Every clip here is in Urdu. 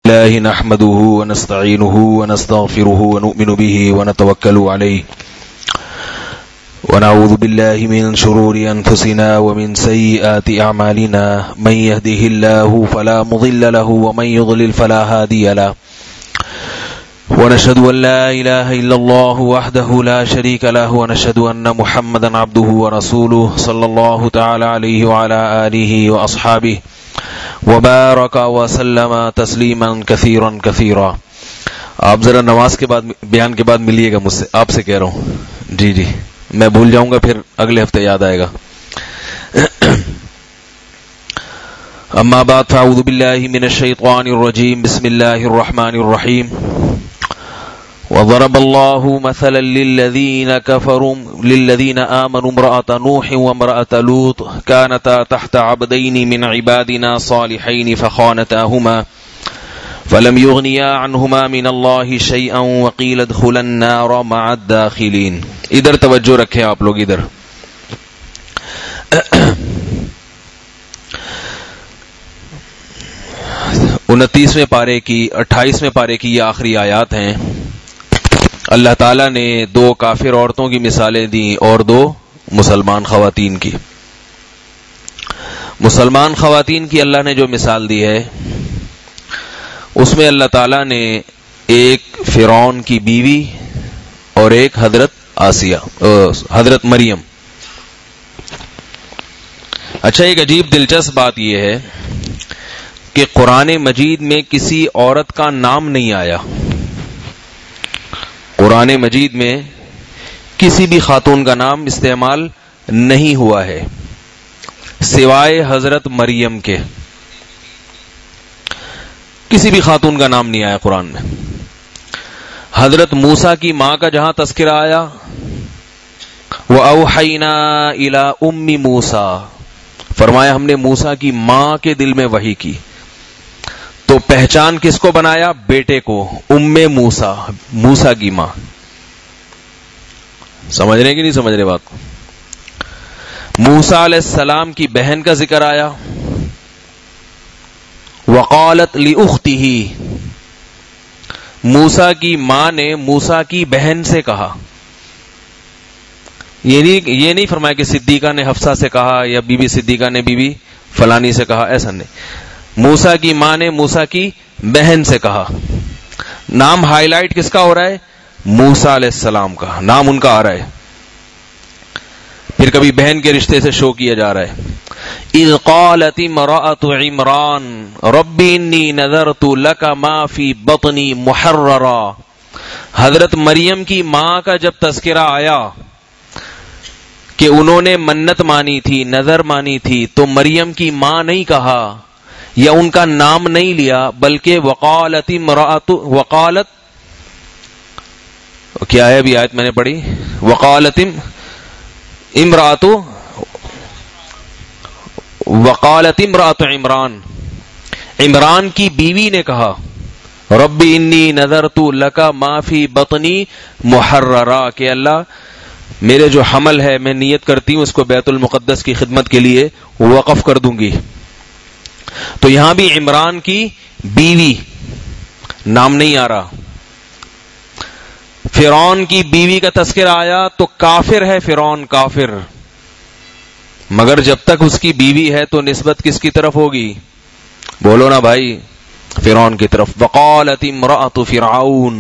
الله نحمده ونستعينه ونستغفره ونؤمن به ونتوكل عليه ونعوذ بالله من شرور أنفسنا ومن سيئات أعمالنا من يهده الله فلا مضل له ومن يضلل فلا هادي له ونشهد أن لا إله إلا الله وحده لا شريك له ونشهد أن محمدا عبده ورسوله صلى الله تعالى عليه وعلى آله وأصحابه وبارك وسلم تسلیما کثیرا کثیرا. آپ ذرا نماز کے بعد بیان کے بعد ملیے گا مجھ سے، آپ سے کہہ رہا ہوں. جی میں بھول جاؤں گا، پھر اگلے ہفتے یاد آئے گا. اما بعد فاعوذ باللہ من الشیطان الرجیم بسم اللہ الرحمن الرحیم. وضرب الله مثلا للذين آمنوا امرأة نوح وامرأة لوط كانتا تحت عبدين من عبادنا صالحين فخانتاهما فلم يغنيا عنهما من الله شيئا وقيل ادخلا النار مع الداخلين. ادھر توجہ رکھیں آپ لوگ. ادھر 29ویں پارے کی 28ویں پارے کی یہ آخری آیات ہیں. اللہ تعالیٰ نے دو کافر عورتوں کی مثالیں دیں اور دو مسلمان خواتین کی. مسلمان خواتین کی اللہ نے جو مثال دی ہے اس میں اللہ تعالیٰ نے ایک فرعون کی بیوی اور ایک حضرت مریم. اچھا، ایک عجیب دلچسپ بات یہ ہے کہ قرآن مجید میں کسی عورت کا نام نہیں آیا. قرآن مجید میں کسی بھی خاتون کا نام استعمال نہیں ہوا ہے سوائے حضرت مریم کے. کسی بھی خاتون کا نام نہیں آیا قرآن میں. حضرت موسیٰ کی ماں کا جہاں تذکرہ آیا وَأَوْحَيْنَا إِلَىٰ أُمِّ مُوسَىٰ، فرمایا ہم نے موسیٰ کی ماں کے دل میں وحی کی. تو پہچان کس کو بنایا؟ بیٹے کو، ام موسیٰ، موسیٰ کی ماں. سمجھ رہے کہ نہیں سمجھ رہے بات کو؟ موسیٰ علیہ السلام کی بہن کا ذکر آیا وقالت لأختہ، موسیٰ کی ماں نے موسیٰ کی بہن سے کہا. یہ نہیں فرمایا کہ صدیقہ نے حفصہ سے کہا یا بی بی صدیقہ نے بی بی فلانی سے کہا، ایسا نہیں. موسیٰ کی ماں نے موسیٰ کی بہن سے کہا. نام ہائی لائٹ کس کا ہو رہا ہے؟ موسیٰ علیہ السلام کا نام ان کا آ رہا ہے. پھر کبھی بہن کے رشتے سے شو کیا جا رہا ہے. اذ قالت امرأة عمران رب انی نذرت لک ما فی بطنی محررا. حضرت مریم کی ماں کا جب تذکرہ آیا کہ انہوں نے منت مانی تھی، نظر مانی تھی، تو مریم کی ماں نہیں کہا یا ان کا نام نہیں لیا، بلکہ وقالت کیا ہے ابھی آیت میں نے پڑھی، وقالت امرأۃ عمران، عمران کی بیوی نے کہا رب انی نذرت لک ما فی بطنی محررا، کہ اللہ میرے جو حمل ہے میں نیت کرتی ہوں اس کو بیت المقدس کی خدمت کے لیے وقف کر دوں گی. تو یہاں بھی عمران کی بیوی نام نہیں آ رہا. فرعون کی بیوی کا تذکرہ آیا تو کافر ہے فرعون، کافر، مگر جب تک اس کی بیوی ہے تو نسبت کس کی طرف ہوگی؟ بولو نا بھائی، فرعون کی طرف. وقالت امرأۃ فرعون،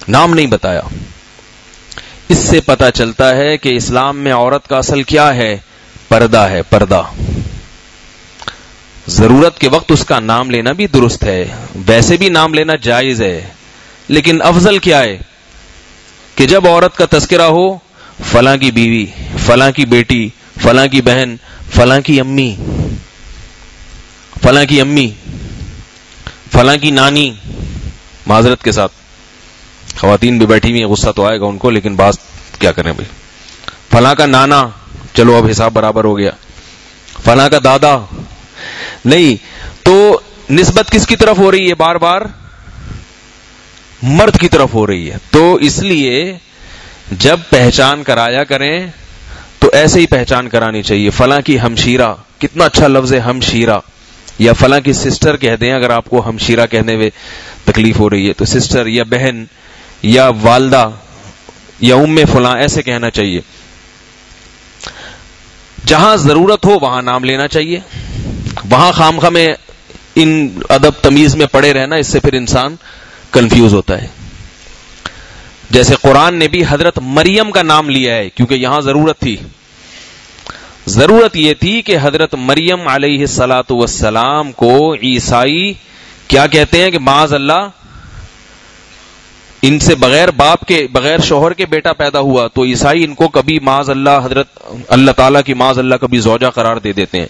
نام نہیں بتایا. اس سے پتہ چلتا ہے کہ اسلام میں عورت کا اصل کیا ہے؟ پردہ ہے، پردہ. ضرورت کے وقت اس کا نام لینا بھی درست ہے، ویسے بھی نام لینا جائز ہے، لیکن افضل کیا ہے کہ جب عورت کا تذکرہ ہو فلاں کی بیوی، فلاں کی بیٹی، فلاں کی بہن، فلاں کی امی، فلاں کی امی، فلاں کی نانی. معذرت کے ساتھ خواتین بھی بیٹھی ہوئی ہیں، غصہ تو آئے گا ان کو، لیکن بات کیا کریں بھائی. فلاں کا نانا، چلو اب حساب برابر ہو گیا. فلاں کا دادا نہیں. تو نسبت کس کی طرف ہو رہی ہے؟ بار بار مرد کی طرف ہو رہی ہے. تو اس لیے جب پہچان کرایا کریں تو ایسے ہی پہچان کرانی چاہیے. فلاں کی ہمشیرہ، کتنا اچھا لفظ ہے ہمشیرہ. یا فلاں کی سسٹر کہہ دیں اگر آپ کو ہمشیرہ کہنے میں تکلیف ہو رہی ہے تو سسٹر یا بہن یا والدہ یا ام فلاں ایسے کہنا چاہیے. جہاں ضرورت ہو وہاں نام لینا چاہیے. وہاں خامخواہ میں ان ادب تمیز میں پڑے رہنا، اس سے پھر انسان کنفیوز ہوتا ہے. جیسے قرآن نے بھی حضرت مریم کا نام لیا ہے کیونکہ یہاں ضرورت تھی. ضرورت یہ تھی کہ حضرت مریم علیہ الصلاۃ والسلام کو عیسائی کیا کہتے ہیں کہ معاذ اللہ ان سے بغیر باپ کے بغیر شوہر کے بیٹا پیدا ہوا، تو عیسائی ان کو کبھی معاذ اللہ حضرت اللہ تعالیٰ کی معاذ اللہ کبھی زوجہ قرار دے دیتے ہیں،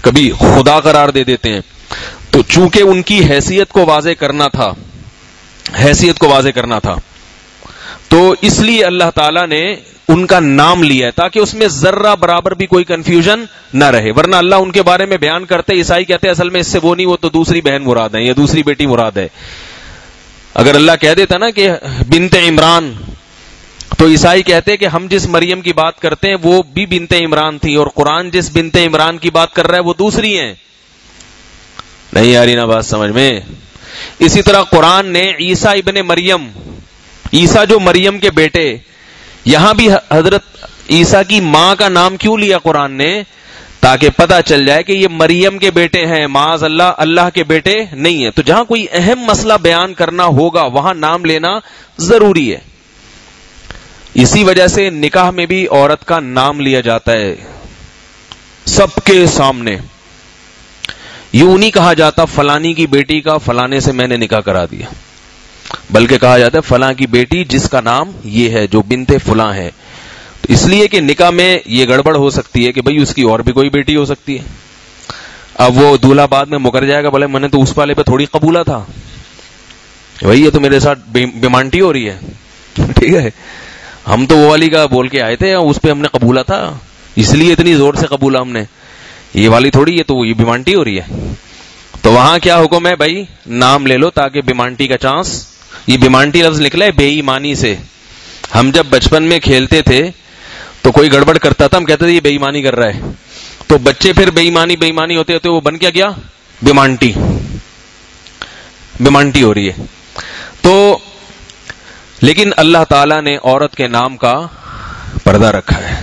کبھی خدا قرار دے دیتے ہیں. تو چونکہ ان کی حیثیت کو واضح کرنا تھا تو اس لیے اللہ تعالیٰ نے ان کا نام لیا ہے تاکہ اس میں ذرہ برابر بھی کوئی کنفیوژن نہ رہے. ورنہ اللہ ان کے بارے میں بیان کرتے عیسائی کہتے ہیں اصل میں اس سے وہ نہیں، وہ تو دوسری بہن مراد ہے یا دوسری بیٹی مراد ہے. اگر اللہ کہہ دیتا نا کہ بنت عمران تو عیسائی کہتے کہ ہم جس مریم کی بات کرتے ہیں وہ بھی بنت عمران تھی اور قرآن جس بنت عمران کی بات کر رہا ہے وہ دوسری ہیں. نہیں آ رہی نا بات سمجھ میں؟ اسی طرح قرآن نے عیسیٰ ابن مریم، عیسیٰ جو مریم کے بیٹے، یہاں بھی حضرت عیسیٰ کی ماں کا نام کیوں لیا قرآن نے؟ تاکہ پتہ چل جائے کہ یہ مریم کے بیٹے ہیں، معاذ اللہ اللہ کے بیٹے نہیں ہیں. تو جہاں کوئی اہم مسئلہ بیان کرنا ہوگا وہاں نام لینا ضروری ہے. اسی وجہ سے نکاح میں بھی عورت کا نام لیا جاتا ہے سب کے سامنے. یوں نہیں کہا جاتا فلانی کی بیٹی کا فلانے سے میں نے نکاح کرا دیا، بلکہ کہا جاتا ہے فلاں کی بیٹی جس کا نام یہ ہے جو بنت فلاں ہے. تو اس لیے کہ نکاح میں یہ گڑبڑ ہو سکتی ہے کہ بھئی اس کی اور بھی کوئی بیٹی ہو سکتی ہے. اب وہ دولہا بعد میں مکر جائے گا بولے میں نے تو اس والے پہ تھوڑی قبولہ تھا، وہی یہ تو میرے ساتھ بیمانٹی ہو رہی ہے. ٹھیک ہے، ہم تو وہ والی کا بول کے آئے تھے، اس پہ ہم نے قبولہ تھا اس لیے اتنی زور سے قبولہ ہم نے، یہ والی تھوڑی، یہ تو یہ بیمانٹی ہو رہی ہے. تو وہاں کیا حکم ہے بھائی؟ نام لے لو تاکہ بیمانٹی کا چانس. یہ بیمانٹی لفظ نکلا ہے بے ایمانی سے. ہم جب بچپن میں کھیلتے تھے تو کوئی گڑبڑ کرتا تھا ہم کہتے تھے یہ بے ایمانی کر رہا ہے، تو بچے پھر بے ایمانی ہوتے ہوتے وہ بن کیا گیا؟ بیمانٹی ہو رہی ہے. تو لیکن اللہ تعالیٰ نے عورت کے نام کا پردہ رکھا ہے،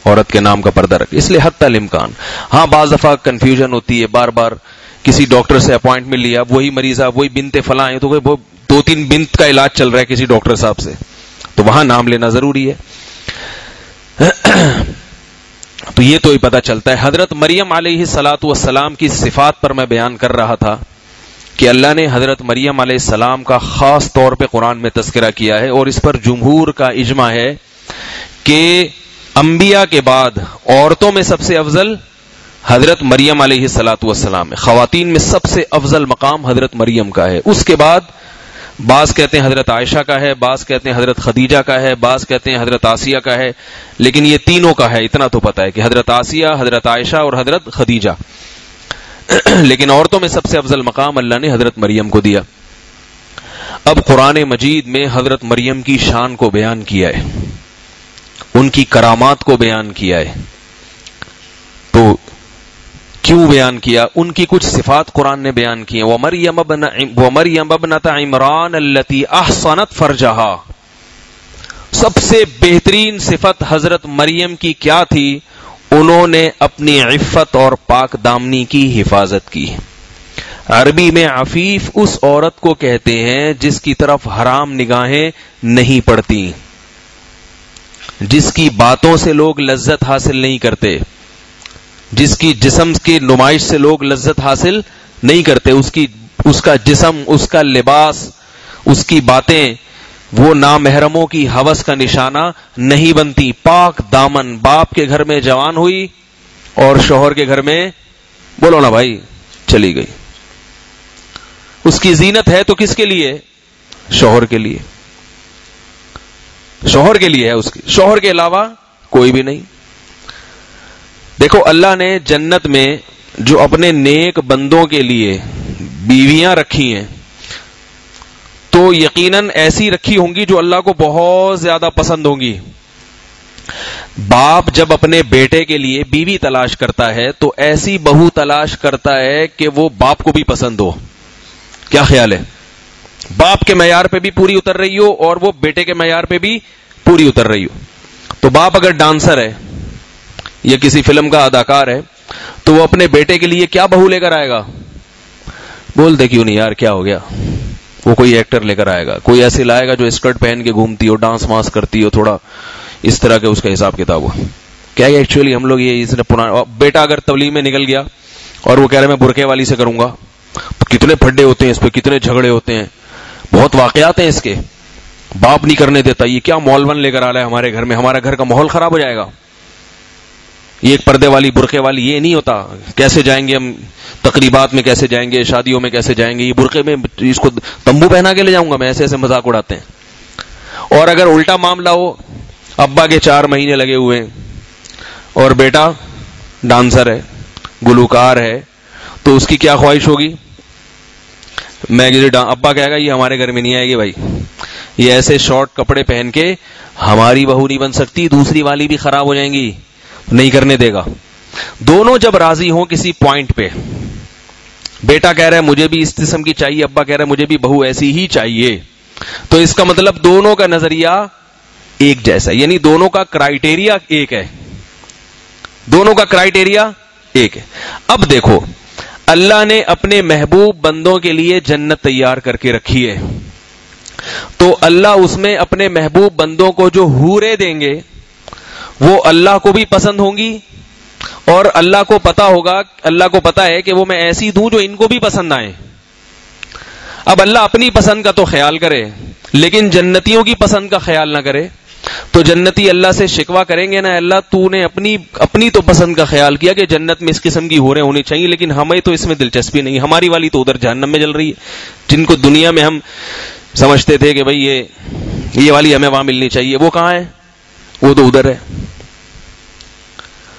عورت کے نام کا پردہ رکھا، اس لیے حتی الامکان. ہاں بعض دفعہ کنفیوژن ہوتی ہے، بار بار کسی ڈاکٹر سے اپوائنٹمنٹ لیا، وہی مریضہ وہی بنت فلاں ہے، تو وہ 2-3 بنت کا علاج چل رہا ہے کسی ڈاکٹر صاحب سے، تو وہاں نام لینا ضروری ہے. تو یہ تو ہی پتہ چلتا ہے. حضرت مریم علیہ الصلاۃ والسلام کی صفات پر میں بیان کر رہا تھا کہ اللہ نے حضرت مریم علیہ السلام کا خاص طور پہ قرآن میں تذکرہ کیا ہے، اور اس پر جمہور کا اجماع ہے کہ انبیاء کے بعد عورتوں میں سب سے افضل حضرت مریم علیہ الصلاۃ والسلام ہے. خواتین میں سب سے افضل مقام حضرت مریم کا ہے. اس کے بعد بعض کہتے ہیں حضرت عائشہ کا ہے، بعض کہتے ہیں حضرت خدیجہ کا ہے، بعض کہتے ہیں حضرت آسیہ کا ہے، لیکن یہ تینوں کا ہے. اتنا تو پتہ ہے کہ حضرت آسیہ، حضرت عائشہ اور حضرت خدیجہ. لیکن عورتوں میں سب سے افضل مقام اللہ نے حضرت مریم کو دیا. اب قرآن مجید میں حضرت مریم کی شان کو بیان کیا ہے، ان کی کرامات کو بیان کیا ہے. تو کیوں بیان کیا؟ ان کی کچھ صفات قرآن نے بیان کی ہیں. وَمَرْيَمَ ابْنَتَ عِمْرَانَ الَّتِي أَحْصَنَتْ فَرْجَهَا. سب سے بہترین صفت حضرت مریم کی کیا تھی؟ انہوں نے اپنی عفت اور پاک دامنی کی حفاظت کی. عربی میں عفیف اس عورت کو کہتے ہیں جس کی طرف حرام نگاہیں نہیں پڑتی، جس کی باتوں سے لوگ لذت حاصل نہیں کرتے، جس کی جسم کی نمائش سے لوگ لذت حاصل نہیں کرتے. اس کا جسم، اس کا لباس، اس کی باتیں وہ نامحرموں کی ہوس کا نشانہ نہیں بنتی. پاک دامن، باپ کے گھر میں جوان ہوئی اور شوہر کے گھر میں بولو نا بھائی چلی گئی. اس کی زینت ہے تو کس کے لیے؟ شوہر کے لیے. شوہر کے لیے ہے اس کی، شوہر کے علاوہ کوئی بھی نہیں. دیکھو اللہ نے جنت میں جو اپنے نیک بندوں کے لیے بیویاں رکھی ہیں تو یقیناً ایسی رکھی ہوں گی جو اللہ کو بہت زیادہ پسند ہوں گی. باپ جب اپنے بیٹے کے لیے بیوی تلاش کرتا ہے تو ایسی بہو تلاش کرتا ہے کہ وہ باپ کو بھی پسند ہو. کیا خیال ہے؟ باپ کے معیار پہ بھی پوری اتر رہی ہو اور وہ بیٹے کے معیار پہ بھی پوری اتر رہی ہو. تو باپ اگر ڈانسر ہے یا کسی فلم کا اداکار ہے تو وہ اپنے بیٹے کے لیے کیا بہو لے کر آئے گا؟ بول دے کیوں نہیں یار، کیا ہو گیا؟ وہ کوئی ایکٹر لے کر آئے گا، کوئی ایسے لائے گا جو اسکرٹ پہن کے گھومتی ہو، ڈانس ماس کرتی ہو، تھوڑا اس طرح کے اس کا حساب کتاب ہو. کیا ایکچولی ہم لوگ یہ اس نے پرانا بیٹا اگر تبلیغ میں نکل گیا اور وہ کہہ رہے میں برقعے والی سے کروں گا، کتنے پھڈے ہوتے ہیں اس پہ، کتنے جھگڑے ہوتے ہیں، بہت واقعات ہیں اس کے. باپ نہیں کرنے دیتا. یہ کیا مولون لے کر آ رہا ہے ہمارے گھر میں، ہمارا گھر کا ماحول خراب ہو جائے گا. یہ ایک پردے والی برقعے والی یہ نہیں ہوتا. کیسے جائیں گے ہم تقریبات میں، کیسے جائیں گے شادیوں میں، کیسے جائیں گے؟ یہ برقعے میں اس کو تمبو پہنا کے لے جاؤں گا میں؟ ایسے ایسے مذاق اڑاتے ہیں. اور اگر الٹا معاملہ ہو، ابا کے 4 مہینے لگے ہوئے ہیں اور بیٹا ڈانسر ہے، گلوکار ہے، تو اس کی کیا خواہش ہوگی؟ ابا کہے گا یہ ہمارے گھر میں نہیں آئے گی بھائی، یہ ایسے شارٹ کپڑے پہن کے ہماری بہو نہیں بن سکتی، دوسری والی بھی خراب ہو جائیں گی، نہیں کرنے دے گا. دونوں جب راضی ہوں کسی پوائنٹ پہ، بیٹا کہہ رہا ہے مجھے بھی اس قسم کی چاہیے، ابا کہہ رہا ہے مجھے بھی بہو ایسی ہی چاہیے، تو اس کا مطلب دونوں کا نظریہ ایک جیسا ہے، یعنی دونوں کا کرائیٹیریا ایک ہے. دونوں کا کرائیٹیریا ایک ہے. اب دیکھو، اللہ نے اپنے محبوب بندوں کے لیے جنت تیار کر کے رکھی ہے، تو اللہ اس میں اپنے محبوب بندوں کو جو حوریں دیں گے وہ اللہ کو بھی پسند ہوں گی، اور اللہ کو پتا ہے کہ وہ میں ایسی دوں جو ان کو بھی پسند آئے. اب اللہ اپنی پسند کا تو خیال کرے لیکن جنتیوں کی پسند کا خیال نہ کرے تو جنتی اللہ سے شکوہ کریں گے نا، اللہ تو نے اپنی تو پسند کا خیال کیا کہ جنت میں اس قسم کی حوریں ہونی چاہیے، لیکن ہمیں تو اس میں دلچسپی نہیں، ہماری والی تو ادھر جہنم میں جل رہی ہے. جن کو دنیا میں ہم سمجھتے تھے کہ بھئی یہ والی ہمیں وہاں ملنی چاہیے، وہ کہاں ہے؟ وہ تو ادھر ہے.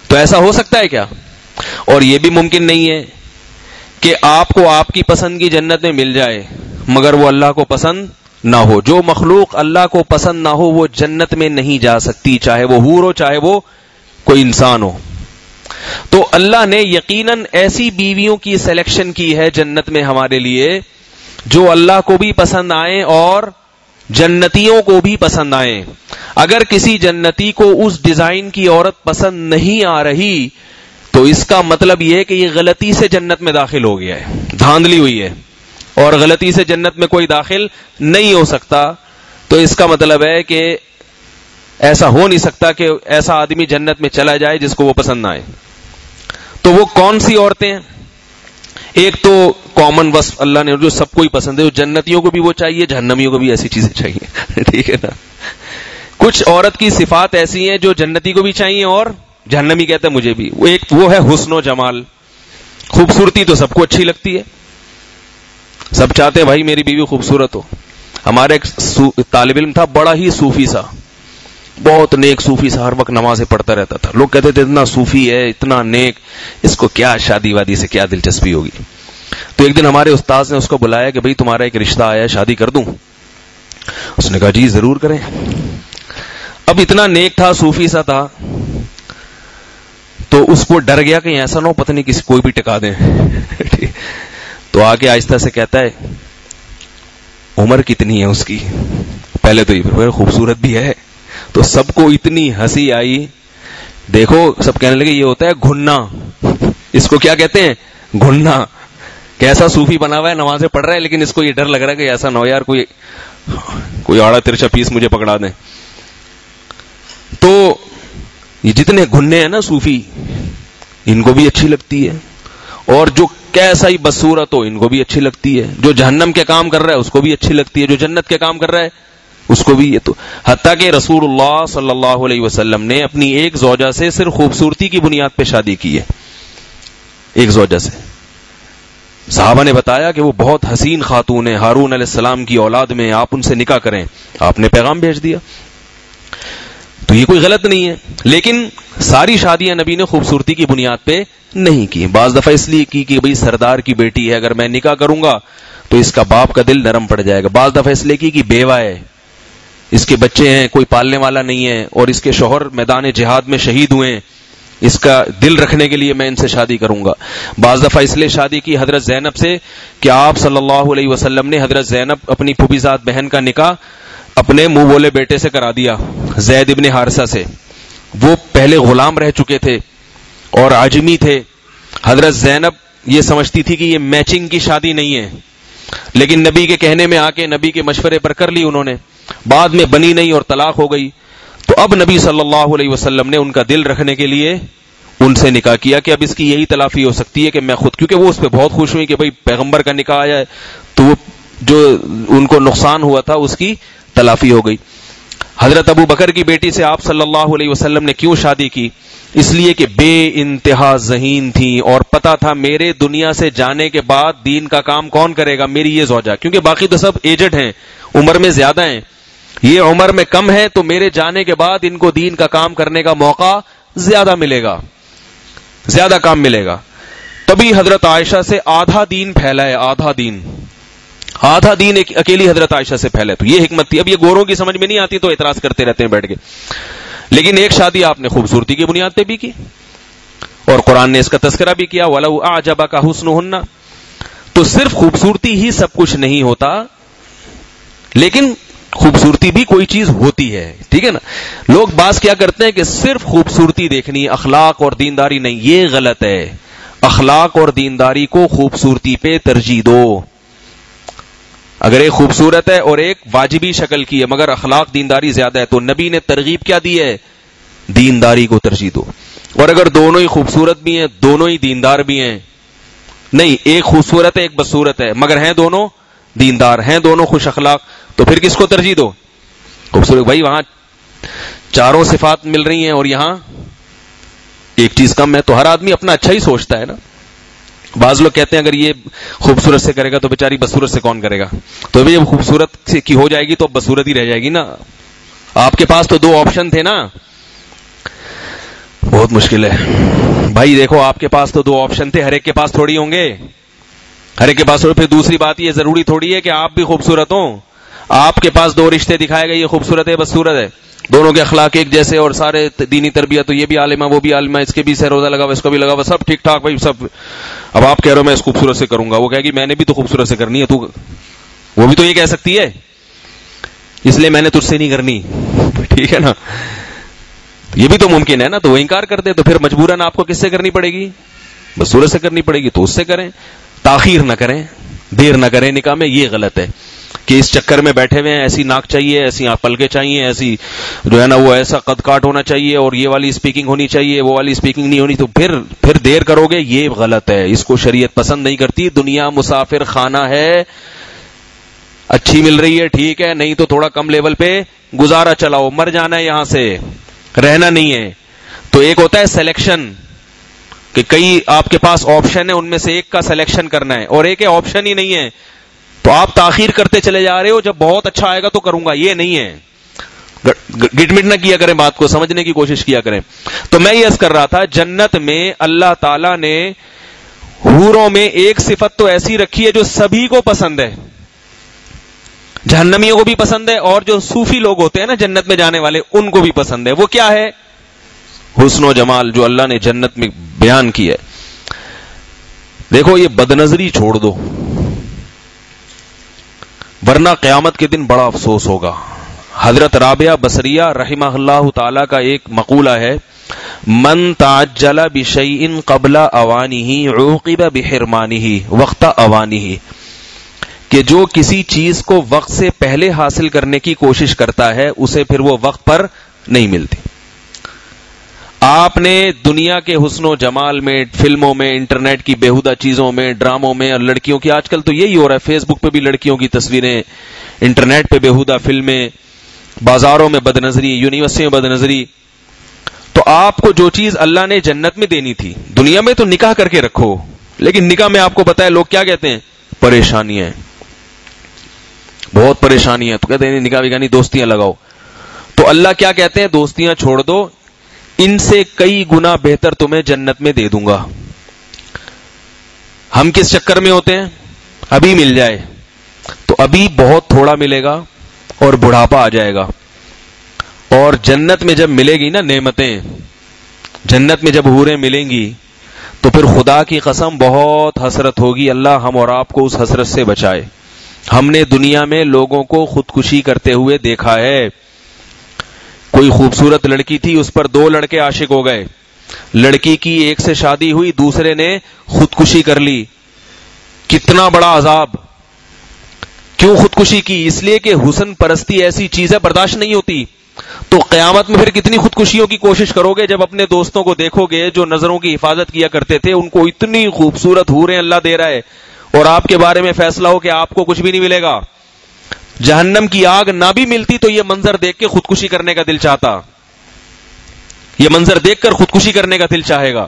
تو ایسا ہو سکتا ہے کیا؟ اور یہ بھی ممکن نہیں ہے کہ آپ کو آپ کی پسند کی جنت میں مل جائے مگر وہ اللہ کو پسند نہ ہو. جو مخلوق اللہ کو پسند نہ ہو وہ جنت میں نہیں جا سکتی، چاہے وہ حور ہو چاہے وہ کوئی انسان ہو. تو اللہ نے یقیناً ایسی بیویوں کی سلیکشن کی ہے جنت میں ہمارے لیے جو اللہ کو بھی پسند آئیں اور جنتیوں کو بھی پسند آئیں. اگر کسی جنتی کو اس ڈیزائن کی عورت پسند نہیں آ رہی تو اس کا مطلب یہ ہے کہ یہ غلطی سے جنت میں داخل ہو گیا ہے، دھاندلی ہوئی ہے، اور غلطی سے جنت میں کوئی داخل نہیں ہو سکتا. تو اس کا مطلب ہے کہ ایسا ہو نہیں سکتا کہ ایسا آدمی جنت میں چلا جائے جس کو وہ پسند نہ آئے. تو وہ کون سی عورتیں ہیں؟ ایک تو کامن وصف اللہ نے جو سب کو ہی پسند ہے، جو جنتیوں کو بھی وہ چاہیے، جہنمیوں کو بھی ایسی چیزیں چاہیے. ٹھیک ہے نا؟ کچھ عورت کی صفات ایسی ہیں جو جنتی کو بھی چاہیے اور جہنمی کہتے ہیں مجھے بھی. وہ ہے حسن و جمال. خوبصورتی تو سب کو اچھی لگتی ہے، سب چاہتے ہیں بھائی میری بیوی خوبصورت ہو. ہمارا ایک طالب علم تھا بڑا ہی صوفی سا، بہت نیک صوفی سا، ہر وقت نمازیں پڑھتا رہتا تھا. لوگ کہتے تھے اتنا صوفی ہے، اتنا نیک، اس کو کیا شادی وادی سے کیا دلچسپی ہوگی. تو ایک دن ہمارے استاذ نے اس کو بلایا کہ بھئی تمہارا ایک رشتہ آیا ہے، شادی کر دوں؟ اس نے کہا جی ضرور کریں. اب اتنا نیک تھا، صوفی سا تھا، تو اس کو ڈر گیا کہ ایسا نہ ہو پتہ نہیں کسی کوئی بھی ٹکا دیں. تو آگے آہستہ سے کہتا ہے عمر کتنی ہے اس کی؟ پہلے تو یہ خوبصورت بھی ہے. تو سب کو اتنی ہنسی آئی. دیکھو سب کہنے لگے یہ ہوتا ہے گھننا. اس کو کیا کہتے ہیں؟ گھننا. کیسا صوفی بنا ہوا ہے، نمازیں پڑھ رہا ہے، لیکن اس کو یہ ڈر لگ رہا ہے کہ ایسا نہ ہو یار کوئی آڑا ترچا پیس مجھے پکڑا دیں. تو یہ جتنے گھننے ہیں نا صوفی، ان کو بھی اچھی لگتی ہے، اور جو کیسا ہی بدصورت ہو ان کو بھی اچھی لگتی ہے. جو جہنم کے کام کر رہا ہے اس کو بھی اچھی لگتی ہے، جو جنت کے کام کر رہا ہے اس کو بھی. یہ تو حتیٰ کہ رسول اللہ صلی اللہ علیہ وسلم نے اپنی ایک زوجہ سے صرف خوبصورتی کی بنیاد پہ شادی کی ہے، ایک زوجہ سے. صحابہ نے بتایا کہ وہ بہت حسین خاتون ہے، ہارون علیہ السلام کی اولاد میں، آپ ان سے نکاح کریں. آپ نے پیغام بھیج دیا. تو یہ کوئی غلط نہیں ہے، لیکن ساری شادیاں نبی نے خوبصورتی کی بنیاد پہ نہیں کی. بعض دفعہ اس لیے کی کہ بھئی سردار کی بیٹی ہے، اگر میں نکاح کروں گا تو اس کا باپ کا دل نرم پڑ جائے گا. بعض دفعہ اس لیے کی کہ بیوہ ہے، اس کے بچے ہیں، کوئی پالنے والا نہیں ہے، اور اس کے شوہر میدان جہاد میں شہید ہوئے ہیں، اس کا دل رکھنے کے لیے میں ان سے شادی کروں گا. بعض دفعہ اس لیے شادی کی حضرت زینب سے کہ آپ صلی اللہ علیہ وسلم نے حضرت زینب اپنی پھوپھی زاد بہن کا نکاح اپنے منہ بولے بیٹے سے کرا دیا، زید ابن حارثہ سے. وہ پہلے غلام رہ چکے تھے اور عجمی تھے. حضرت زینب یہ سمجھتی تھی کہ یہ میچنگ کی شادی نہیں ہے، لیکن نبی کے کہنے میں آ کے نبی کے مشورے پر کر لی انہوں نے. بعد میں بنی نہیں اور طلاق ہو گئی. تو اب نبی صلی اللہ علیہ وسلم نے ان کا دل رکھنے کے لیے ان سے نکاح کیا کہ اب اس کی یہی تلافی ہو سکتی ہے کہ میں خود، کیونکہ وہ اس پہ بہت خوش ہوئی کہ بھئی پیغمبر کا نکاح آیا ہے، تو وہ جو ان کو نقصان ہوا تھا اس کی تلافی ہو گئی. حضرت ابو بکر کی بیٹی سے آپ صلی اللہ علیہ وسلم نے کیوں شادی کی؟ اس لیے کہ بے انتہا ذہین تھی اور پتا تھا میرے دنیا سے جانے کے بعد دین کا کام کون کرے گا؟ میری یہ زوجہ، کیونکہ باقی تو سب ایجڈ ہیں، عمر میں زیادہ ہیں، یہ عمر میں کم ہے، تو میرے جانے کے بعد ان کو دین کا کام کرنے کا موقع زیادہ ملے گا، زیادہ کام ملے گا. تبھی حضرت عائشہ سے آدھا دین پھیلا ہے، آدھا دین ایک اکیلی حضرت عائشہ سے پھیلا. تو یہ حکمت تھی. اب یہ گوروں کی سمجھ میں نہیں آتی تو اعتراض کرتے رہتے ہیں بیٹھ کے. لیکن ایک شادی آپ نے خوبصورتی کی بنیاد پہ بھی کی اور قرآن نے اس کا تذکرہ بھی کیا، وَلَوْ أَعْجَبَكَ حُسْنُهُنَّ. تو صرف خوبصورتی ہی سب کچھ نہیں ہوتا، لیکن خوبصورتی بھی کوئی چیز ہوتی ہے، ٹھیک ہے نا. لوگ بعض کیا کرتے ہیں کہ صرف خوبصورتی دیکھنی، اخلاق اور دینداری نہیں. یہ غلط ہے. اخلاق اور دینداری کو خوبصورتی پہ ترجیح دو. اگر ایک خوبصورت ہے اور ایک واجبی شکل کی ہے مگر اخلاق دینداری زیادہ ہے، تو نبی نے ترغیب کیا دی ہے؟ دینداری کو ترجیح دو. اور اگر دونوں ہی خوبصورت بھی ہیں، دونوں ہی دیندار بھی ہیں، نہیں ایک خوبصورت ہے ایک بدصورت ہے مگر ہیں دونوں دیندار، ہیں دونوں خوش اخلاق، تو پھر کس کو ترجیح دو؟ خوبصورت. بھائی وہاں چاروں صفات مل رہی ہیں اور یہاں ایک چیز کم ہے، تو ہر آدمی اپنا اچھا ہی سوچتا ہے نا. بعض لوگ کہتے ہیں اگر یہ خوبصورت سے کرے گا تو بیچاری بدصورت سے کون کرے گا؟ تو بھی جب خوبصورت کی ہو جائے گی تو بدصورت ہی رہ جائے گی نا. آپ کے پاس تو دو آپشن تھے نا. بہت مشکل ہے بھائی. دیکھو آپ کے پاس تو دو آپشن تھے، ہر ایک کے پاس تھوڑی ہوں گے، ہر ایک کے پاس. پھر دوسری بات یہ ضروری تھوڑی ہے کہ آپ بھی خوبصورت ہوں. آپ کے پاس دو رشتے دکھائے گئے، یہ خوبصورت ہے بدصورت ہے، دونوں کے اخلاق ایک جیسے اور سارے دینی تربیت، تو یہ بھی عالمہ وہ بھی عالمہ، اس کے بھی سے روزہ لگا ہوا اس کو بھی لگا ہوا، سب ٹھیک ٹھاک بھائی سب. اب آپ کہہ رہے ہو میں اس خوبصورت سے کروں گا، وہ کہے گی میں نے بھی تو خوبصورت سے کرنی ہے، تو وہ بھی تو یہ کہہ سکتی ہے اس لیے میں نے تجھ سے نہیں کرنی، ٹھیک ہے نا. یہ بھی تو ممکن ہے نا. تو وہ انکار کرتے تو پھر مجبوراً آپ کو کس سے کرنی پڑے گی؟ بدصورت سے کرنی پڑے گی. تو اس سے کریں، تاخیر نہ کریں، دیر نہ کریں نکاح میں. یہ غلط ہے کہ اس چکر میں بیٹھے ہوئے ہیں ایسی ناک چاہیے، ایسی پلکیں چاہیے، ایسی جو ہے نا وہ ایسا قد کاٹ ہونا چاہیے اور یہ والی اسپیکنگ ہونی چاہیے، وہ والی اسپیکنگ نہیں ہونی، تو پھر دیر کرو گے. یہ غلط ہے، اس کو شریعت پسند نہیں کرتی. دنیا مسافر خانہ ہے، اچھی مل رہی ہے ٹھیک ہے، نہیں تو تھوڑا کم لیول پہ گزارا چلاؤ. مر جانا ہے یہاں سے، رہنا نہیں ہے. تو ایک ہوتا ہے سلیکشن کہ کئی آپ کے پاس آپشن ہے، ان میں سے ایک کا سلیکشن کرنا ہے، اور ایک ہے آپشن ہی نہیں ہے تو آپ تاخیر کرتے چلے جا رہے ہو. جب بہت اچھا آئے گا تو کروں گا، یہ نہیں ہے. گٹ مٹ نہ کیا کریں، بات کو سمجھنے کی کوشش کیا کریں. تو میں یہ عرض کر رہا تھا، جنت میں اللہ تعالی نے حوروں میں ایک صفت تو ایسی رکھی ہے جو سبھی کو پسند ہے، جہنمیوں کو بھی پسند ہے اور جو صوفی لوگ ہوتے ہیں نا جنت میں جانے والے ان کو بھی پسند ہے. وہ کیا ہے؟ حسن و جمال جو اللہ نے جنت میں بیان کی ہے. دیکھو یہ بدنظری چھوڑ دو ورنہ قیامت کے دن بڑا افسوس ہوگا. حضرت رابعہ بصریہ رحمہ اللہ تعالی کا ایک مقولہ ہے، من تعجل بشیء قبل اوانہ عوقب بحرمانہ وقت اوانہ، کہ جو کسی چیز کو وقت سے پہلے حاصل کرنے کی کوشش کرتا ہے اسے پھر وہ وقت پر نہیں ملتی. آپ نے دنیا کے حسن و جمال میں، فلموں میں، انٹرنیٹ کی بیہودہ چیزوں میں، ڈراموں میں، اور لڑکیوں کی آج کل تو یہی ہو رہا ہے، فیس بک پہ بھی لڑکیوں کی تصویریں، انٹرنیٹ پہ بیہودہ فلمیں، بازاروں میں بدنظری، یونیورسٹیوں میں بدنظری. تو آپ کو جو چیز اللہ نے جنت میں دینی تھی، دنیا میں تو نکاح کر کے رکھو، لیکن نکاح میں آپ کو پتا ہے لوگ کیا کہتے ہیں؟ پریشانیاں، بہت پریشانیاں. تو کہتے ہیں نکاح وکاح دوستیاں لگاؤ. تو اللہ کیا کہتے ہیں؟ دوستیاں چھوڑ دو، ان سے کئی گنا بہتر تمہیں جنت میں دے دوں گا. ہم کس چکر میں ہوتے ہیں؟ ابھی مل جائے، تو ابھی بہت تھوڑا ملے گا اور بڑھاپا آ جائے گا. اور جنت میں جب ملے گی نا نعمتیں، جنت میں جب حوریں ملیں گی تو پھر خدا کی قسم بہت حسرت ہوگی. اللہ ہم اور آپ کو اس حسرت سے بچائے. ہم نے دنیا میں لوگوں کو خودکشی کرتے ہوئے دیکھا ہے. کوئی خوبصورت لڑکی تھی، اس پر 2 لڑکے عاشق ہو گئے. لڑکی کی ایک سے شادی ہوئی، دوسرے نے خودکشی کر لی. کتنا بڑا عذاب. کیوں خودکشی کی؟ اس لیے کہ حسن پرستی ایسی چیز ہے برداشت نہیں ہوتی. تو قیامت میں پھر کتنی خودکشیوں کی کوشش کرو گے جب اپنے دوستوں کو دیکھو گے جو نظروں کی حفاظت کیا کرتے تھے، ان کو اتنی خوبصورت حوریں اللہ دے رہا ہے اور آپ کے بارے میں فیصلہ ہو کہ آپ کو کچھ بھی نہیں ملے گا. جہنم کی آگ نہ بھی ملتی تو یہ منظر دیکھ کے خودکشی کرنے کا دل چاہتا. یہ منظر دیکھ کر خودکشی کرنے کا دل چاہے گا.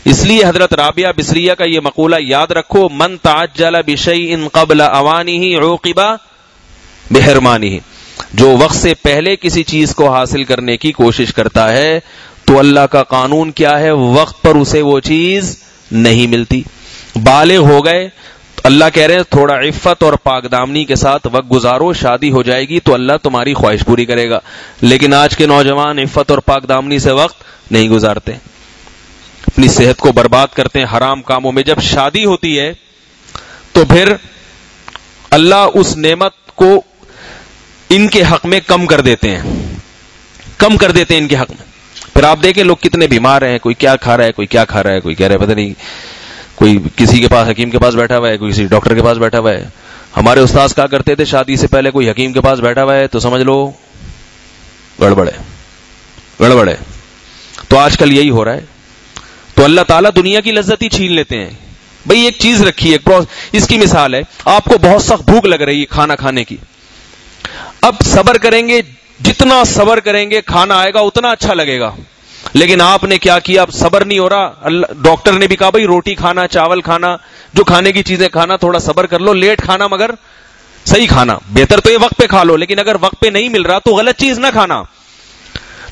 اس لیے حضرت رابعہ بصریہ کا یہ مقولہ یاد رکھو، من تعجل بشیء قبل اوانہ عوقب بحرمانہ. جو وقت سے پہلے کسی چیز کو حاصل کرنے کی کوشش کرتا ہے تو اللہ کا قانون کیا ہے؟ وقت پر اسے وہ چیز نہیں ملتی. بالغ ہو گئے، اللہ کہہ رہے ہیں تھوڑا عفت اور پاک دامنی کے ساتھ وقت گزارو، شادی ہو جائے گی تو اللہ تمہاری خواہش پوری کرے گا. لیکن آج کے نوجوان عفت اور پاک دامنی سے وقت نہیں گزارتے، اپنی صحت کو برباد کرتے ہیں حرام کاموں میں. جب شادی ہوتی ہے تو پھر اللہ اس نعمت کو ان کے حق میں کم کر دیتے ہیں، کم کر دیتے ہیں ان کے حق میں. پھر آپ دیکھیں لوگ کتنے بیمار ہیں، کوئی کیا کھا رہا ہے، کوئی کیا کھا رہا ہے، کوئی کہہ رہا ہے پتہ نہیں، کوئی کسی کے پاس حکیم کے پاس بیٹھا ہوا ہے، کوئی کسی ڈاکٹر کے پاس بیٹھا ہوا ہے. ہمارے استاذ کہا کرتے تھے شادی سے پہلے کوئی حکیم کے پاس بیٹھا ہوا ہے تو سمجھ لو گڑبڑ ہے، گڑبڑ ہے. تو آج کل یہی ہو رہا ہے. تو اللہ تعالیٰ دنیا کی لذت ہی چھین لیتے ہیں. بھئی ایک چیز رکھی ہے، اس کی مثال ہے، آپ کو بہت سخت بھوک لگ رہی ہے کھانا کھانے کی. اب صبر کریں گے، جتنا صبر کریں گے کھانا آئے گا اتنا اچھا لگے گا. لیکن آپ نے کیا کیا؟ اب صبر نہیں ہو رہا. ڈاکٹر نے بھی کہا بھائی روٹی کھانا، چاول کھانا، جو کھانے کی چیزیں کھانا، تھوڑا صبر کر لو، لیٹ کھانا مگر صحیح کھانا. بہتر تو یہ وقت پہ کھا لو، لیکن اگر وقت پہ نہیں مل رہا تو غلط چیز نہ کھانا.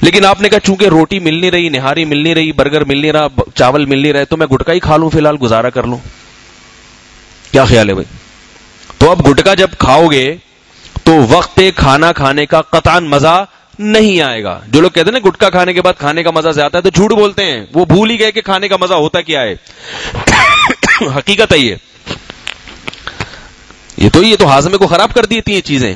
لیکن آپ نے کہا چونکہ روٹی مل نہیں رہی، نہاری مل نہیں رہی، برگر مل نہیں رہا، چاول مل نہیں رہے، تو میں گٹکا ہی کھا لوں، فی الحال گزارا کر لوں. کیا خیال ہے بھائی؟ تو اب گٹکا جب کھاؤ گے تو وقت پہ کھانا کھانے کا قطعاً مزہ نہیں آئے گا. جو لوگ کہتے ہیں نا گٹکا کھانے کے بعد کھانے کا مزہ زیادہ ہے تو جھوٹ بولتے ہیں. وہ بھول ہی گئے کہ کھانے کا مزہ ہوتا کیا ہے. حقیقت ہے یہ تو ہاضمے کو خراب کر دیتی ہیں چیزیں.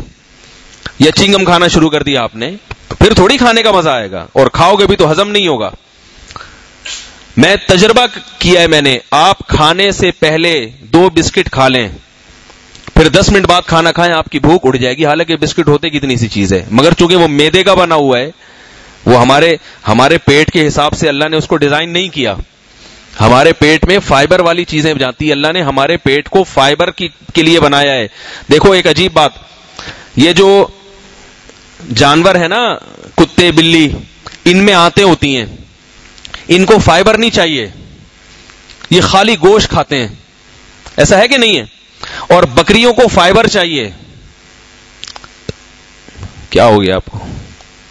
یا چنگم کھانا شروع کر دیا آپ نے تو پھر تھوڑی کھانے کا مزہ آئے گا، اور کھاؤ گے بھی تو ہضم نہیں ہوگا. میں تجربہ کیا ہے میں نے. آپ کھانے سے پہلے 2 بسکٹ کھا لیں، پھر 10 منٹ بعد کھانا کھائیں، آپ کی بھوک اڑ جائے گی. حالانکہ بسکٹ ہوتے کتنی سی چیز ہے، مگر چونکہ وہ میدے کا بنا ہوا ہے، وہ ہمارے پیٹ کے حساب سے اللہ نے اس کو ڈیزائن نہیں کیا. ہمارے پیٹ میں فائبر والی چیزیں جاتی ہیں. اللہ نے ہمارے پیٹ کو فائبر کے لیے بنایا ہے. دیکھو ایک عجیب بات، یہ جو جانور ہے نا، کتے بلی، ان میں آنتیں ہوتی ہیں، ان کو فائبر نہیں چاہیے، یہ خالی گوشت کھاتے ہیں. ایسا ہے کہ نہیں ہے؟ اور بکریوں کو فائبر چاہیے. کیا ہو گیا آپ کو؟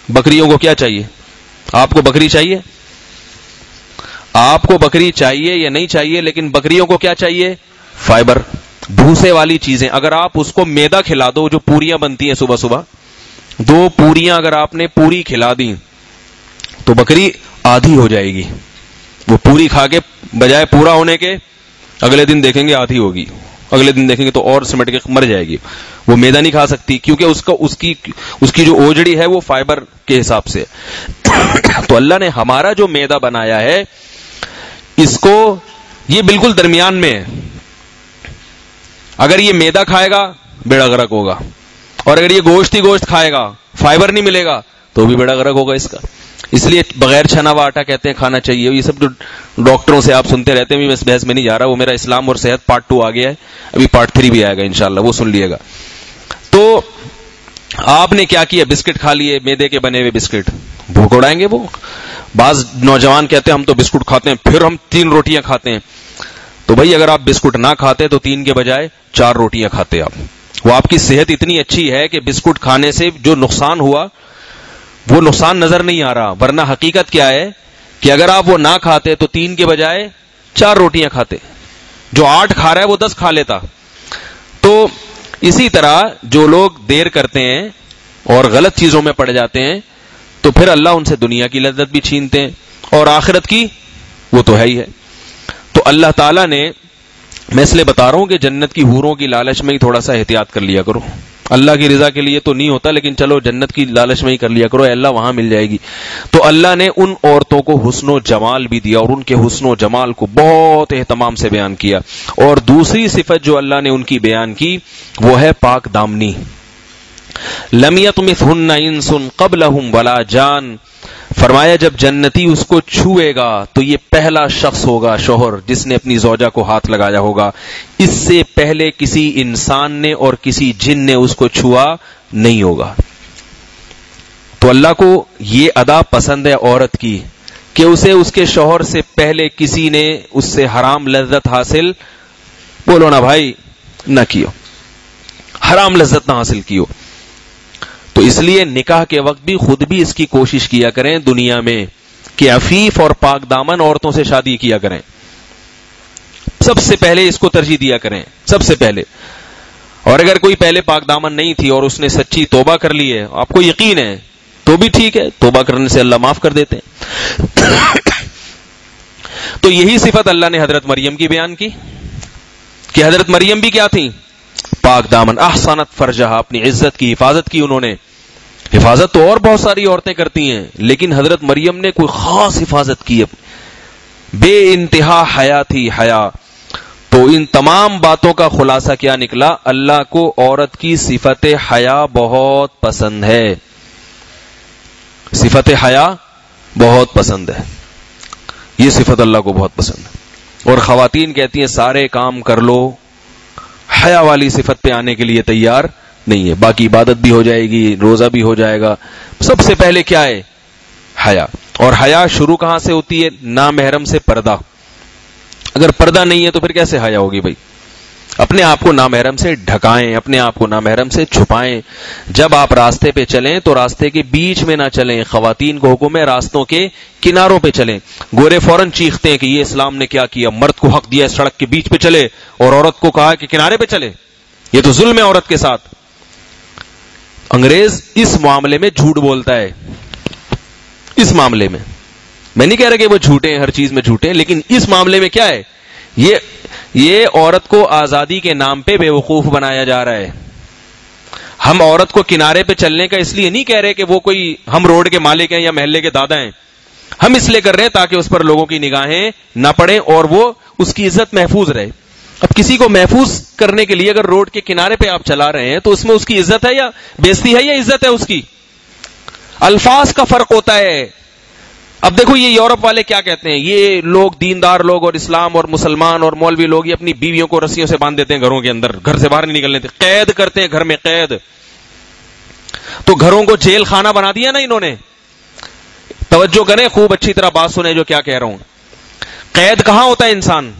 بکریوں کو کیا چاہیے؟ آپ کو بکری چاہیے؟ آپ کو بکری چاہیے یا نہیں چاہیے، لیکن بکریوں کو کیا چاہیے؟ فائبر، بھوسے والی چیزیں. اگر آپ اس کو میدا کھلا دو، جو پوریاں بنتی ہیں صبح صبح، 2 پوریاں اگر آپ نے پوری کھلا دی تو بکری آدھی ہو جائے گی. وہ پوری کھا کے بجائے پورا ہونے کے اگلے دن دیکھیں گے آدھی ہوگی، اگلے دن دیکھیں گے تو اور سمٹ کے مر جائے گی. وہ میدا نہیں کھا سکتی کیونکہ اس کی جو اوجڑی ہے وہ فائبر کے حساب سے. تو اللہ نے ہمارا جو میدا بنایا ہے اس کو، یہ بالکل درمیان میں ہے. اگر یہ میدا کھائے گا بیڑا غرق ہوگا، اور اگر یہ گوشت ہی گوشت کھائے گا، فائبر نہیں ملے گا تو بھی بیڑا غرق ہوگا اس کا. اس لیے بغیر چھنا ہوا آٹا کہتے ہیں کھانا چاہیے. یہ سب جو ڈاکٹروں سے آپ سنتے رہتے ہیں، میں اس بحث میں نہیں جا رہا. وہ میرا اسلام اور صحت پارٹ 2 آ گیا ہے، ابھی پارٹ 3 بھی آئے گا انشاءاللہ، وہ سن لیے گا. تو آپ نے کیا کیا؟ بسکٹ کھا لیے، میدے کے بنے ہوئے بسکٹ. بھوک اڑائیں گے وہ. بعض نوجوان کہتے ہیں ہم تو بسکٹ کھاتے ہیں، پھر ہم 3 روٹیاں کھاتے ہیں. تو بھائی اگر آپ بسکٹ نہ کھاتے تو 3 کے بجائے 4 روٹیاں کھاتے آپ. وہ آپ کی صحت اتنی اچھی ہے کہ بسکٹ کھانے سے جو نقصان ہوا وہ نقصان نظر نہیں آ رہا. ورنہ حقیقت کیا ہے کہ اگر آپ وہ نہ کھاتے تو 3 کے بجائے 4 روٹیاں کھاتے. جو 8 کھا رہا ہے وہ 10 کھا لیتا. تو اسی طرح جو لوگ دیر کرتے ہیں اور غلط چیزوں میں پڑ جاتے ہیں، تو پھر اللہ ان سے دنیا کی لذت بھی چھینتے ہیں اور آخرت کی وہ تو ہے ہی ہے. تو اللہ تعالیٰ نے، میں اس لیے بتا رہا ہوں کہ جنت کی حوروں کی لالچ میں ہی تھوڑا سا احتیاط کر لیا کرو. اللہ کی رضا کے لیے تو نہیں ہوتا، لیکن چلو جنت کی لالچ میں ہی کر لیا کرو، اے اللہ وہاں مل جائے گی. تو اللہ نے ان عورتوں کو حسن و جمال بھی دیا اور ان کے حسن و جمال کو بہت اہتمام سے بیان کیا. اور دوسری صفت جو اللہ نے ان کی بیان کی وہ ہے پاک دامنی. لم یطمثہن انس قبلہم ولا جان. فرمایا جب جنتی اس کو چھوئے گا تو یہ پہلا شخص ہوگا شوہر جس نے اپنی زوجہ کو ہاتھ لگایا ہوگا. اس سے پہلے کسی انسان نے اور کسی جن نے اس کو چھوا نہیں ہوگا. تو اللہ کو یہ ادا پسند ہے عورت کی کہ اسے اس کے شوہر سے پہلے کسی نے اس سے حرام لذت حاصل، بولو نا بھائی، نہ کیو، حرام لذت نہ حاصل کیو. تو اس لیے نکاح کے وقت بھی خود بھی اس کی کوشش کیا کریں دنیا میں کہ عفیف اور پاک دامن عورتوں سے شادی کیا کریں. سب سے پہلے اس کو ترجیح دیا کریں، سب سے پہلے. اور اگر کوئی پہلے پاک دامن نہیں تھی اور اس نے سچی توبہ کر لی ہے، آپ کو یقین ہے، تو بھی ٹھیک ہے، توبہ کرنے سے اللہ معاف کر دیتے ہیں. تو یہی صفت اللہ نے حضرت مریم کی بیان کی کہ حضرت مریم بھی کیا تھی؟ پاک دامن. احسنت فرجہا، اپنی عزت کی حفاظت کی انہوں نے. حفاظت تو اور بہت ساری عورتیں کرتی ہیں، لیکن حضرت مریم نے کوئی خاص حفاظت کی، بے انتہا حیا تھی، حیا. تو ان تمام باتوں کا خلاصہ کیا نکلا؟ اللہ کو عورت کی صفت حیا بہت پسند ہے. صفت حیا بہت پسند ہے، یہ صفت اللہ کو بہت پسند ہے. اور خواتین کہتی ہیں سارے کام کر لو، حیا والی صفت پہ آنے کے لیے تیار نہیں ہے. باقی عبادت بھی ہو جائے گی، روزہ بھی ہو جائے گا، سب سے پہلے کیا ہے؟ حیا. اور حیا شروع کہاں سے ہوتی ہے؟ نامحرم سے پردہ. اگر پردہ نہیں ہے تو پھر کیسے حیا ہوگی بھائی؟ اپنے آپ کو نامحرم سے ڈھکائیں، اپنے آپ کو نامحرم سے چھپائیں. جب آپ راستے پہ چلیں تو راستے کے بیچ میں نہ چلیں. خواتین کو حکم ہے راستوں کے کناروں پہ چلیں. گورے فوراً چیختے ہیں کہ یہ اسلام نے کیا کیا، مرد کو حق دیا سڑک کے بیچ پہ چلے اور عورت کو کہا کہ کنارے پہ چلے. یہ تو ظلم ہے عورت کے ساتھ. انگریز اس معاملے میں جھوٹ بولتا ہے. اس معاملے میں میں نہیں کہہ رہا کہ وہ جھوٹے ہیں، ہر چیز میں جھوٹے ہیں، لیکن اس معاملے میں کیا ہے؟ یہ عورت کو آزادی کے نام پہ بے وقوف بنایا جا رہا ہے. ہم عورت کو کنارے پہ چلنے کا اس لیے نہیں کہہ رہے کہ وہ کوئی ہم روڈ کے مالک ہیں یا محلے کے دادا ہیں. ہم اس لیے کر رہے ہیں تاکہ اس پر لوگوں کی نگاہیں نہ پڑیں اور وہ اس کی عزت محفوظ رہے. اب کسی کو محفوظ کرنے کے لیے اگر روڈ کے کنارے پہ آپ چلا رہے ہیں تو اس میں اس کی عزت ہے یا بےزتی ہے یا عزت ہے اس کی؟ الفاظ کا فرق ہوتا ہے. اب دیکھو یہ یورپ والے کیا کہتے ہیں، یہ لوگ دیندار لوگ اور اسلام اور مسلمان اور مولوی لوگ یہ اپنی بیویوں کو رسیوں سے باندھ دیتے ہیں گھروں کے اندر، گھر سے باہر نہیں نکلنے دیتے، قید کرتے ہیں گھر میں، قید. تو گھروں کو جیل خانہ بنا دیا نا انہوں نے. توجہ کریں، خوب اچھی طرح بات سنیں جو کیا کہہ رہا ہوں. قید کہاں ہوتا ہے انسان؟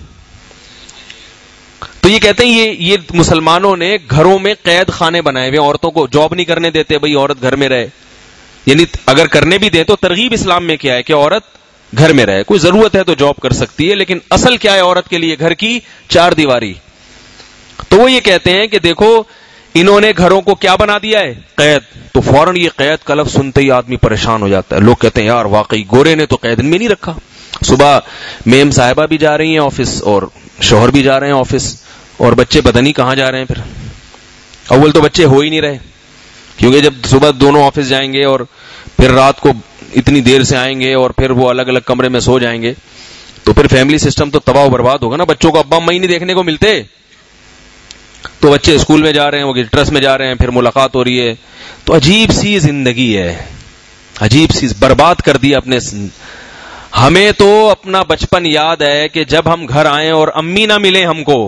تو یہ کہتے ہیں یہ مسلمانوں نے گھروں میں قید خانے بنائے ہوئے، عورتوں کو جاب نہیں کرنے دیتے، بھئی عورت گھر میں رہے. یعنی اگر کرنے بھی دیں تو ترغیب اسلام میں کیا ہے کہ عورت گھر میں رہے. کوئی ضرورت ہے تو جاب کر سکتی ہے، لیکن اصل کیا ہے عورت کے لیے؟ گھر کی چار دیواری. تو وہ یہ کہتے ہیں کہ دیکھو انہوں نے گھروں کو کیا بنا دیا ہے؟ قید. تو فوراً یہ قید کا لفظ سنتے ہی آدمی پریشان ہو جاتا ہے. لوگ کہتے ہیں یار واقعی گورے نے تو قید میں نہیں رکھا. صبح میم صاحبہ بھی جا رہی ہیں آفس اور شوہر بھی جا رہے ہیں آفس، اور بچے پتہ نہیں کہاں جا رہے ہیں. پھر اول تو بچے ہو ہی نہیں رہے، کیونکہ جب صبح دونوں آفس جائیں گے اور پھر رات کو اتنی دیر سے آئیں گے اور پھر وہ الگ الگ کمرے میں سو جائیں گے تو پھر فیملی سسٹم تو تباہ و برباد ہوگا نا. بچوں کو ابا اما ہی نہیں دیکھنے کو ملتے. تو بچے اسکول میں جا رہے ہیں، وہ ٹرسٹ میں جا رہے ہیں، پھر ملاقات ہو رہی ہے. تو عجیب سی زندگی ہے، عجیب سی، برباد کر دیا اپنے. ہمیں تو اپنا بچپن یاد ہے کہ جب ہم گھر آئیں اور امی نہ ملیں ہم کو،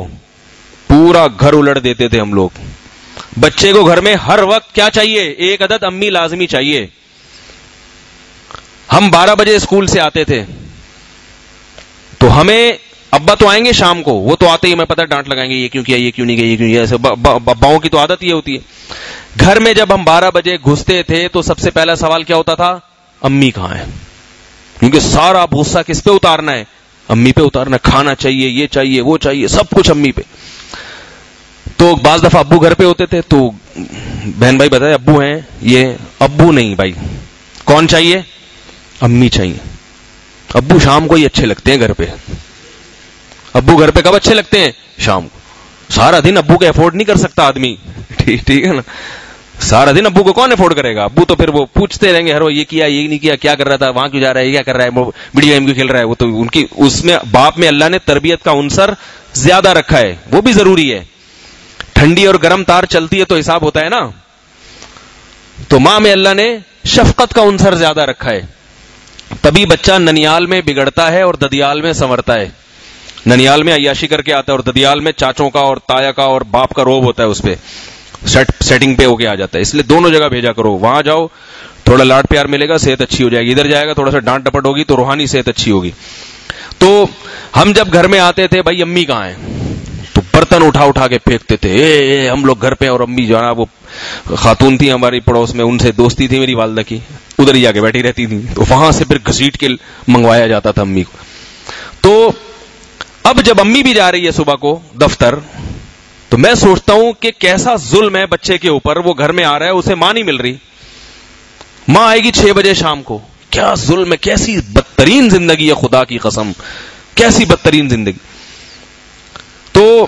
پورا گھر الٹ دیتے تھے ہم لوگ. بچے کو گھر میں ہر وقت کیا چاہیے؟ ایک عدد امی لازمی چاہیے. ہم 12 بجے اسکول سے آتے تھے تو ہمیں ابا تو آئیں گے شام کو، وہ تو آتے ہی ہمیں پتہ ڈانٹ لگائیں گے، یہ کیوں کیا، یہ کیوں نہیں کیا، یہ کیوں کیا. ایسے اباؤں کی تو عادت یہ ہوتی ہے. گھر میں جب ہم 12 بجے گھستے تھے تو سب سے پہلا سوال کیا ہوتا تھا؟ امی کہاں ہے؟ کیونکہ سارا غصہ کس پہ اتارنا ہے؟ امی پہ اتارنا. کھانا چاہیے، یہ چاہیے، وہ چاہیے، سب کچھ امی پہ. تو بعض دفعہ ابو گھر پہ ہوتے تھے تو بہن بھائی بتائے ابو ہیں، یہ ابو نہیں بھائی، کون چاہیے؟ امی چاہیے. ابو شام کو ہی اچھے لگتے ہیں گھر پہ. ابو گھر پہ کب اچھے لگتے ہیں؟ شام کو. سارا دن ابو کو افورڈ نہیں کر سکتا آدمی. ٹھیک ہے نا. سارا دن ابو کو کون افورڈ کرے گا؟ ابو تو پھر وہ پوچھتے رہیں گے ہر وہ یہ کیا یہ نہیں کیا, کیا کر رہا تھا, وہاں کیوں جا رہا ہے, یہ کیا کر رہا ہے, ویڈیو گیم کیوں کھیل رہا ہے. وہ تو ان کی اس میں باپ میں اللہ نے تربیت کا عنصر زیادہ رکھا ہے, وہ بھی ضروری ہے. ٹھنڈی اور گرم تار چلتی ہے تو حساب ہوتا ہے نا. تو ماں میں اللہ نے شفقت کا عنصر زیادہ رکھا ہے. تبھی بچہ ننیال میں بگڑتا ہے اور ددیال میں سنورتا ہے. ننیال میں عیاشی کر کے آتا ہے اور ددیال میں چاچوں کا اور تایا کا اور باپ کا روب ہوتا ہے, اس پہ سیٹنگ پہ ہو کے آ جاتا ہے. اس لیے دونوں جگہ بھیجا کرو. وہاں جاؤ تھوڑا لاڈ پیار ملے گا, صحت اچھی ہو جائے گی. ادھر جائے گا تھوڑا سا ڈانٹ ڈپٹ ہوگی تو روحانی صحت اچھی ہوگی. تو ہم جب گھر میں آتے تھے, بھائی امی کہاں ہیں, تو برتن اٹھا اٹھا کے پھینکتے تھے. ہم لوگ گھر پہ, اور امی جو ہے نا وہ خاتون تھی ہماری پڑوس میں, ان سے دوستی تھی میری والدہ کی, ادھر ہی جا کے بیٹھی رہتی تھی. تو وہاں سے پھر گھسیٹ کے منگوایا جاتا تھا امی کو. تو اب جب امی بھی جا رہی ہے صبح کو دفتر, تو میں سوچتا ہوں کہ کیسا ظلم ہے بچے کے اوپر. وہ گھر میں آ رہا ہے, اسے ماں نہیں مل رہی, ماں آئے گی 6 بجے شام کو. کیا ظلم ہے, کیسی بدترین زندگی ہے, خدا کی قسم کیسی بدترین زندگی. تو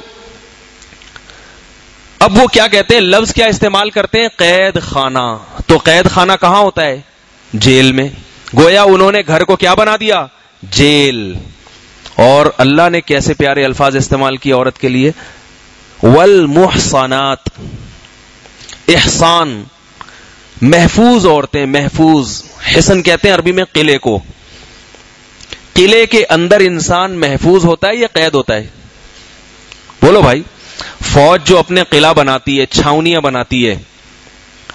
اب وہ کیا کہتے ہیں, لفظ کیا استعمال کرتے ہیں, قید خانہ. تو قید خانہ کہاں ہوتا ہے؟ جیل میں. گویا انہوں نے گھر کو کیا بنا دیا؟ جیل. اور اللہ نے کیسے پیارے الفاظ استعمال کیے عورت کے لیے, والمحصنات, احسان, محفوظ عورتیں, محفوظ. حسن کہتے ہیں عربی میں قلعے کو. قلعے کے اندر انسان محفوظ ہوتا ہے یا قید ہوتا ہے؟ بولو بھائی. فوج جو اپنے قلعہ بناتی ہے, چھاونیاں بناتی ہے,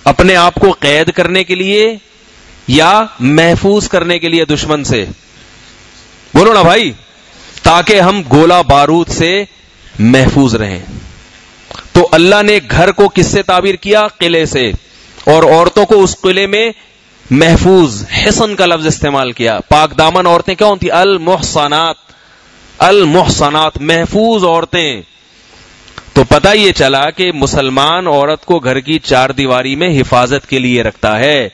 اپنے آپ کو قید کرنے کے لیے یا محفوظ کرنے کے لیے دشمن سے؟ بولو نا بھائی. تاکہ ہم گولہ بارود سے محفوظ رہیں. تو اللہ نے گھر کو کس سے تعبیر کیا؟ قلعے سے. اور عورتوں کو اس قلعے میں محفوظ, حسن کا لفظ استعمال کیا. پاک دامن عورتیں کیا ہوتی؟ المحصنات. المحصنات, محفوظ عورتیں. تو پتہ یہ چلا کہ مسلمان عورت کو گھر کی 4 دیواری میں حفاظت کے لیے رکھتا ہے,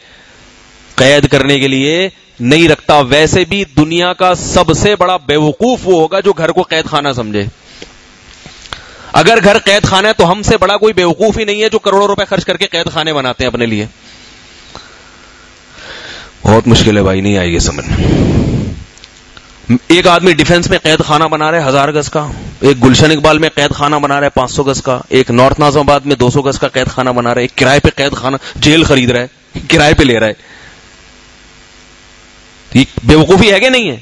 قید کرنے کے لیے نہیں رکھتا. ویسے بھی دنیا کا سب سے بڑا بیوقوف وہ ہوگا جو گھر کو قید خانہ سمجھے. اگر گھر قید خانہ ہے تو ہم سے بڑا کوئی بیوقوف ہی نہیں ہے جو کروڑوں روپے خرچ کر کے قید خانے بناتے ہیں اپنے لیے. بہت مشکل ہے بھائی, نہیں آئے گی سمجھ. ایک آدمی ڈیفنس میں قید خانہ بنا رہا ہے 1000 گز کا, ایک گلشن اقبال میں قید خانہ بنا رہا ہے 500 گز کا, ایک نارتھ ناظم آباد میں 200 گز کا قید خانہ بنا رہا ہے, ایک کرائے پہ قید خانہ جیل خرید رہا ہے, کرائے پہ لے رہا ہے. بے وقوفی ہے کہ نہیں ہے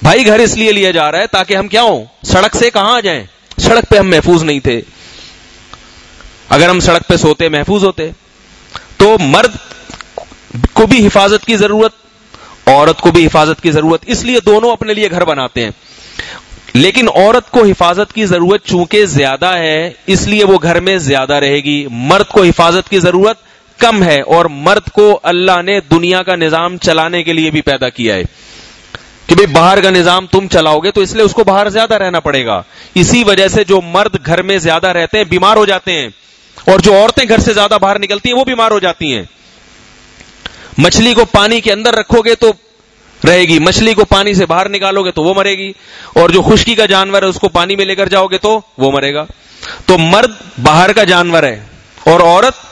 بھائی؟ گھر اس لیے لیا جا رہا ہے تاکہ ہم کیا ہوں, سڑک سے کہاں آ جائیں. سڑک پہ ہم محفوظ نہیں تھے. اگر ہم سڑک پہ سوتے محفوظ ہوتے. تو مرد کو بھی حفاظت کی ضرورت, عورت کو بھی حفاظت کی ضرورت, اس لیے دونوں اپنے لیے گھر بناتے ہیں. لیکن عورت کو حفاظت کی ضرورت چونکہ زیادہ ہے اس لیے وہ گھر میں زیادہ رہے گی. مرد کو حفاظت کی ضرورت کم ہے, اور مرد کو اللہ نے دنیا کا نظام چلانے کے لیے بھی پیدا کیا ہے کہ بھئی باہر کا نظام تم چلاؤ گے تو اس لیے اس کو باہر زیادہ رہنا پڑے گا. اسی وجہ سے جو مرد گھر میں زیادہ رہتے ہیں بیمار ہو جاتے ہیں, اور جو عورتیں گھر سے زیادہ باہر نکلتی ہیں وہ بیمار ہو جاتی ہیں. مچھلی کو پانی کے اندر رکھو گے تو رہے گی, مچھلی کو پانی سے باہر نکالو گے تو وہ مرے گی, اور جو خشکی کا جانور ہے اس کو پانی میں لے کر جاؤ گے تو وہ مرے گا. تو مرد باہر کا جانور ہے اور عورت,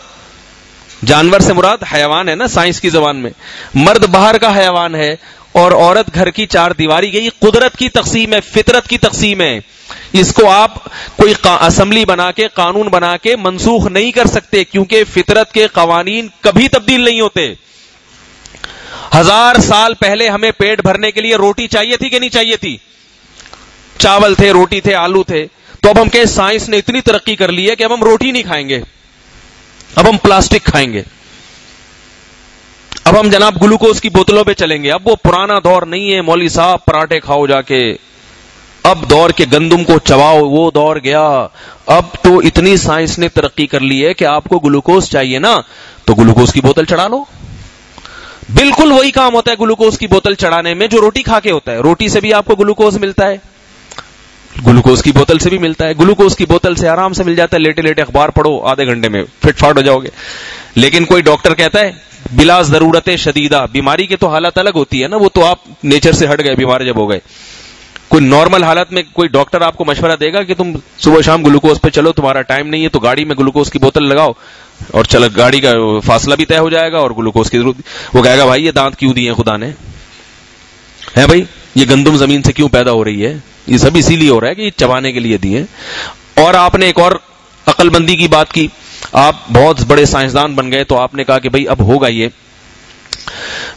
جانور سے مراد حیوان ہے نا سائنس کی زبان میں, مرد باہر کا حیوان ہے اور عورت گھر کی 4 دیواری. یہ قدرت کی تقسیم ہے, فطرت کی تقسیم ہے. اس کو آپ کوئی اسمبلی بنا کے, قانون بنا کے منسوخ نہیں کر سکتے, کیونکہ فطرت کے قوانین کبھی تبدیل نہیں ہوتے. 1000 سال پہلے ہمیں پیٹ بھرنے کے لیے روٹی چاہیے تھی کہ نہیں چاہیے تھی؟ چاول تھے, روٹی تھے, آلو تھے. تو اب ہم کہیں سائنس نے اتنی ترقی کر لی ہے کہ اب ہم روٹی نہیں کھائیں گے, اب ہم پلاسٹک کھائیں گے, اب ہم جناب گلوکوز کی بوتلوں پہ چلیں گے. اب وہ پرانا دور نہیں ہے مولوی صاحب پراٹھے کھاؤ جا کے, اب دور کے گندم کو چباؤ, وہ دور گیا. اب تو اتنی سائنس نے ترقی کر لی ہے کہ آپ کو گلوکوز چاہیے نا تو گلوکوز کی بوتل چڑھا لو. بالکل وہی کام ہوتا ہے گلوکوز کی بوتل چڑھانے میں جو روٹی کھا کے ہوتا ہے. روٹی سے بھی آپ کو گلوکوز ملتا ہے, گلوکوز کی بوتل سے بھی ملتا ہے. گلوکوز کی بوتل سے آرام سے مل جاتا ہے, لیٹے لیٹے اخبار پڑھو, آدھے گھنٹے میں فٹ فاٹ ہو جاؤ گے. لیکن کوئی ڈاکٹر کہتا ہے بلا ضرورت شدیدہ. بیماری کی تو حالت الگ ہوتی ہے نا, وہ تو آپ نیچر سے ہٹ گئے بیمار جب ہو گئے. کوئی نارمل حالت میں کوئی ڈاکٹر آپ کو مشورہ دے گا کہ تم صبح شام گلوکوز پہ چلو, تمہارا ٹائم نہیں ہے تو گاڑی میں گلوکوز کی بوتل لگاؤ اور چلو, گاڑی کا فاصلہ بھی طے ہو جائے گا اور گلوکوز کی ضرورت. وہ کہے گا بھائی یہ دانت کیوں دیے خدا نے, ہے بھائی یہ گندم زمین سے کیوں پیدا ہو رہی ہے, یہ سب اسی لیے ہو رہا ہے کہ یہ چبانے کے لیے دیے. اور آپ نے ایک اور عقل بندی کی بات کی, آپ بہت بڑے سائنسدان بن گئے تو آپ نے کہا کہ بھئی اب ہوگا یہ.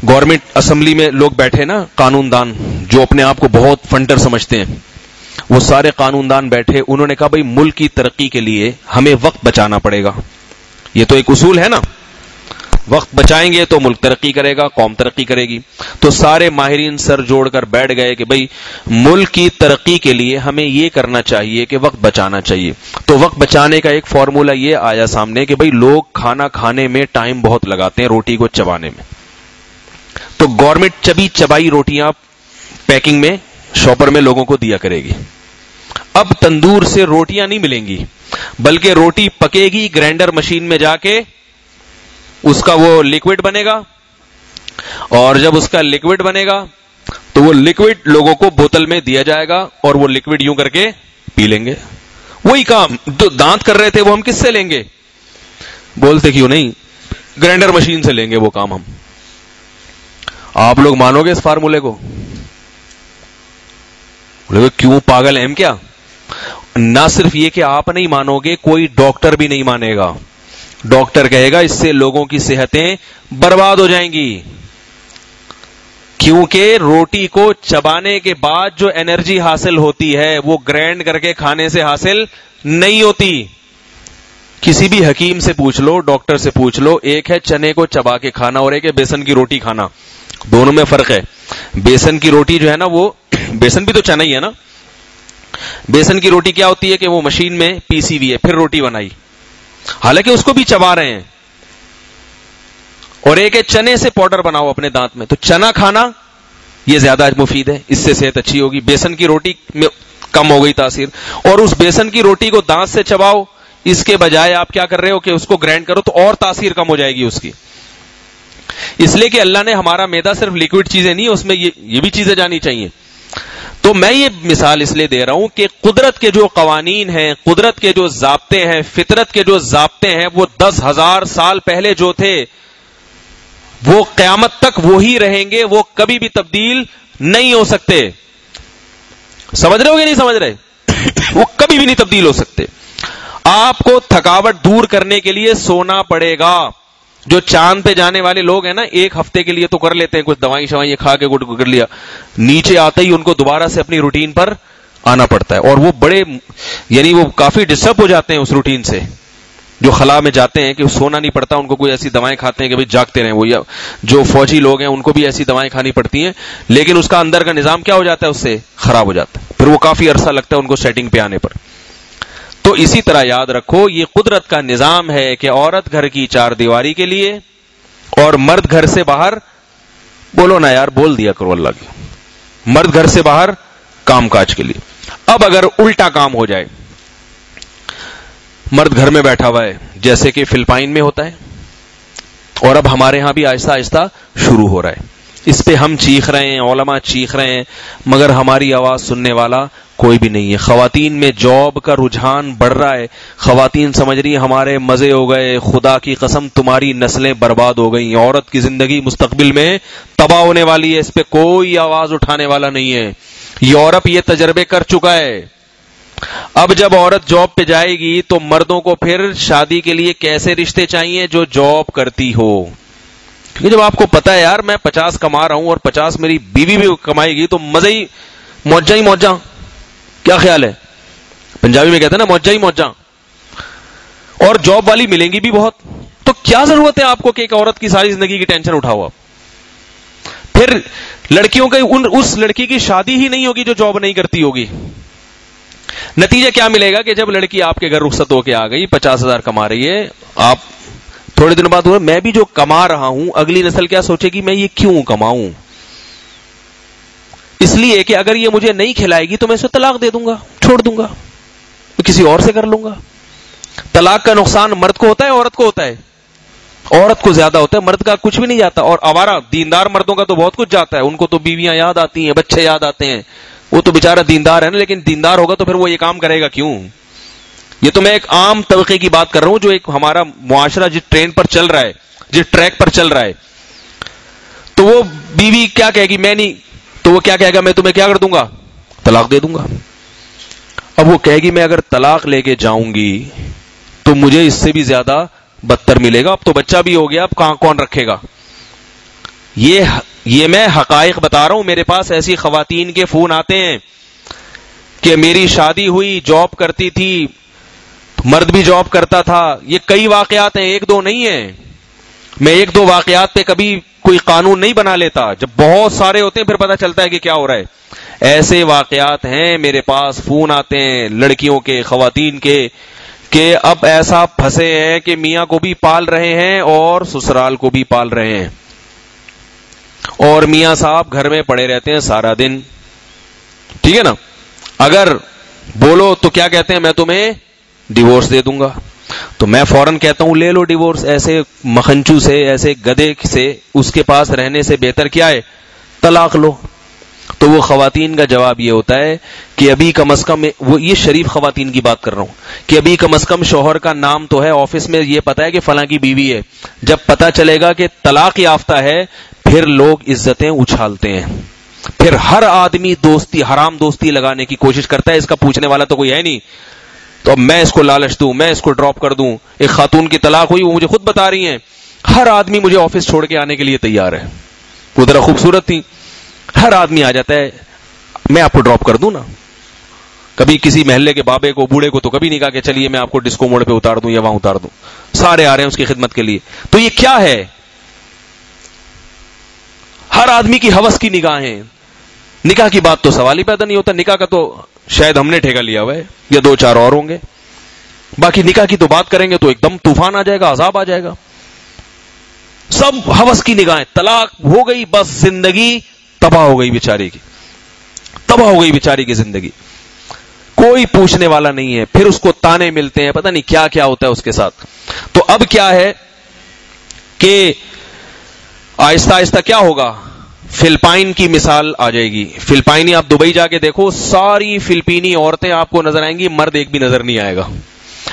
گورنمنٹ اسمبلی میں لوگ بیٹھے نا, قانون دان جو اپنے آپ کو بہت فنٹر سمجھتے ہیں, وہ سارے قانون دان بیٹھے, انہوں نے کہا بھئی ملک کی ترقی کے لیے ہمیں وقت بچانا پڑے گا. یہ تو ایک اصول ہے نا, وقت بچائیں گے تو ملک ترقی کرے گا, قوم ترقی کرے گی. تو سارے ماہرین سر جوڑ کر بیٹھ گئے کہ بھئی ملک کی ترقی کے لیے ہمیں یہ کرنا چاہیے کہ وقت بچانا چاہیے. تو وقت بچانے کا ایک فارمولا یہ آیا سامنے کہ بھئی لوگ کھانا کھانے میں ٹائم بہت لگاتے ہیں روٹی کو چبانے میں, تو گورنمنٹ چبی چبائی روٹیاں پیکنگ میں شاپر میں لوگوں کو دیا کرے گی. اب تندور سے روٹیاں نہیں ملیں گی, بلکہ روٹی پکے گی گرائنڈر مشین میں جا کے, اس کا وہ لکوڈ بنے گا, اور جب اس کا لکوڈ بنے گا تو وہ لکوڈ لوگوں کو بوتل میں دیا جائے گا اور وہ لکوڈ یوں کر کے پی لیں گے. وہی کام جو دانت کر رہے تھے وہ ہم کس سے لیں گے, بولتے کیوں نہیں, گرائنڈر مشین سے لیں گے وہ کام ہم. آپ لوگ مانو گے اس فارمولے کو؟ کیوں پاگل ہیں ہم کیا؟ نہ صرف یہ کہ آپ نہیں مانو گے, کوئی ڈاکٹر بھی نہیں مانے گا. ڈاکٹر کہے گا اس سے لوگوں کی صحتیں برباد ہو جائیں گی, کیونکہ روٹی کو چبانے کے بعد جو انرجی حاصل ہوتی ہے وہ گرائنڈ کر کے کھانے سے حاصل نہیں ہوتی. کسی بھی حکیم سے پوچھ لو, ڈاکٹر سے پوچھ لو, ایک ہے چنے کو چبا کے کھانا اور ایک ہے بیسن کی روٹی کھانا, دونوں میں فرق ہے. بیسن کی روٹی جو ہے نا, وہ بیسن بھی تو چنا ہی ہے نا. بیسن کی روٹی کیا ہوتی ہے کہ وہ مشین میں پیسی ہوئی ہے پھر روٹی بنائی, حالانکہ اس کو بھی چبا رہے ہیں. اور ایک ہے چنے سے پاؤڈر بناؤ اپنے دانت میں, تو چنا کھانا یہ زیادہ مفید ہے, اس سے صحت اچھی ہوگی. بیسن کی روٹی میں کم ہو گئی تاثیر, اور اس بیسن کی روٹی کو دانت سے چباؤ, اس کے بجائے آپ کیا کر رہے ہو کہ اس کو گرائنڈ کرو تو اور تاثیر کم ہو جائے گی اس کی. اس لیے کہ اللہ نے ہمارا میدا صرف لکوڈ چیزیں نہیں, اس میں یہ بھی چیزیں جانی چاہیے. تو میں یہ مثال اس لیے دے رہا ہوں کہ قدرت کے جو قوانین ہیں, قدرت کے جو ضابطے ہیں, فطرت کے جو ضابطے ہیں, وہ 10,000 سال پہلے جو تھے وہ قیامت تک وہی رہیں گے, وہ کبھی بھی تبدیل نہیں ہو سکتے. سمجھ رہے ہو کہ نہیں سمجھ رہے؟ وہ کبھی بھی نہیں تبدیل ہو سکتے. آپ کو تھکاوٹ دور کرنے کے لیے سونا پڑے گا. جو چاند پہ جانے والے لوگ ہیں نا, ایک ہفتے کے لیے تو کر لیتے ہیں, کچھ دوائی شوائیں کھا کے کر لیا, نیچے آتے ہی ان کو دوبارہ سے اپنی روٹین پر آنا پڑتا ہے. اور وہ بڑے یعنی وہ کافی ڈسٹرب ہو جاتے ہیں اس روٹین سے. جو خلا میں جاتے ہیں کہ سونا نہیں پڑتا, ان کو کوئی ایسی دوائیں کھاتے ہیں کہ بھئی جاگتے رہیں. وہ یا جو فوجی لوگ ہیں ان کو بھی ایسی دوائیں کھانی پڑتی ہیں, لیکن اس کا اندر کا نظام کیا ہو جاتا ہے, اس سے خراب ہو جاتا ہے, پھر وہ کافی عرصہ لگتا ہے ان کو سیٹنگ پہ آنے پر. تو اسی طرح یاد رکھو, یہ قدرت کا نظام ہے کہ عورت گھر کی چار دیواری کے لیے اور مرد گھر سے باہر, بولو نا یار, بول دیا کرو اللہ کی, مرد گھر سے باہر کام کاج کے لیے. اب اگر الٹا کام ہو جائے, مرد گھر میں بیٹھا ہوا ہے جیسے کہ فلپائن میں ہوتا ہے, اور اب ہمارے ہاں بھی آہستہ آہستہ شروع ہو رہا ہے, اس پہ ہم چیخ رہے ہیں, علماء چیخ رہے ہیں, مگر ہماری آواز سننے والا کوئی بھی نہیں ہے. خواتین میں جاب کا رجحان بڑھ رہا ہے, خواتین سمجھ رہی ہیں ہمارے مزے ہو گئے, خدا کی قسم تمہاری نسلیں برباد ہو گئی, عورت کی زندگی مستقبل میں تباہ ہونے والی ہے, اس پہ کوئی آواز اٹھانے والا نہیں ہے. یورپ یہ تجربے کر چکا ہے. اب جب عورت جاب پہ جائے گی تو مردوں کو پھر شادی کے لیے کیسے رشتے چاہیے, جو جاب کرتی ہو. کیونکہ جب آپ کو پتا ہے یار میں 50 کما رہا ہوں اور 50 میری بیوی بھی کمائے گی, تو مزے ہی موجہ. کیا خیال ہے؟ پنجابی میں کہتے ہیں نا موجہ ہی موجہ, اور جاب والی ملیں گی بھی بہت. تو کیا ضرورت ہے آپ کو کہ ایک عورت کی ساری زندگی کی ٹینشن اٹھاؤ آپ. پھر لڑکیوں کے اس لڑکی کی شادی ہی نہیں ہوگی جو جاب نہیں کرتی ہوگی. نتیجہ کیا ملے گا کہ جب لڑکی آپ کے گھر رخصت ہو کے آ گئی, 50,000 کما رہی ہے, آپ تھوڑے دن بعد ہوئے میں بھی جو کما رہا ہوں, اگلی نسل کیا سوچے گی میں یہ کیوں کماؤں؟ اس لیے کہ اگر یہ مجھے نہیں کھلائے گی تو میں اسے طلاق دے دوں گا, چھوڑ دوں گا, کسی اور سے کر لوں گا. طلاق کا نقصان مرد کو ہوتا ہے عورت کو ہوتا ہے؟ عورت کو زیادہ ہوتا ہے، مرد کا کچھ بھی نہیں جاتا. اور آوارہ دیندار مردوں کا تو بہت کچھ جاتا ہے، ان کو تو بیویاں یاد آتی ہیں، بچے یاد آتے ہیں، وہ تو بیچارہ دیندار ہے نا. لیکن دیندار ہوگا تو پھر وہ یہ کام کرے گا کیوں؟ یہ تو میں ایک عام طبقے کی بات کر رہا ہوں، جو ایک ہمارا معاشرہ جس ٹرین پر چل رہا ہے، جس ٹریک پر چل رہا ہے. تو وہ بیوی کیا کہے گی؟ میں نہیں، تو وہ کیا کہے گا؟ میں تمہیں کیا کر دوں گا؟ طلاق دے دوں گا. اب وہ کہے گی میں اگر طلاق لے کے جاؤں گی تو مجھے اس سے بھی زیادہ بدتر ملے گا. اب تو بچہ بھی ہو گیا، اب کہاں کون رکھے گا؟ یہ میں حقائق بتا رہا ہوں. میرے پاس ایسی خواتین کے فون آتے ہیں کہ میری شادی ہوئی، جاب کرتی تھی، مرد بھی جاب کرتا تھا. یہ کئی واقعات ہیں، ایک دو نہیں ہیں. میں ایک دو واقعات پہ کبھی کوئی قانون نہیں بنا لیتا، جب بہت سارے ہوتے ہیں پھر پتہ چلتا ہے کہ کیا ہو رہا ہے. ایسے واقعات ہیں، میرے پاس فون آتے ہیں لڑکیوں کے، خواتین کے، کہ اب ایسا پھنسے ہیں کہ میاں کو بھی پال رہے ہیں اور سسرال کو بھی پال رہے ہیں، اور میاں صاحب گھر میں پڑے رہتے ہیں سارا دن. ٹھیک ہے نا؟ اگر بولو تو کیا کہتے ہیں؟ میں تمہیں ڈیورس دے دوں گا. تو میں فوراً کہتا ہوں لے لو ڈیورس. ایسے مکھنچو سے، ایسے گدے سے اس کے پاس رہنے سے بہتر کیا ہے؟ طلاق لو. تو وہ خواتین کا جواب یہ ہوتا ہے کہ ابھی کم از کم، وہ یہ شریف خواتین کی بات کر رہا ہوں، کہ ابھی کم از کم شوہر کا نام تو ہے، آفس میں یہ پتا ہے کہ فلاں کی بیوی ہے. جب پتا چلے گا کہ طلاق یافتہ ہے پھر لوگ عزتیں اچھالتے ہیں، پھر ہر آدمی دوستی، حرام دوستی لگانے کی کوشش کرتا ہے. اس کا پوچھنے والا تو کوئی ہے نہیں، تو اب میں اس کو لالچ دوں، میں اس کو ڈراپ کر دوں. ایک خاتون کی طلاق ہوئی، وہ مجھے خود بتا رہی ہیں ہر آدمی مجھے آفس چھوڑ کے آنے کے لیے تیار ہے. وہ ذرا خوبصورت تھی، ہر آدمی آ جاتا ہے، میں آپ کو ڈراپ کر دوں نا. کبھی کسی محلے کے بابے کو، بوڑھے کو تو کبھی نہیں کہا کہ چلیے میں آپ کو ڈسکو موڑ پہ اتار دوں یا وہاں اتار دوں. سارے آ رہے ہیں اس کی خدمت کے لیے. تو یہ کیا ہے؟ ہر آدمی کی ہوس کی نگاہیں. نکاح کی بات تو سوال ہی پیدا نہیں ہوتا. نکاح کا تو شاید ہم نے ٹھیکہ لیا ہوا ہے یا دو چار اور ہوں گے. باقی نکاح کی تو بات کریں گے تو ایک دم طوفان آ جائے گا، عذاب آ جائے گا. سب ہوس کی نگاہیں. طلاق ہو گئی بس زندگی تباہ ہو گئی بیچاری کی، تباہ ہو گئی بیچاری کی زندگی. کوئی پوچھنے والا نہیں ہے. پھر اس کو تانے ملتے ہیں، پتہ نہیں کیا کیا ہوتا ہے اس کے ساتھ. تو اب کیا ہے کہ آہستہ آہستہ کیا ہوگا؟ فلپائن کی مثال آ جائے گی. فلپائنی آپ دبئی جا کے دیکھو، ساری فلپینی عورتیں آپ کو نظر آئیں گی، مرد ایک بھی نظر نہیں آئے گا.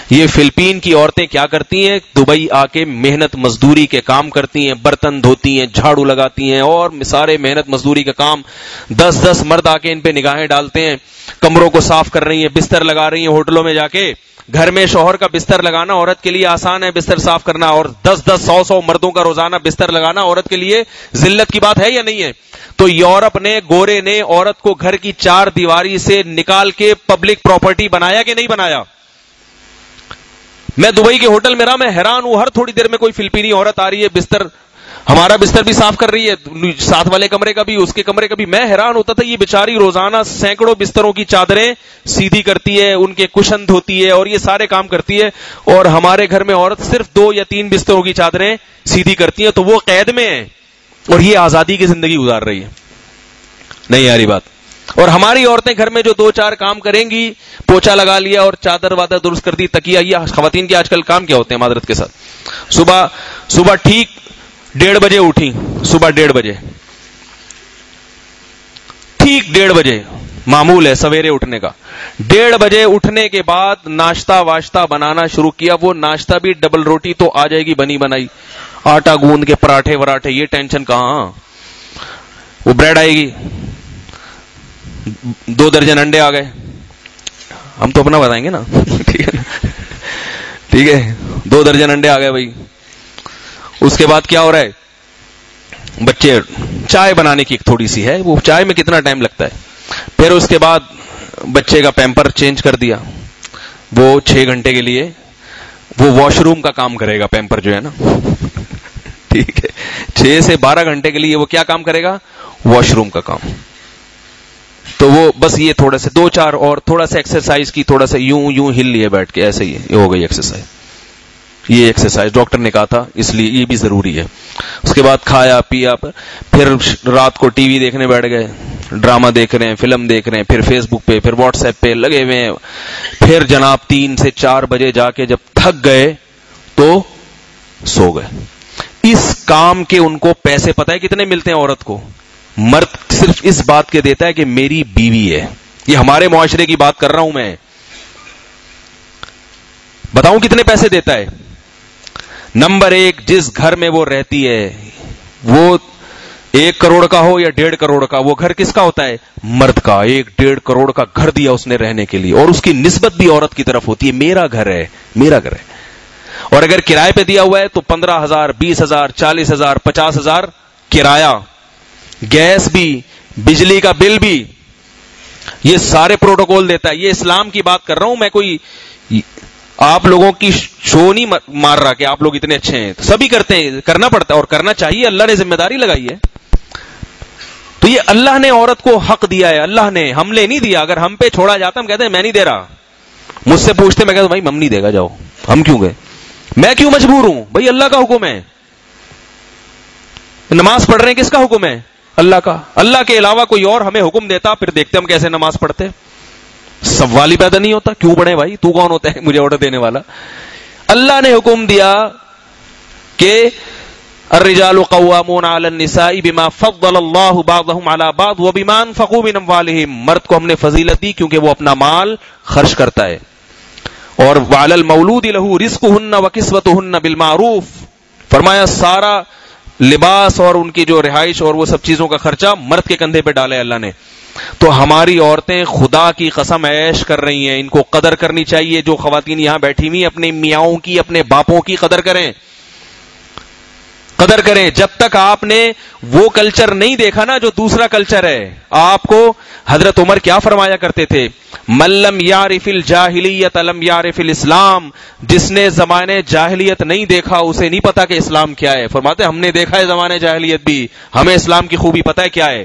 یہ فلپین کی عورتیں کیا کرتی ہیں؟ دبئی آ کے محنت مزدوری کے کام کرتی ہیں، برتن دھوتی ہیں، جھاڑو لگاتی ہیں، اور سارے محنت مزدوری کا کام. 10 مرد آ کے ان پہ نگاہیں ڈالتے ہیں، کمروں کو صاف کر رہی ہیں، بستر لگا رہی ہیں ہوٹلوں میں جا کے. گھر میں شوہر کا بستر لگانا عورت کے لیے آسان ہے، بستر صاف کرنا، اور 10-100 مردوں کا روزانہ بستر لگانا عورت کے لیے ذلت کی بات ہے یا نہیں ہے؟ تو یورپ نے، گورے نے عورت کو گھر کی 4 دیواری سے نکال کے پبلک پراپرٹی بنایا کہ نہیں بنایا؟ میں دبئی کے ہوٹل میں رہا، میں حیران ہوں، ہر تھوڑی دیر میں کوئی فلپینی عورت آ رہی ہے، بستر، ہمارا بستر بھی صاف کر رہی ہے، ساتھ والے کمرے کا بھی، اس کے کمرے کا بھی. میں حیران ہوتا تھا، یہ بیچاری روزانہ سینکڑوں بستروں کی چادریں سیدھی کرتی ہے، ان کے کشن دھوتی ہے، اور یہ سارے کام کرتی ہے. اور ہمارے گھر میں عورت صرف 2 یا 3 بستروں کی چادریں سیدھی کرتی ہیں. تو وہ قید میں ہے اور یہ آزادی کی زندگی گزار رہی ہے. نہیں آ رہی بات؟ اور ہماری عورتیں گھر میں جو 2-4 کام کریں گی، پوچھا لگا لیا اور چادر وادر درست کر دی، تکیہ. یہ خواتین کے آج کل کام کیا ہوتے ہیں معذرت کے ساتھ؟ صبح ٹھیک 1:30 بجے اٹھی، صبح 1:30 بجے، ٹھیک 1:30 بجے معمول ہے سویرے اٹھنے کا. 1:30 بجے اٹھنے کے بعد ناشتہ واشتہ بنانا شروع کیا. وہ ناشتہ بھی ڈبل روٹی تو آ جائے گی بنی بنائی، آٹا گوند کے پراٹھے وراٹھے، یہ ٹینشن کہاں. وہ بریڈ آئے گی، 2 درجن انڈے آ گئے. ہم تو اپنا بتائیں گے نا. ٹھیک ہے 2 درجن انڈے آ گئے بھائی. اس کے بعد کیا ہو رہا ہے؟ بچے، چائے بنانے کی ایک تھوڑی سی ہے، وہ چائے میں کتنا ٹائم لگتا ہے. پھر اس کے بعد بچے کا پیمپر چینج کر دیا، وہ 6 گھنٹے کے لیے وہ واش روم کا کام کرے گا. پیمپر جو ہے نا، ٹھیک ہے، 6 سے 12 گھنٹے کے لیے وہ کیا کام کرے گا؟ واش روم کا کام. تو وہ بس یہ تھوڑا سا 2-4 اور تھوڑا سا ایکسرسائز کی، تھوڑا سا یوں ہل لیے بیٹھ کے، ایسے ہی یہ ہو گئی ایکسرسائز. یہ ایکسرسائز ڈاکٹر نے کہا تھا، اس لیے یہ بھی ضروری ہے. اس کے بعد کھایا پیا، پھر رات کو ٹی وی دیکھنے بیٹھ گئے، ڈرامہ دیکھ رہے ہیں، فلم دیکھ رہے ہیں، پھر فیس بک پہ، پھر واٹس ایپ پہ لگے ہوئے ہیں. پھر جناب 3 سے 4 بجے جا کے جب تھک گئے تو سو گئے. اس کام کے ان کو پیسے پتہ ہے کتنے ملتے ہیں عورت کو؟ مرد صرف اس بات کے دیتا ہے کہ میری بیوی ہے. یہ ہمارے معاشرے کی بات کر رہا ہوں میں. بتاؤں کتنے پیسے دیتا ہے؟ نمبر 1، جس گھر میں وہ رہتی ہے وہ 1 کروڑ کا ہو یا 1.5 کروڑ کا، وہ گھر کس کا ہوتا ہے؟ مرد کا. 1.5 کروڑ کا گھر دیا اس نے رہنے کے لیے، اور اس کی نسبت بھی عورت کی طرف ہوتی ہے، میرا گھر ہے، میرا گھر ہے. اور اگر کرائے پہ دیا ہوا ہے تو 15,000 20,000 40,000 50,000 کرایہ، گیس بھی، بجلی کا بل بھی، یہ سارے پروٹوکول دیتا ہے. یہ اسلام کی بات کر رہا ہوں میں، کوئی آپ لوگوں کی شو نہیں مار رہا کہ آپ لوگ اتنے اچھے ہیں. سبھی کرتے ہیں، کرنا پڑتا ہے اور کرنا چاہیے، اللہ نے ذمہ داری لگائی ہے. تو یہ اللہ نے عورت کو حق دیا ہے، اللہ نے، ہم نے نہیں دیا. اگر ہم پہ چھوڑا جاتا ہم کہتے ہیں میں نہیں دے رہا. مجھ سے پوچھتے میں کہتا ہوں بھائی ہم نہیں دے گا، جاؤ. ہم کیوں گئے؟ میں کیوں مجبور ہوں بھائی؟ اللہ کا حکم ہے. نماز پڑھ رہے ہیں کس کا حکم ہے؟ اللہ کا. اللہ کے علاوہ کوئی اور ہمیں حکم دیتا پھر دیکھتے ہم کیسے نماز پڑھتے. سوال ہی پیدا نہیں ہوتا کیوں پڑھے بھائی؟ تو کون ہوتا ہے مجھے آرڈر دینے والا؟ اللہ نے حکم دیا کہ الرجال قوامون علی النساء بما فضل اللہ بعضهم علی بعض وبما انفقوا من اموالهم. مرد کو ہم نے فضیلت دی کیونکہ وہ اپنا مال خرچ کرتا ہے. اور وعلی المولود له رزقهن وکسوتهن بالمعروف، فرمایا سارا لباس اور ان کی جو رہائش اور وہ سب چیزوں کا خرچہ مرد کے کندھے پہ ڈالے اللہ نے. تو ہماری عورتیں خدا کی قسم عیش کر رہی ہیں، ان کو قدر کرنی چاہیے. جو خواتین یہاں بیٹھی ہوئی اپنے میاؤں کی، اپنے باپوں کی قدر کریں، قدر کریں. جب تک آپ نے وہ کلچر نہیں دیکھا نا جو دوسرا کلچر ہے. آپ کو حضرت عمر کیا فرمایا کرتے تھے؟ من لم یعرف الجاہلیت لم یعرف الاسلام. جس نے زمانے جاہلیت نہیں دیکھا اسے نہیں پتا کہ اسلام کیا ہے. فرماتے ہم نے دیکھا ہے زمانے جاہلیت بھی، ہمیں اسلام کی خوبی پتہ ہے کیا ہے.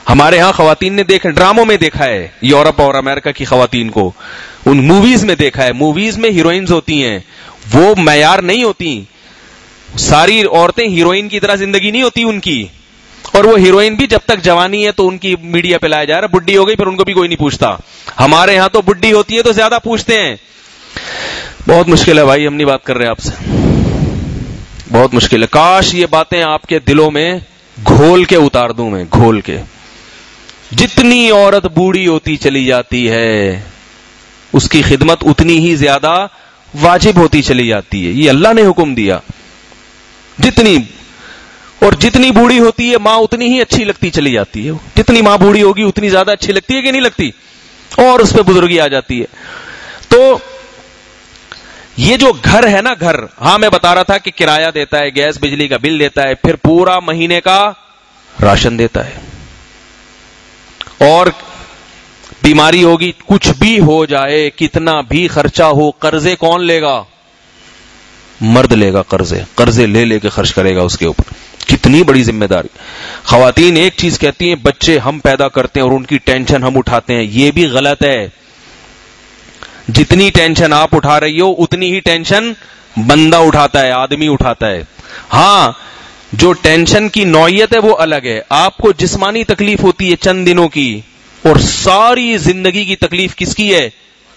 ہمارے ہاں خواتین نے دیکھا، ڈراموں میں دیکھا ہے یورپ اور امریکہ کی خواتین کو، ان موویز میں دیکھا ہے. موویز میں ہیروئنز ہوتی ہیں، وہ معیار نہیں ہوتی. ساری عورتیں ہیروئن کی طرح زندگی نہیں ہوتی ان کی. اور وہ ہیروئن بھی جب تک جوانی ہے تو ان کی میڈیا پہ لایا جا رہا ہے، بڈھی ہو گئی پھر ان کو بھی کوئی نہیں پوچھتا. ہمارے ہاں تو بڈھی ہوتی ہے تو زیادہ پوچھتے ہیں. بہت مشکل ہے بھائی، ہم نہیں بات کر رہے آپ سے، بہت مشکل ہے. کاش یہ باتیں آپ کے دلوں میں گھول کے اتار دوں میں، گھول کے. جتنی عورت بوڑھی ہوتی چلی جاتی ہے اس کی خدمت اتنی ہی زیادہ واجب ہوتی چلی جاتی ہے. یہ اللہ نے حکم دیا. جتنی بوڑھی ہوتی ہے ماں اتنی ہی اچھی لگتی چلی جاتی ہے. جتنی ماں بوڑھی ہوگی اتنی زیادہ اچھی لگتی ہے کہ نہیں لگتی؟ اور اس پہ بزرگی آ جاتی ہے. تو یہ جو گھر ہے نا، گھر، ہاں میں بتا رہا تھا کہ کرایہ دیتا ہے، گیس بجلی کا بل دیتا ہے، پھر پورا مہینے کا راشن دیتا ہے. اور بیماری ہوگی، کچھ بھی ہو جائے، کتنا بھی خرچہ ہو، قرضے کون لے گا؟ مرد لے گا. قرضے لے کے خرچ کرے گا اس کے اوپر. کتنی بڑی ذمہ داری. خواتین ایک چیز کہتی ہیں بچے ہم پیدا کرتے ہیں اور ان کی ٹینشن ہم اٹھاتے ہیں. یہ بھی غلط ہے. جتنی ٹینشن آپ اٹھا رہی ہو اتنی ہی ٹینشن بندہ اٹھاتا ہے، آدمی اٹھاتا ہے. ہاں جو ٹینشن کی نوعیت ہے وہ الگ ہے. آپ کو جسمانی تکلیف ہوتی ہے چند دنوں کی، اور ساری زندگی کی تکلیف کس کی ہے؟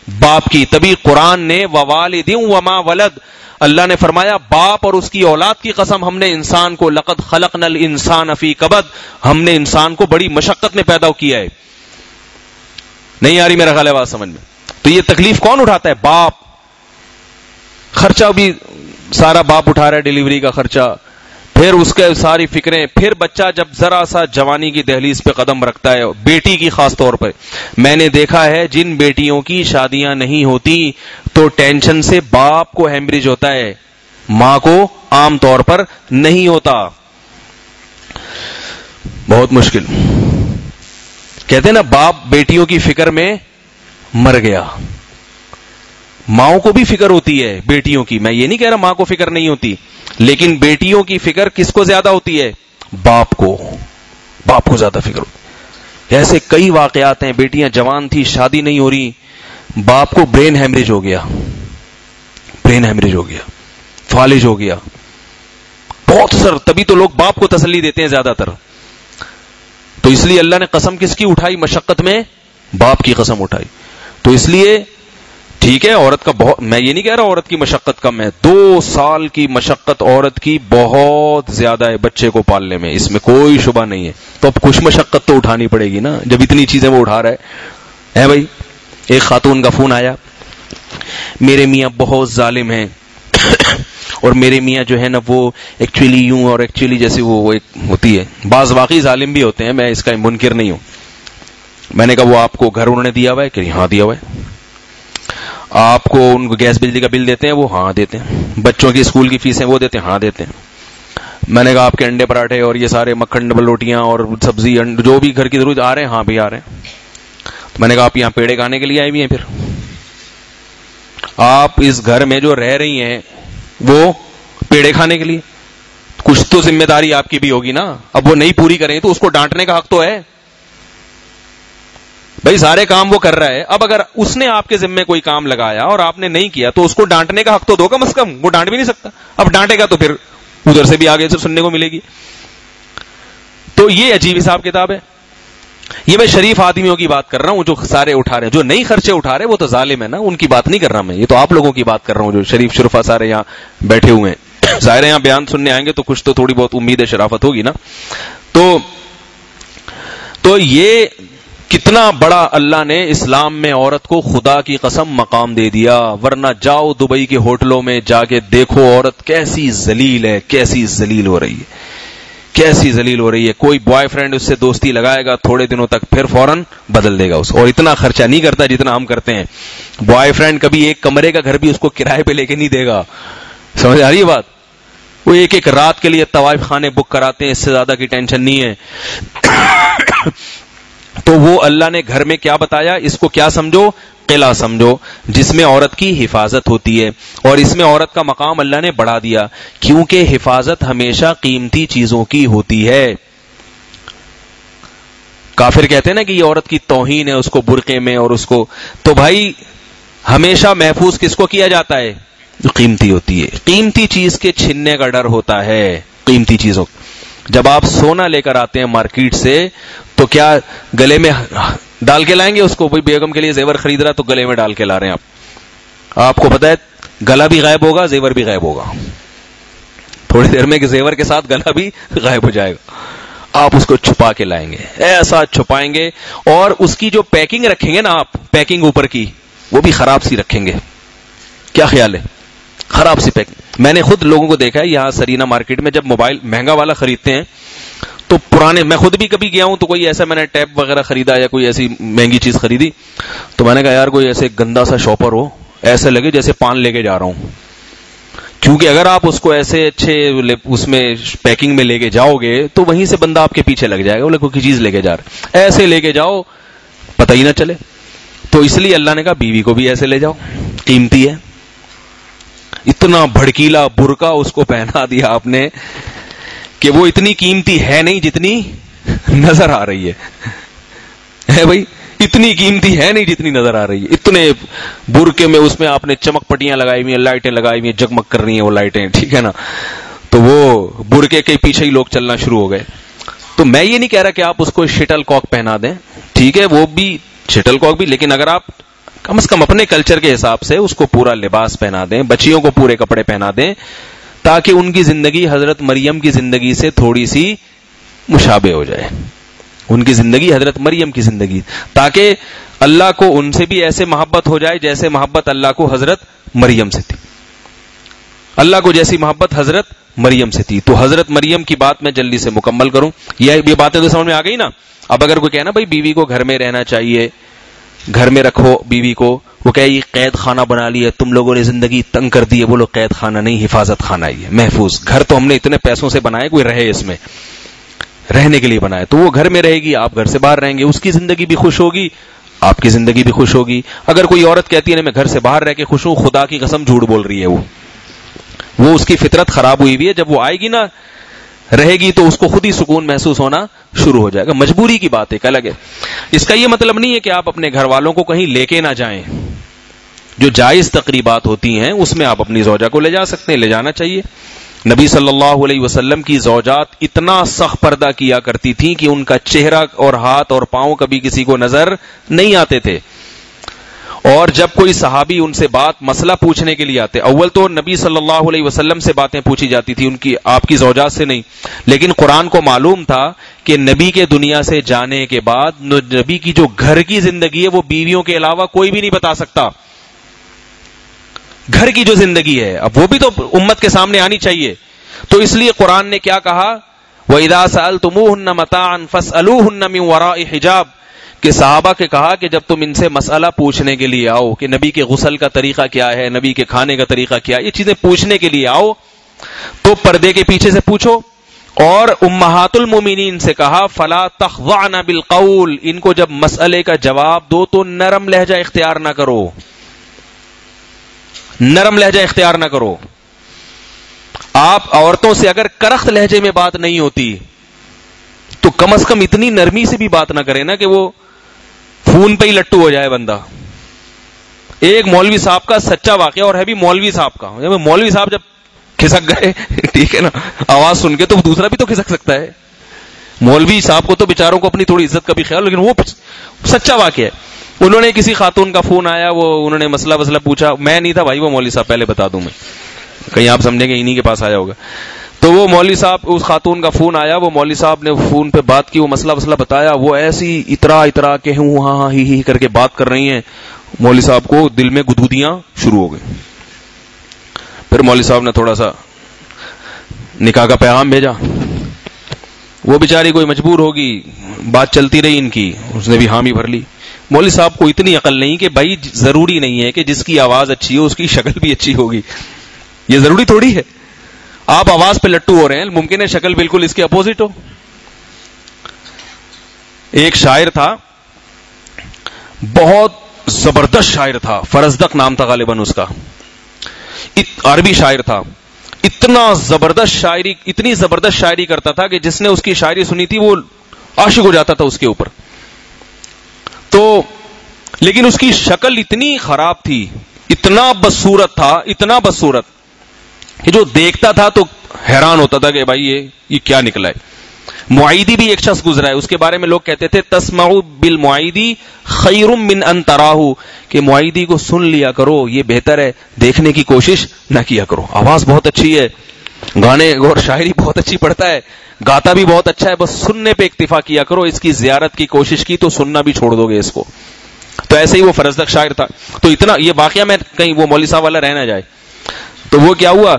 باپ کی. تبھی قرآن نے ووالد وما ولد، اللہ نے فرمایا باپ اور اس کی اولاد کی قسم ہم نے انسان کو لقد خلقنا الانسان فی کبد، ہم نے انسان کو بڑی مشقت میں پیدا کیا ہے. نہیں آ رہی میرا خیال ہے بات سمجھ میں؟ تو یہ تکلیف کون اٹھاتا ہے؟ باپ. خرچہ بھی سارا باپ اٹھا رہا ہے، ڈیلیوری کا خرچہ، پھر اس کے ساری فکریں. پھر بچہ جب ذرا سا جوانی کی دہلیز پہ قدم رکھتا ہے، بیٹی کی خاص طور پہ، میں نے دیکھا ہے جن بیٹیوں کی شادیاں نہیں ہوتی تو ٹینشن سے باپ کو ہیمریج ہوتا ہے، ماں کو عام طور پر نہیں ہوتا. بہت مشکل. کہتے ہیں نا باپ بیٹیوں کی فکر میں مر گیا. ماؤں کو بھی فکر ہوتی ہے بیٹیوں کی، میں یہ نہیں کہہ رہا ماں کو فکر نہیں ہوتی، لیکن بیٹیوں کی فکر کس کو زیادہ ہوتی ہے؟ باپ کو. باپ کو زیادہ فکر ہوتی ہے. ایسے کئی واقعات ہیں، بیٹیاں جوان تھی، شادی نہیں ہو رہی، باپ کو برین ہیمریج ہو گیا، فالج ہو گیا. بہت سر. تبھی تو لوگ باپ کو تسلی دیتے ہیں زیادہ تر. تو اس لیے اللہ نے قسم کس کی اٹھائی مشقت میں؟ باپ کی قسم اٹھائی. تو اس لیے ٹھیک ہے عورت کا بہت, میں یہ نہیں کہہ رہا عورت کی مشقت کم ہے, 2 سال کی مشقت عورت کی بہت زیادہ ہے بچے کو پالنے میں, اس میں کوئی شبہ نہیں ہے. تو اب کچھ مشقت تو اٹھانی پڑے گی نا جب اتنی چیزیں وہ اٹھا رہا ہے بھائی. ایک خاتون کا فون آیا, میرے میاں بہت ظالم ہیں اور میرے میاں جو ہے نا وہ ایکچولی یوں اور ایکچولی جیسے وہ ایک ہوتی ہے, بعض واقعی ظالم بھی ہوتے ہیں, میں اس کا منکر نہیں ہوں. میں نے کہا وہ آپ کو گھر انہوں نے دیا ہوا ہے کہ ہاں دیا ہوا ہے. آپ کو ان کو گیس بجلی کا بل دیتے ہیں وہ ہاں دیتے ہیں. بچوں کی اسکول کی فیسیں وہ دیتے ہیں ہاں دیتے ہیں. میں نے کہا آپ کے انڈے پراٹھے اور یہ سارے مکھن ڈبل روٹیاں اور سبزی جو بھی گھر کی ضرورت آ رہے ہیں ہاں بھی آ رہے ہیں. میں نے کہا آپ یہاں پیڑے کھانے کے لیے آئے ہوئی ہیں, پھر آپ اس گھر میں جو رہ رہی ہیں وہ پیڑے کھانے کے لیے, کچھ تو ذمہ داری آپ کی بھی ہوگی نا. اب وہ نہیں پوری کریں تو اس کو ڈانٹنے کا حق تو ہے بھائی, سارے کام وہ کر رہا ہے. اب اگر اس نے آپ کے ذمے کوئی کام لگایا اور آپ نے نہیں کیا تو اس کو ڈانٹنے کا حق تو دو کم از کم. وہ ڈانٹ بھی نہیں سکتا, اب ڈانٹے گا تو پھر ادھر سے بھی آگے سے سننے کو ملے گی. تو یہ عجیب حساب کتاب ہے. یہ میں شریف آدمیوں کی بات کر رہا ہوں جو سارے اٹھا رہے ہیں, جو نہیں خرچے اٹھا رہے وہ تو ظالم ہے نا, ان کی بات نہیں کر رہا میں. یہ تو آپ لوگوں کی بات کر رہا ہوں جو شریف شرفا سارے یہاں بیٹھے ہوئے ہیں. ظاہر یہاں بیان سننے آئیں گے تو کچھ تو تھوڑی بہت امید شرافت ہوگی نا. تو یہ کتنا بڑا اللہ نے اسلام میں عورت کو خدا کی قسم مقام دے دیا. ورنہ جاؤ دبئی کے ہوٹلوں میں جا کے دیکھو عورت کیسی ذلیل ہے, کیسی ذلیل ہو رہی ہے, کیسی ذلیل ہو رہی ہے. کوئی بوائے فرینڈ اس سے دوستی لگائے گا تھوڑے دنوں تک, پھر فوراً بدل دے گا اس, اور اتنا خرچہ نہیں کرتا جتنا ہم کرتے ہیں. بوائے فرینڈ کبھی ایک کمرے کا گھر بھی اس کو کرائے پہ لے کے نہیں دے گا. سمجھ آ رہی ہے بات؟ وہ ایک رات کے لیے طوائف خانے بک کراتے ہیں, اس سے زیادہ کی ٹینشن نہیں ہے. تو وہ اللہ نے گھر میں کیا بتایا, اس کو کیا سمجھو, قلعہ سمجھو جس میں عورت کی حفاظت ہوتی ہے. اور اس میں عورت کا مقام اللہ نے بڑھا دیا کیونکہ حفاظت ہمیشہ قیمتی چیزوں کی ہوتی ہے. کافر کہتے ہیں نا کہ یہ عورت کی توہین ہے اس کو برقعے میں اور اس کو, تو بھائی ہمیشہ محفوظ کس کو کیا جاتا ہے, جو قیمتی ہوتی ہے. قیمتی چیز کے چھننے کا ڈر ہوتا ہے. قیمتی چیزوں, جب آپ سونا لے کر آتے ہیں مارکیٹ سے تو کیا گلے میں ڈال کے لائیں گے اس کو؟ بھائی بیگم کے لیے زیور خرید رہا تو گلے میں ڈال کے لا رہے ہیں آپ کو پتا ہے گلا بھی غائب ہوگا زیور بھی غائب ہوگا. تھوڑی دیر میں زیور کے ساتھ گلا بھی غائب ہو جائے گا. آپ اس کو چھپا کے لائیں گے, ایسا چھپائیں گے, اور اس کی جو پیکنگ رکھیں گے نا آپ, پیکنگ اوپر کی وہ بھی خراب سی رکھیں گے. کیا خیال ہے؟ خراب سی پیکنگ. میں نے خود لوگوں کو دیکھا ہے یہاں سرینا مارکیٹ میں, جب موبائل مہنگا والا خریدتے ہیں تو پرانے, میں خود بھی کبھی گیا ہوں تو کوئی ایسا میں نے ٹیپ وغیرہ خریدا یا کوئی ایسی مہنگی چیز خریدی تو میں نے کہا یار کوئی ایسے گندا سا شاپر ہو, ایسے لگے جیسے پان لے کے جا رہا ہوں. کیونکہ اگر آپ اس کو ایسے اچھے اس میں پیکنگ میں لے کے جاؤ گے تو وہیں سے بندہ آپ کے پیچھے لگ جائے گا, وہ کوئی چیز لے کے جا رہا ہے, ایسے لے کے جاؤ پتہ ہی نہ چلے. تو اس لیے اللہ نے کہا بیوی کو بھی ایسے لے جاؤ, قیمتی ہے. اتنا بھڑکیلا برقع اس کو پہنا دیا آپ نے کہ وہ اتنی قیمتی ہے نہیں جتنی نظر آ رہی ہے بھائی, اتنی قیمتی ہے نہیں جتنی نظر آ رہی ہے. اتنے برقعے میں اس میں آپ نے چمک پٹیاں لگائی ہوئی ہیں, لائٹیں لگائی ہوئی ہیں, جگمگ کر رہی ہیں وہ لائٹیں, ٹھیک ہے نا. تو وہ برقعے کے پیچھے ہی لوگ چلنا شروع ہو گئے. تو میں یہ نہیں کہہ رہا کہ آپ اس کو شٹل کاک پہنا دیں, ٹھیک ہے وہ بھی شٹل کاک بھی, لیکن اگر آپ کم از کم اپنے کلچر کے حساب سے اس کو پورا لباس پہنا دیں, بچیوں کو پورے کپڑے پہنا دیں, تاکہ ان کی زندگی حضرت مریم کی زندگی سے تھوڑی سی مشابہ ہو جائے. ان کی زندگی حضرت مریم کی زندگی, تاکہ اللہ کو ان سے بھی ایسے محبت ہو جائے جیسے محبت اللہ کو حضرت مریم سے تھی. اللہ کو جیسی محبت حضرت مریم سے تھی. تو حضرت مریم کی بات میں جلدی سے مکمل کروں, یہ باتیں تو سمجھ میں آ گئی نا. اب اگر کوئی کہنا بھائی بیوی کو گھر میں رہنا چاہیے, گھر میں رکھو بیوی کو, وہ کہ یہ قید خانہ بنا لی ہے, تم لوگوں نے زندگی تنگ کر دی ہے. بولو قید خانہ نہیں, حفاظت خانہ ہی ہے, محفوظ گھر. تو ہم نے اتنے پیسوں سے بنائے کوئی رہے اس میں, رہنے کے لیے بنائے, تو وہ گھر میں رہے گی, آپ گھر سے باہر رہیں گے, اس کی زندگی بھی خوش ہوگی, آپ کی زندگی بھی خوش ہوگی. اگر کوئی عورت کہتی ہے میں گھر سے باہر رہ کے خوش ہوں, خدا کی قسم جھوٹ بول رہی ہے. وہ اس کی فطرت خراب ہوئی ہوئی ہے. جب وہ آئے گی نا رہے گی تو اس کو خود ہی سکون محسوس ہونا شروع ہو جائے گا. مجبوری کی بات ایک الگ ہے. اس کا یہ مطلب نہیں ہے کہ آپ اپنے گھر والوں کو کہیں لے کے نہ جائیں. جو جائز تقریبات ہوتی ہیں اس میں آپ اپنی زوجہ کو لے جا سکتے ہیں, لے جانا چاہیے. نبی صلی اللہ علیہ وسلم کی زوجات اتنا سخت پردہ کیا کرتی تھیں کہ ان کا چہرہ اور ہاتھ اور پاؤں کبھی کسی کو نظر نہیں آتے تھے. اور جب کوئی صحابی ان سے بات مسئلہ پوچھنے کے لیے آتے، اول تو نبی صلی اللہ علیہ وسلم سے باتیں پوچھی جاتی تھی، ان کی آپ کی زوجات سے نہیں، لیکن قرآن کو معلوم تھا کہ نبی کے دنیا سے جانے کے بعد نبی کی جو گھر کی زندگی ہے وہ بیویوں کے علاوہ کوئی بھی نہیں بتا سکتا. گھر کی جو زندگی ہے اب وہ بھی تو امت کے سامنے آنی چاہیے. تو اس لیے قرآن نے کیا کہا، وَإِذَا سَأَلْتُمُوهُنَّ مَتَاعًا فَاسْأَلُوهُنَّ مِنْ وَرَاءِ حِجَابٍ، کہ صحابہ کے کہا کہ جب تم ان سے مسئلہ پوچھنے کے لیے آؤ کہ نبی کے غسل کا طریقہ کیا ہے، نبی کے کھانے کا طریقہ کیا ہے، یہ چیزیں پوچھنے کے لیے آؤ تو پردے کے پیچھے سے پوچھو. اور امہات المومنین سے کہا فلا تخضعن بالقول، ان کو جب مسئلے کا جواب دو تو نرم لہجہ اختیار نہ کرو، نرم لہجہ اختیار نہ کرو. آپ عورتوں سے اگر کرخت لہجے میں بات نہیں ہوتی تو کم از کم اتنی نرمی سے بھی بات نہ کرے نا کہ وہ فون پہ ہی لٹو ہو جائے بندہ. ایک مولوی صاحب کا سچا واقعہ، اور ہے بھی مولوی صاحب کا. مولوی صاحب جب کھسک گئے ٹھیک ہے نا، آواز سن کے تو دوسرا بھی تو کھسک سکتا ہے. مولوی صاحب کو تو بیچاروں کو اپنی تھوڑی عزت کا بھی خیال، لیکن وہ سچا واقعہ ہے. انہوں نے کسی خاتون کا فون آیا، وہ انہوں نے مسئلہ پوچھا. میں نہیں تھا بھائی، وہ مولوی صاحب پہلے بتا دوں میں، کہیں آپ سمجھیں گے انہی کے پاس آیا ہوگا. تو وہ مولوی صاحب، اس خاتون کا فون آیا، وہ مولوی صاحب نے فون پہ بات کی، وہ مسئلہ بتایا. وہ ایسی اترا کے ہوں ہاں ہی کر کے بات کر رہی ہیں. مولوی صاحب کو دل میں گدگدیاں شروع ہو گئی. پھر مولوی صاحب نے تھوڑا سا نکاح کا پیغام بھیجا. وہ بیچاری کوئی مجبور ہوگی، بات چلتی رہی ان کی، اس نے بھی حامی بھر لی. مولوی صاحب کو اتنی عقل نہیں کہ بھائی ضروری نہیں ہے کہ جس کی آواز اچھی ہو اس کی شکل بھی اچھی ہوگی، یہ ضروری تھوڑی ہے. آپ آواز پہ لٹو ہو رہے ہیں، ممکن ہے شکل بالکل اس کے اپوزٹ ہو. ایک شاعر تھا، بہت زبردست شاعر تھا، فرزدق نام تھا غالباً اس کا، عربی شاعر تھا. اتنی زبردست شاعری کرتا تھا کہ جس نے اس کی شاعری سنی تھی وہ عاشق ہو جاتا تھا اس کے اوپر. تو لیکن اس کی شکل اتنی خراب تھی، اتنا بدصورت تھا، اتنا بدصورت کہ جو دیکھتا تھا تو حیران ہوتا تھا کہ بھائی یہ کیا نکلا ہے. معیدی بھی ایک شخص گزرا ہے، اس کے بارے میں لوگ کہتے تھے تسمع بالمعیدی خیر من ان تراہ، کہ معیدی کو سن لیا کرو، یہ بہتر ہے دیکھنے کی کوشش نہ کیا کرو. آواز بہت اچھی ہے، گانے اور شاعری بہت اچھی پڑھتا ہے، گاتا بھی بہت اچھا ہے، بس سننے پہ اکتفا کیا کرو، اس کی زیارت کی کوشش کی تو سننا بھی چھوڑ دو گے اس کو. تو ایسے ہی وہ فرزدق شاعر تھا. تو اتنا یہ واقعہ میں کہیں وہ مولوی صاحب والا رہ نہ جائے. تو وہ کیا ہوا،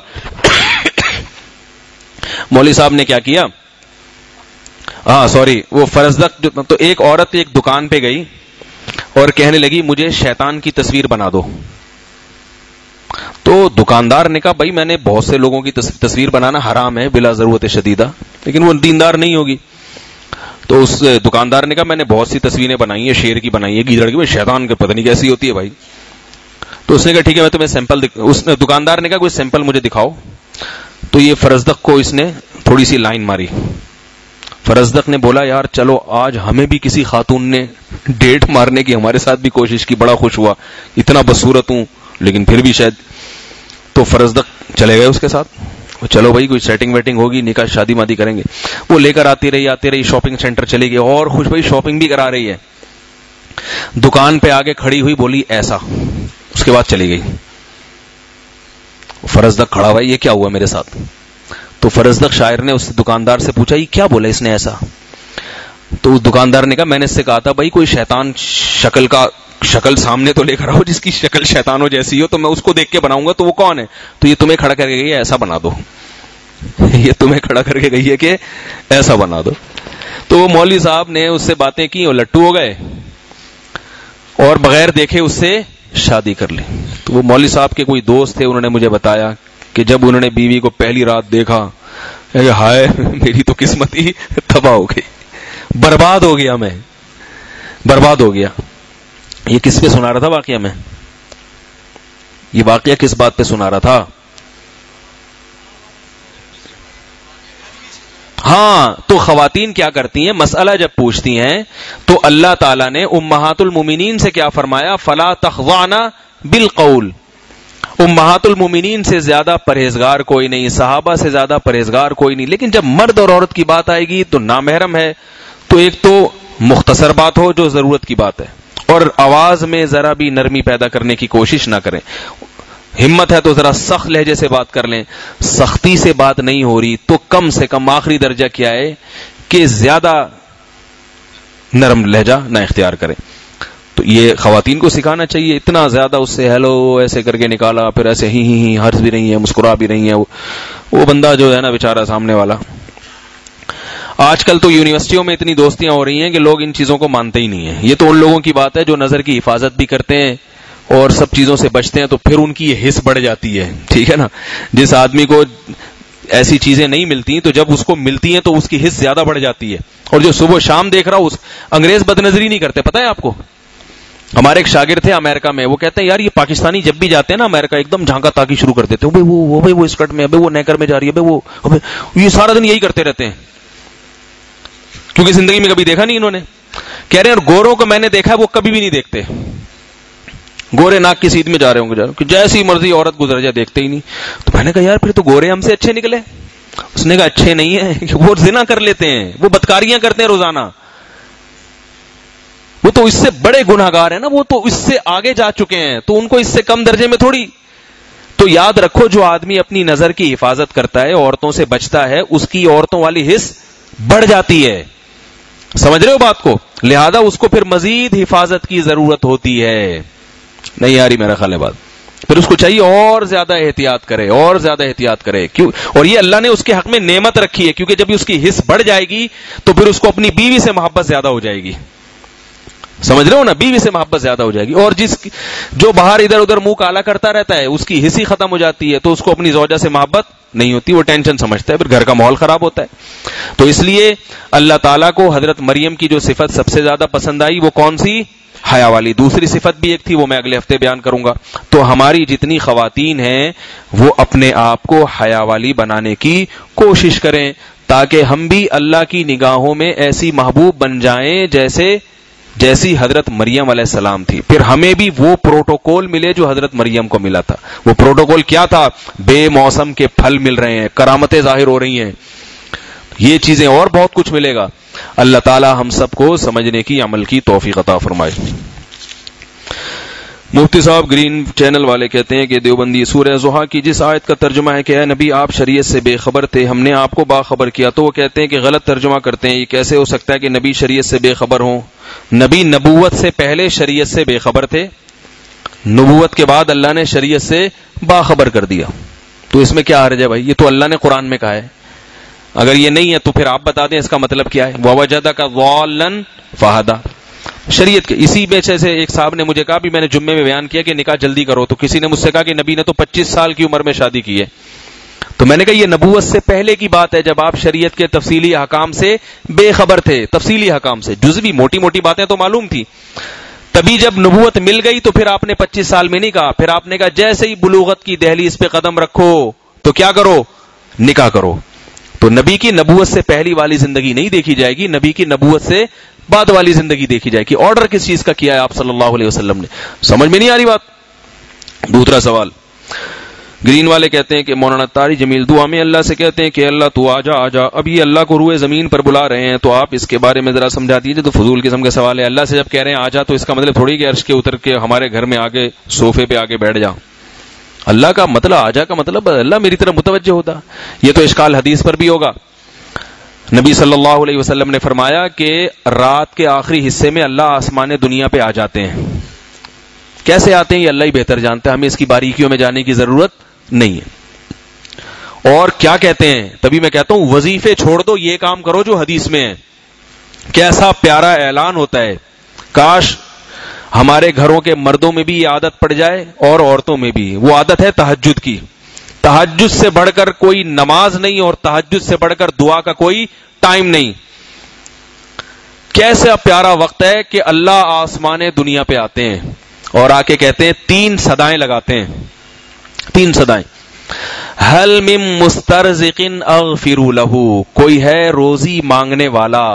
مولوی صاحب نے کیا کیا، وہ فرزدق تو ایک عورت ایک دکان پہ گئی اور کہنے لگی مجھے شیطان کی تصویر بنا دو. تو دکاندار نے کہا بھائی میں نے بہت سے لوگوں کی تصویر بنانا حرام ہے بلا ضرورت شدیدہ، لیکن وہ دیندار نہیں ہوگی. تو اس دکاندار نے کہا میں نے بہت سی تصویریں بنائی ہیں، شیر کی بنائی ہے، گیدڑ کی، شیطان کے پتہ نہیں کیسی ہوتی ہے بھائی. تو اس نے کہا ٹھیک ہے میں تمہیں سیمپل اس نے دکاندار نے کہا کوئی سیمپل مجھے دکھاؤ. تو یہ فرزدق کو اس نے تھوڑی سی لائن ماری. فرزدق نے بولا یار چلو آج ہمیں بھی کسی خاتون نے ڈیٹ مارنے کی ہمارے ساتھ بھی کوشش کی، بڑا خوش ہوا، اتنا بدصورت ہوں لیکن پھر بھی شاید. تو فرزدق چلے گئے اس کے ساتھ، چلو بھائی کوئی سیٹنگ ویٹنگ ہوگی، نکاح شادی مادی کریں گے. وہ لے کر آتی رہی، شاپنگ سینٹر چلی گئی اور خوش بھائی شاپنگ بھی کرا رہی ہے. دکان پہ آگے کھڑی ہوئی، بولی ایسا، اس کے بعد چلی گئی. فرزدق کھڑا ہوا یہ کیا ہوا میرے ساتھ. تو فرزدق شاعر نے اس دکاندار سے پوچھا یہ کیا بولا اس نے ایسا. تو اس دکاندار نے کہا میں نے اس سے کہا تھا بھائی کوئی شیطان شکل سامنے تو لے کر آؤ جس کی شکل شیطانوں جیسی ہو، تو میں اس کو دیکھ کے بناؤں گا. تو وہ کون ہے؟ تو یہ تمہیں کھڑا کر کے گئی ہے ایسا بنا دو، یہ تمہیں کھڑا کر کے گئی ہے کہ ایسا بنا دو. تو وہ مولوی صاحب نے اس سے باتیں کی اور لٹو ہو گئے اور بغیر دیکھے اس سے شادی کر لی. تو وہ مولوی صاحب کے کوئی دوست تھے، انہوں نے مجھے بتایا کہ جب انہوں نے بیوی کو پہلی رات دیکھا کہ ہائے میری تو قسمت ہی تباہ ہو گئی، برباد ہو گیا، میں برباد ہو گیا. یہ کس پہ سنا رہا تھا واقعہ میں؟ یہ واقعہ کس بات پہ سنا رہا تھا؟ ہاں تو خواتین کیا کرتی ہیں، مسئلہ جب پوچھتی ہیں تو اللہ تعالیٰ نے امہات المومنین سے کیا فرمایا، فلا تخضعن بالقول. امہات المومنین سے زیادہ پرہیزگار کوئی نہیں، صحابہ سے زیادہ پرہیزگار کوئی نہیں. لیکن جب مرد اور عورت کی بات آئے گی تو نامحرم ہے، تو ایک تو مختصر بات ہو جو ضرورت کی بات ہے، اور آواز میں ذرا بھی نرمی پیدا کرنے کی کوشش نہ کریں. ہمت ہے تو ذرا سخت لہجے سے بات کر لیں. سختی سے بات نہیں ہو رہی تو کم سے کم آخری درجہ کیا ہے کہ زیادہ نرم لہجہ نہ اختیار کریں. تو یہ خواتین کو سکھانا چاہیے. اتنا زیادہ اس سے ہیلو ایسے کر کے نکالا, پھر ایسے ہی ہنس بھی رہی ہے, مسکرا بھی رہی ہے, وہ بندہ جو ہے نا بیچارہ سامنے والا. آج کل تو یونیورسٹیوں میں اتنی دوستیاں ہو رہی ہیں کہ لوگ ان چیزوں کو مانتے ہی نہیں ہیں. یہ تو ان لوگوں کی بات ہے جو نظر کی حفاظت بھی کرتے ہیں اور سب چیزوں سے بچتے ہیں, تو پھر ان کی یہ حس بڑھ جاتی ہے. ٹھیک ہے نا. جس آدمی کو ایسی چیزیں نہیں ملتی تو جب اس کو ملتی ہیں تو اس کی حس زیادہ بڑھ جاتی ہے. اور جو صبح شام دیکھ رہا اس انگریز بدنظری نہیں کرتے. پتہ ہے آپ کو, ہمارے ایک شاگرد تھے امریکہ میں, وہ کہتے ہیں یار یہ پاکستانی جب بھی جاتے ہیں نا امریکہ ایک دم جھانکا تاکی شروع کر دیتے ہیں. وہ اسکرٹ میں, وہ نیکر میں جا رہی ہے, وہ یہ سارا دن یہی کرتے رہتے ہیں کیونکہ زندگی میں کبھی دیکھا نہیں انہوں نے. کہہ رہے ہیں اور گوروں کو میں نے دیکھا ہے وہ کبھی بھی نہیں دیکھتے. گورے ناک کی سیدھ میں جا رہے ہوں گے, کہ جیسی مرضی عورت گزر جائے دیکھتے ہی نہیں. تو میں نے کہا یار پھر تو گورے ہم سے اچھے نکلے. اس نے کہا اچھے نہیں ہیں, وہ زنا کر لیتے ہیں, وہ بدکاریاں کرتے ہیں روزانہ, وہ تو اس سے بڑے گناہگار ہیں نا, وہ تو اس سے آگے جا چکے ہیں, تو ان کو اس سے کم درجے میں تھوڑی. تو یاد رکھو جو آدمی اپنی نظر کی حفاظت کرتا ہے, عورتوں سے بچتا ہے, اس کی عورتوں والی حس بڑھ جاتی ہے. سمجھ رہے ہو بات کو؟ لہذا اس کو پھر مزید حفاظت کی ضرورت ہوتی ہے. نہیں آ رہی میرا خیال ہے بات. پھر اس کو چاہیے اور زیادہ احتیاط کرے, اور زیادہ احتیاط کرے. کیوں؟ اور یہ اللہ نے اس کے حق میں نعمت رکھی ہے, کیونکہ جب اس کی حس بڑھ جائے گی تو پھر اس کو اپنی بیوی سے محبت زیادہ ہو جائے گی. سمجھ رہے ہو نا, بیوی سے محبت زیادہ ہو جائے گی. اور جو باہر ادھر ادھر منہ کالا کرتا رہتا ہے اس کی حس ہی ختم ہو جاتی ہے, تو اس کو اپنی زوجہ سے محبت نہیں ہوتی, وہ ٹینشن سمجھتا ہے, پھر گھر کا ماحول خراب ہوتا ہے. تو اس لیے اللہ تعالیٰ کو حضرت مریم کی جو صفت سب سے زیادہ پسند آئی وہ کون سی؟ حیا والی. دوسری صفت بھی ایک تھی, وہ میں اگلے ہفتے بیان کروں گا. تو ہماری جتنی خواتین ہیں وہ اپنے آپ کو حیا والی بنانے کی کوشش کریں, تاکہ ہم بھی اللہ کی نگاہوں میں ایسی محبوب بن جائیں جیسی حضرت مریم علیہ السلام تھی. پھر ہمیں بھی وہ پروٹوکول ملے جو حضرت مریم کو ملا تھا. وہ پروٹوکول کیا تھا؟ بے موسم کے پھل مل رہے ہیں, کرامتیں ظاہر ہو رہی ہیں, یہ چیزیں اور بہت کچھ ملے گا. اللہ تعالی ہم سب کو سمجھنے کی, عمل کی توفیق عطا فرمائے. مفتی صاحب گرین چینل والے کہتے ہیں کہ دیوبندی سورہ ضحیٰ کی جس آیت کا ترجمہ ہے کہ اے نبی آپ شریعت سے بے خبر تھے, ہم نے آپ کو باخبر کیا, تو وہ کہتے ہیں کہ غلط ترجمہ کرتے ہیں. یہ کیسے ہو سکتا ہے کہ نبی شریعت سے بے خبر ہوں؟ نبی نبوت سے پہلے شریعت سے بے خبر تھے, نبوت کے بعد اللہ نے شریعت سے باخبر کر دیا. تو اس میں کیا حرج ہے بھائی؟ یہ تو اللہ نے قرآن میں کہا ہے. اگر یہ نہیں ہے تو پھر آپ بتا دیں اس کا مطلب کیا ہے. وَوَجَدَكَ ضَالًّا فَهَدَى. شریعت کے اسی میں سے ایک صاحب نے مجھے کہا, بھی میں نے جمعے میں بیان کیا کہ نکاح جلدی کرو, تو کسی نے مجھ سے کہا کہ نبی نے تو 25 سال کی عمر میں شادی کی ہے. تو میں نے کہا یہ نبوت سے پہلے کی بات ہے, جب آپ شریعت کے تفصیلی احکام سے بے خبر تھے. تفصیلی احکام سے جزوی موٹی موٹی باتیں تو معلوم تھی, تبھی جب نبوت مل گئی تو پھر آپ نے 25 سال میں نہیں کہا, پھر آپ نے کہا جیسے ہی بلوغت کی دہلیز پہ قدم رکھو تو کیا کرو؟ نکاح کرو. تو نبی کی نبوت سے پہلی والی زندگی نہیں دیکھی جائے گی, نبی کی نبوت سے بعد والی زندگی دیکھی جائے گی. آرڈر کس چیز کا کیا ہے آپ صلی اللہ علیہ وسلم نے؟ سمجھ میں نہیں آ رہی بات. دوسرا سوال, گرین والے کہتے ہیں کہ مولانا طاری جمیل دعا میں اللہ سے کہتے ہیں کہ اللہ تو آجا آجا, اب یہ اللہ کو روئے زمین پر بلا رہے ہیں, تو آپ اس کے بارے میں ذرا سمجھا دیجیے. تو فضول قسم کا سوال ہے. اللہ سے جب کہہ رہے ہیں آجا تو اس کا مطلب تھوڑی کہ عرش کے اتر کے ہمارے گھر میں آگے صوفے پہ آگے بیٹھ جا. اللہ کا مطلب آجا کا مطلب اللہ میری طرف متوجہ ہوتا. یہ تو اشکال حدیث پر بھی ہوگا. نبی صلی اللہ علیہ وسلم نے فرمایا کہ رات کے آخری حصے میں اللہ آسمان دنیا پہ آ جاتے ہیں. کیسے آتے ہیں یہ اللہ ہی بہتر جانتا ہے, ہمیں اس کی باریکیوں میں جانے کی ضرورت نہیں ہے. اور کیا کہتے ہیں, تبھی میں کہتا ہوں وظیفے چھوڑ دو, یہ کام کرو جو حدیث میں ہے. کیسا پیارا اعلان ہوتا ہے, کاش ہمارے گھروں کے مردوں میں بھی یہ عادت پڑ جائے اور عورتوں میں بھی. وہ عادت ہے تہجد کی. تہجد سے بڑھ کر کوئی نماز نہیں اور تہجد سے بڑھ کر دعا کا کوئی ٹائم نہیں. کیسا پیارا وقت ہے کہ اللہ آسمان دنیا پہ آتے ہیں اور آ کے کہتے ہیں, 3 صدائیں لگاتے ہیں, 3 صدائیں. حل من مسترزق اغفر له, کوئی ہے روزی مانگنے والا,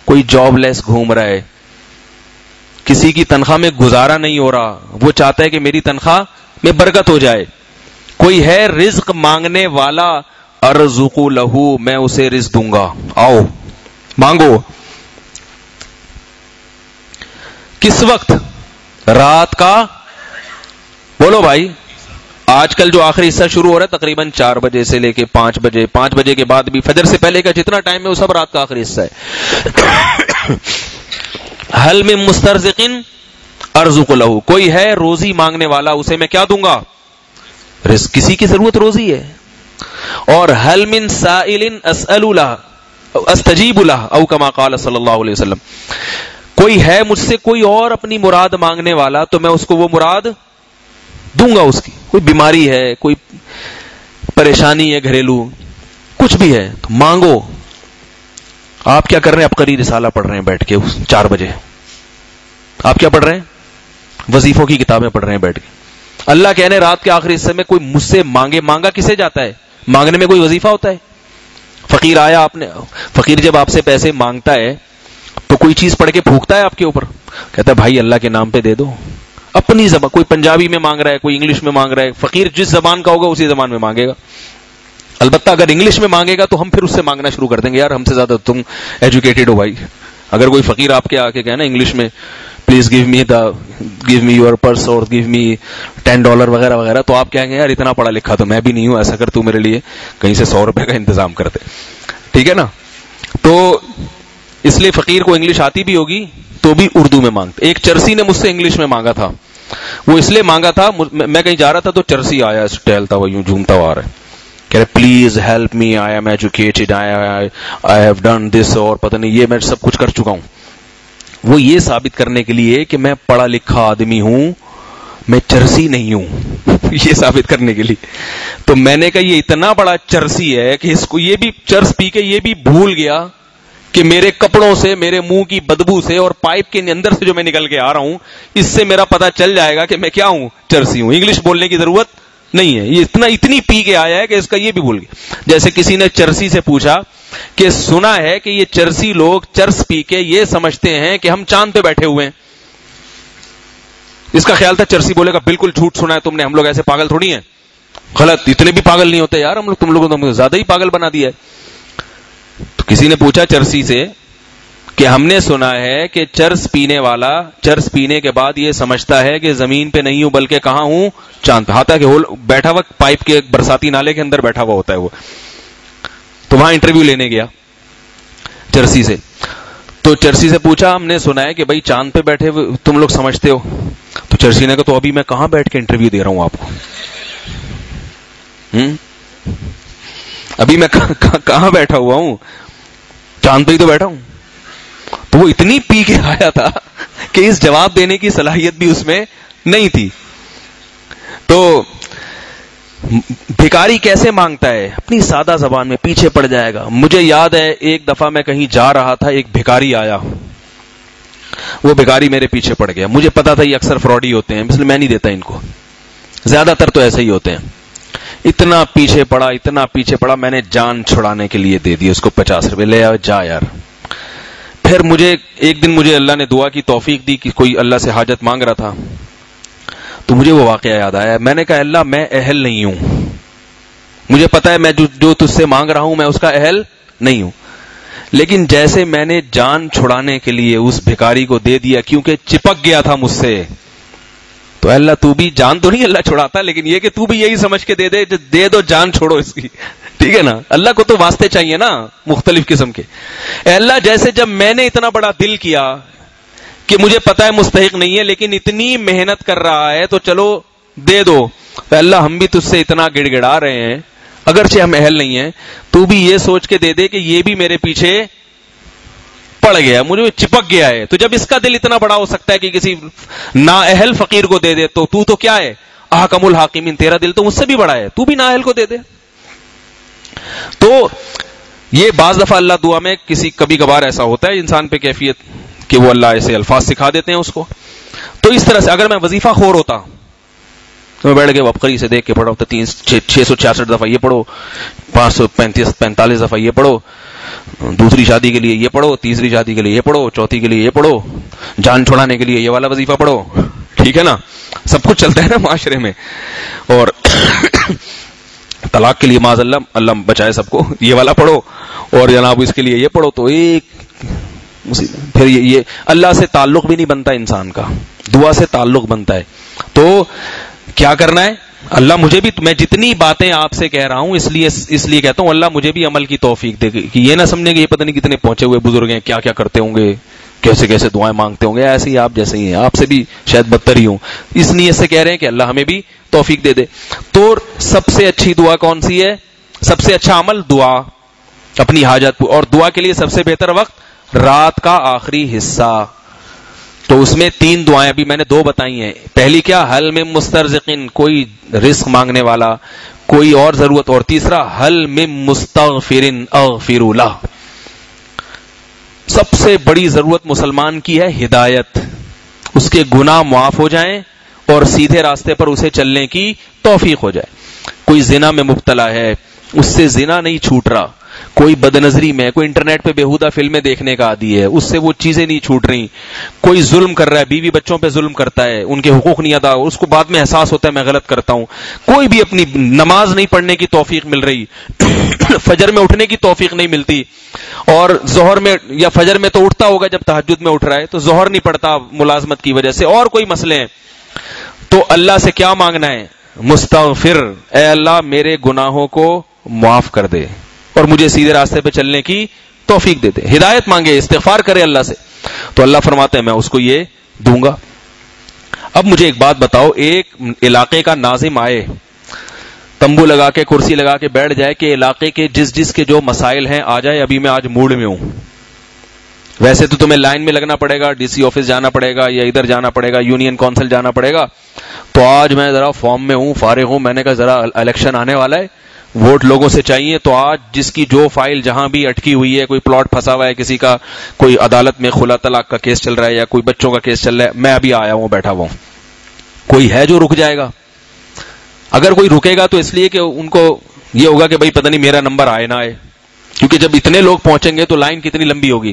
کوئی جاب لیس گھوم رہا ہے, کسی کی تنخواہ میں گزارا نہیں ہو رہا, وہ چاہتا ہے کہ میری تنخواہ میں برکت ہو جائے. کوئی ہے رزق مانگنے والا, ارزق له, میں اسے رزق دوں گا, آؤ مانگو. کس وقت؟ رات کا، بولو بھائی، آج کل جو آخری حصہ شروع ہو رہا ہے تقریباً 4 بجے سے لے کے 5 بجے، 5 بجے کے بعد بھی فجر سے پہلے کا جتنا ٹائم ہے وہ سب رات کا آخری حصہ ہے. حل من مسترزق ارزق لہ، کوئی ہے روزی مانگنے والا، اسے میں کیا دوں گا؟ رزق. کسی کی ضرورت روزی ہے. اور حل من سائل اسأل لہ استجیب لہ او کما قال صلی اللہ علیہ وسلم، کوئی ہے مجھ سے کوئی اور اپنی مراد مانگنے والا تو میں اس کو وہ مراد دوں گا. اس کی کوئی بیماری ہے، کوئی پریشانی ہے گھریلو، کچھ بھی ہے تو مانگو. آپ کیا کر رہے ہیں؟ آپ قری رسالہ پڑھ رہے ہیں بیٹھ کے 4 بجے. آپ کیا پڑھ رہے ہیں؟ وظیفوں کی کتابیں پڑھ رہے ہیں بیٹھ کے. اللہ کہنے رات کے آخری حصے میں کوئی مجھ سے مانگے. مانگا کسے جاتا ہے؟ مانگنے میں کوئی وظیفہ ہوتا ہے؟ فقیر آیا، آپ نے، فقیر جب آپ سے پیسے مانگتا ہے تو کوئی چیز پڑھ کے پھونکتا ہے آپ کے اوپر؟ کہتا ہے بھائی اللہ کے نام پہ دے دو. اپنی زبان، کوئی پنجابی میں مانگ رہا ہے، کوئی انگلش میں مانگ رہا ہے. فقیر جس زبان کا ہوگا اسی زبان میں مانگے گا. البتہ اگر انگلش میں مانگے گا تو ہم پھر اس سے مانگنا شروع کر دیں گے، یار ہم سے زیادہ تم ایجوکیٹڈ ہو بھائی. اگر کوئی فقیر آپ کے آ کے کہنا انگلش میں please give me your purse اور گیو می $10 وغیرہ وغیرہ، تو آپ کہیں گے یار اتنا پڑھا لکھا تو میں بھی نہیں ہوں، ایسا کر تو میرے لیے کہیں سے $100 کا انتظام کر دے. ٹھیک ہے نا؟ تو اس لیے فقیر کو انگلش آتی بھی ہوگی تو بھی اردو میں مانگتے. ایک چرسی نے مجھ سے انگلش میں مانگا تھا. وہ اس لیے مانگا تھا، میں کہیں جا رہا تھا تو چرسی آیا، ٹہلتا ہوا یوں جھومتا ہوا آ رہا ہے، کہہ رہے please help me, I am educated, I have done this, اور پتہ نہیں یہ میں سب کچھ کر چکا ہوں. وہ یہ ثابت کرنے کے لیے کہ میں پڑھا لکھا آدمی ہوں، میں چرسی نہیں ہوں، یہ ثابت کرنے کے لیے. تو میں نے کہا یہ اتنا بڑا چرسی ہے کہ اس کو یہ بھی چرس پی کے یہ بھی بھول گیا کہ میرے کپڑوں سے، میرے منہ کی بدبو سے اور پائپ کے اندر سے جو میں نکل کے آ رہا ہوں، اس سے میرا پتا چل جائے گا کہ میں کیا ہوں، چرسی ہوں. انگلش بولنے کی ضرورت نہیں ہے. یہ اتنی پی کے آیا ہے کہ اس کا یہ بھی بھول گیا. جیسے کسی نے چرسی سے پوچھا کہ سنا ہے کہ یہ چرسی لوگ چرس پی کے یہ سمجھتے ہیں کہ ہم چاند پہ بیٹھے ہوئے ہیں. اس کا خیال تھا چرسی بولے گا بالکل جھوٹ سنا ہے تم نے، ہم لوگ ایسے پاگل تھوڑی ہیں. غلط، اتنے بھی پاگل نہیں ہوتے یار ہم لوگ، تم لوگوں نے زیادہ ہی پاگل بنا دیا ہے. تو کسی نے پوچھا چرسی سے کہ ہم نے سنا ہے کہ چرس پینے والا چرس پینے کے بعد یہ سمجھتا ہے کہ زمین پہ نہیں ہوں بلکہ کہاں ہوں، چاند پہ. ہاتا کہ بیٹھا ہوا پائپ کے برساتی نالے کے اندر بیٹھا ہوا ہوتا ہے وہ. تو وہاں انٹرویو لینے گیا چرسی سے. تو چرسی سے پوچھا ہم نے سنا ہے کہ بھائی چاند پہ بیٹھے ہوئے تم لوگ سمجھتے ہو. تو چرسی نے کہا تو ابھی میں کہاں بیٹھ کے انٹرویو دے رہا ہوں آپ کو، ابھی میں کہاں بیٹھا ہوا ہوں، چاند پہ ہی تو بیٹھا ہوں. تو وہ اتنی پی کے آیا تھا کہ اس جواب دینے کی صلاحیت بھی اس میں نہیں تھی. تو بھکاری کیسے مانگتا ہے؟ اپنی سادہ زبان میں پیچھے پڑ جائے گا. مجھے یاد ہے ایک دفعہ میں کہیں جا رہا تھا، ایک بھکاری آیا، وہ بھکاری میرے پیچھے پڑ گیا. مجھے پتا تھا یہ اکثر فراڈی ہوتے ہیں، اس لیے میں نہیں دیتا ان کو، زیادہ تر تو ایسے ہی ہوتے ہیں. اتنا پیچھے پڑا میں نے جان چھڑانے کے لیے دے دی اس کو $50 لے آ جا یار. پھر ایک دن مجھے اللہ نے دعا کی توفیق دی کہ کوئی اللہ سے حاجت مانگ رہا تھا تو مجھے وہ واقعہ یاد آیا. میں نے کہا اللہ میں اہل نہیں ہوں، مجھے پتا ہے میں جو تجھ سے مانگ رہا ہوں میں اس کا اہل نہیں ہوں. لیکن جیسے میں نے جان چھڑانے کے لیے اس بھکاری کو دے دیا کیونکہ چپک گیا تھا مجھ سے، تو اللہ تو بھی جان تو نہیں اللہ چھڑاتا، لیکن یہ کہ تو بھی یہی سمجھ کے دے دو جان چھوڑو اس کی. ٹھیک ہے نا؟ اللہ کو تو واسطے چاہیے نا مختلف قسم کے. اے اللہ جیسے جب میں نے اتنا بڑا دل کیا کہ مجھے پتا ہے مستحق نہیں ہے لیکن اتنی محنت کر رہا ہے تو چلو دے دو. اے اللہ ہم بھی تجھ سے اتنا گڑ گڑا رہے ہیں اگرچہ ہم اہل نہیں ہیں، تو بھی یہ سوچ کے دے دے کہ یہ بھی میرے پیچھے پڑ گیا، مجھے چپک گیا ہے. تو جب اس کا دل اتنا بڑا ہو سکتا ہے کہ کسی نااہل فقیر کو دے دے تو کیا ہے احکم الحاکمین، تیرا دل تو مجھ سے بھی بڑا ہے، تو بھی نااہل کو دے دے. تو یہ بعض دفعہ اللہ دعا میں کبھی کبھار ایسا ہوتا ہے انسان پہ کیفیت کہ وہ اللہ ایسے الفاظ سکھا دیتے ہیں اس کو. تو اس طرح سے اگر میں وظیفہ خور ہوتا تو میں بیٹھ کے وبقری سے دیکھ کے پڑھا ہوتا 666 دفعہ یہ پڑھو، 545 دفعہ یہ پڑھو، دوسری شادی کے لیے یہ پڑھو، تیسری شادی کے لیے یہ پڑھو، چوتھی کے لیے یہ پڑھو، جان چھڑانے کے لیے یہ والا وظیفہ پڑھو. ٹھیک ہے نا؟ سب کچھ چلتا ہے نا معاشرے میں. اور طلاق کے لیے معاذ اللہ بچائے سب کو، یہ والا پڑھو، اور جناب اس کے لیے یہ پڑھو. تو ایک پھر یہ اللہ سے تعلق بھی نہیں بنتا انسان کا, دعا سے تعلق بنتا ہے. تو کیا کرنا ہے؟ اللہ مجھے بھی, میں جتنی باتیں آپ سے کہہ رہا ہوں اس لیے کہتا ہوں اللہ مجھے بھی عمل کی توفیق دے, کہ یہ نہ سمجھیں کہ یہ پتہ نہیں کتنے پہنچے ہوئے بزرگ ہیں, کیا کیا کرتے ہوں گے, کیسے کیسے دعائیں مانگتے ہوں گے. ایسے ہی آپ جیسے ہی ہیں, آپ سے بھی شاید بدتر ہی ہوں. اس نیت سے کہہ رہے ہیں کہ اللہ ہمیں بھی توفیق دے دے. تو سب سے اچھی دعا کون سی ہے؟ سب سے اچھا عمل دعا, اپنی حاجت. اور دعا کے لیے سب سے بہتر وقت رات کا آخری حصہ. تو اس میں 3 دعائیں ابھی میں نے 2 بتائی ہیں. پہلی کیا؟ حل من مسترزقن, کوئی رزق مانگنے والا, کوئی اور ضرورت. اور تیسرا حل من مستغفرن اغفر لہ. سب سے بڑی ضرورت مسلمان کی ہے ہدایت, اس کے گناہ معاف ہو جائیں اور سیدھے راستے پر اسے چلنے کی توفیق ہو جائے. کوئی زنا میں مبتلا ہے, اس سے زنا نہیں چھوٹ رہا. کوئی بدنظری میں, کوئی انٹرنیٹ پہ بیہودہ فلمیں دیکھنے کا عادی ہے, اس سے وہ چیزیں نہیں چھوٹ رہی. کوئی ظلم کر رہا ہے, بیوی بچوں پہ ظلم کرتا ہے, ان کے حقوق نہیں ادا, اس کو بعد میں احساس ہوتا ہے میں غلط کرتا ہوں. کوئی بھی اپنی نماز نہیں پڑھنے کی توفیق مل رہی, فجر میں اٹھنے کی توفیق نہیں ملتی, اور ظہر میں یا فجر میں تو اٹھتا ہوگا جب تہجد میں اٹھ رہا ہے, تو ظہر نہیں پڑتا ملازمت کی وجہ سے, اور کوئی مسئلے ہیں. تو اللہ سے کیا مانگنا ہے؟ مستغفر, اے اللہ میرے گناہوں کو معاف کر دے اور مجھے سیدھے راستے پہ چلنے کی توفیق دے دے. ہدایت مانگے, استغفار کرے اللہ سے, تو اللہ فرماتے ہیں میں اس کو یہ دوں گا. اب مجھے ایک بات بتاؤ, ایک علاقے کا ناظم آئے, تمبو لگا کے کرسی لگا کے بیٹھ جائے کہ علاقے کے جس کے جو مسائل ہیں آ جائے, ابھی میں آج موڈ میں ہوں. ویسے تو تمہیں لائن میں لگنا پڑے گا, ڈی سی آفس جانا پڑے گا, یا ادھر جانا پڑے گا, یونین کونسل جانا پڑے گا. تو آج میں ذرا فارم میں ہوں, فارغ ہوں, میں نے کہا ذرا الیکشن آنے والا ہے, ووٹ لوگوں سے چاہیے. تو آج جس کی جو فائل جہاں بھی اٹکی ہوئی ہے, کوئی پلاٹ پھنسا ہوا ہے کسی کا, کوئی عدالت میں خلا طلاق کا کیس چل رہا ہے, یا کوئی بچوں کا کیس چل رہا ہے, میں ابھی آیا ہوں, بیٹھا ہوا ہوں. کوئی ہے جو رک جائے گا؟ اگر کوئی رکے گا تو اس لیے کہ ان کو یہ ہوگا کہ بھائی پتہ نہیں میرا نمبر آئے نہ آئے, کیونکہ جب اتنے لوگ پہنچیں گے تو لائن کتنی لمبی ہوگی.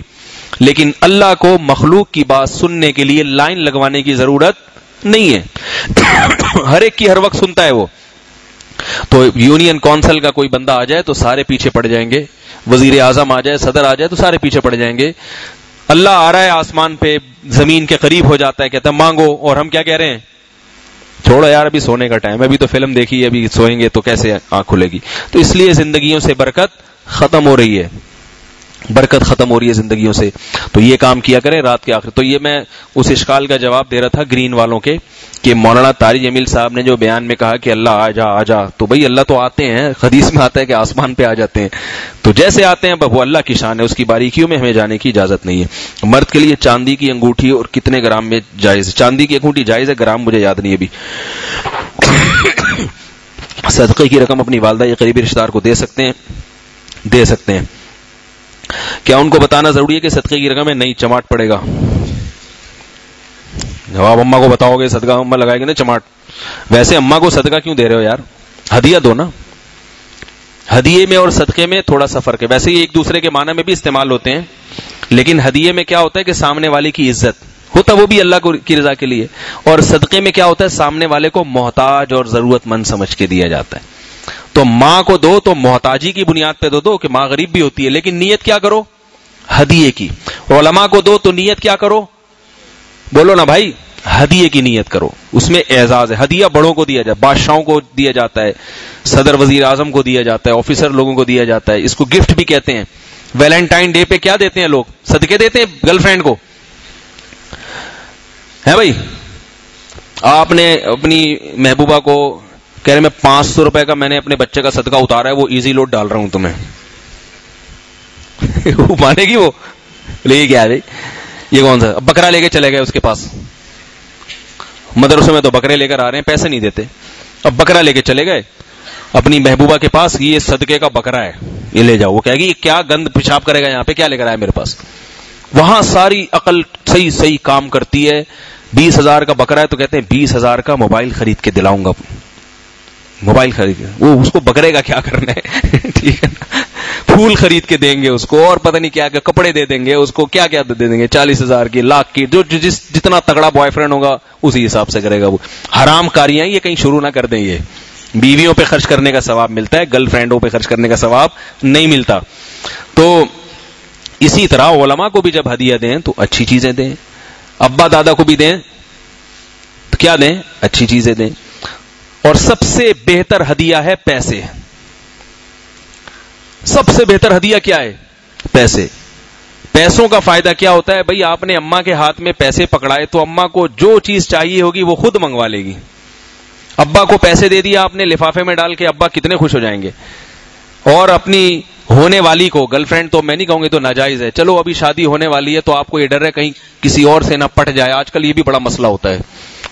لیکن اللہ کو مخلوق کی بات سننے کے لیے لائن لگوانے کی ضرورت نہیں ہے, ہر ایک کی ہر وقت سنتا ہے وہ. تو یونین کونسل کا کوئی بندہ آ جائے تو سارے پیچھے پڑ جائیں گے, وزیر اعظم آ جائے, صدر آ جائے تو سارے پیچھے پڑ جائیں گے. اللہ آ رہا ہے آسمان پہ, زمین کے قریب ہو جاتا ہے, کہتا ہے مانگو, اور ہم کیا کہہ رہے ہیں؟ چھوڑو یار ابھی سونے کا ٹائم ہے, ابھی تو فلم دیکھی ہے, ابھی سوئیں گے تو کیسے آنکھ کھلے گی. تو اس لیے زندگیوں سے برکت ختم ہو رہی ہے, برکت ختم ہو رہی ہے زندگیوں سے. تو یہ کام کیا کریں رات کے آخر. تو یہ میں اس اشکال کا جواب دے رہا تھا گرین والوں کے, کہ مولانا طارق جمیل صاحب نے جو بیان میں کہا کہ اللہ آ جا آ جا, تو بھئی اللہ تو آتے ہیں, حدیث میں آتا ہے کہ آسمان پہ آ جاتے ہیں, تو جیسے آتے ہیں وہ اللہ کی شان ہے, اس کی باریکیوں میں ہمیں جانے کی اجازت نہیں ہے. مرد کے لیے چاندی کی انگوٹھی اور کتنے گرام میں جائز؟ چاندی کی انگوٹھی جائز ہے, گرام مجھے یاد نہیں ابھی. صدقے کی رقم اپنی والدہ یا قریبی رشتہ دار کو دے سکتے ہیں. کیا ان کو بتانا ضروری ہے کہ صدقے کی رقم ہے؟ نہیں, چماٹ پڑے گا. جواب اماں کو بتاؤ گے, صدقہ اماں لگائے گے نا چماٹ. ویسے اماں کو صدقہ کیوں دے رہے ہو یار؟ ہدیہ دو نا. ہدیے میں اور صدقے میں تھوڑا سا فرق ہے. ویسے یہ ایک دوسرے کے معنی میں بھی استعمال ہوتے ہیں, لیکن ہدیے میں کیا ہوتا ہے کہ سامنے والے کی عزت ہوتا, وہ بھی اللہ کی رضا کے لیے. اور صدقے میں کیا ہوتا ہے, سامنے والے کو محتاج اور ضرورت مند سمجھ کے دیا جاتا ہے. تو ماں کو دو تو محتاجی کی بنیاد پہ دو کہ ماں غریب بھی ہوتی ہے, لیکن نیت کیا کرو؟ ہدیے کی. علماء کو دو تو نیت کیا کرو؟ بولو نا بھائی, ہدیے کی نیت کرو. اس میں اعزاز ہے. ہدیہ بڑوں کو دیا جاتا ہے, بادشاہوں کو دیا جاتا ہے, صدر وزیر اعظم کو دیا جاتا ہے, آفیسر لوگوں کو دیا جاتا ہے. اس کو گفٹ بھی کہتے ہیں. ویلنٹائن ڈے پہ کیا دیتے ہیں لوگ؟ صدقے دیتے ہیں گرل فرینڈ کو, ہے بھائی. آپ نے اپنی محبوبہ کو کہہ رہے میں 500 روپے کا میں نے اپنے بچے کا صدقہ اتارا ہے, وہ ایزی لوڈ ڈال رہا ہوں تمہیں. وہ مانے گی؟ وہ لے کیا ہے یہ کون سا بکرا لے کے چلے گئے اس کے پاس. مدرسوں میں تو بکرے لے کر آ رہے ہیں, پیسے نہیں دیتے. اب بکرا لے کے چلے گئے اپنی محبوبہ کے پاس, یہ صدقے کا بکرا ہے, یہ لے جاؤ. وہ کہے گی کیا گند پیشاب کرے گا یہاں پہ, کیا لے کر آیا میرے پاس؟ وہاں ساری عقل صحیح کام کرتی ہے. 20,000 کا بکرا ہے تو کہتے ہیں 20,000 کا موبائل خرید کے دلاؤں گا. موبائل خرید کے, وہ اس کو بکرے کا کیا کرنا ہے؟ ٹھیک ہے نا, پھول خرید کے دیں گے اس کو, اور پتہ نہیں کیا کپڑے دے دیں گے اس کو, کیا کیا دے دیں گے, 40,000 کی, لاکھ کی. جو جتنا تگڑا بوائے فرینڈ ہوگا اسی حساب سے کرے گا. وہ حرام کاریاں یہ کہیں شروع نہ کر دیں. یہ بیویوں پہ خرچ کرنے کا ثواب ملتا ہے, گرل فرینڈوں پہ خرچ کرنے کا ثواب نہیں ملتا. تو اسی طرح علماء کو بھی جب ہدیہ دیں تو اچھی چیزیں دیں, ابا دادا کو بھی دیں تو کیا دیں, اچھی چیزیں دیں. اور سب سے بہتر ہدیہ ہے پیسے. سب سے بہتر ہدیہ کیا ہے؟ پیسے. پیسوں کا فائدہ کیا ہوتا ہے بھائی, آپ نے اماں کے ہاتھ میں پیسے پکڑائے تو اماں کو جو چیز چاہیے ہوگی وہ خود منگوا لے گی. ابا کو پیسے دے دیا آپ نے لفافے میں ڈال کے, ابا کتنے خوش ہو جائیں گے. اور اپنی ہونے والی کو, گرل فرینڈ تو میں نہیں کہوں گی تو ناجائز ہے, چلو ابھی شادی ہونے والی ہے تو آپ کو یہ ڈر ہے کہیں کسی اور سے نہ پٹ جائے. آج کل یہ بھی بڑا مسئلہ ہوتا ہے.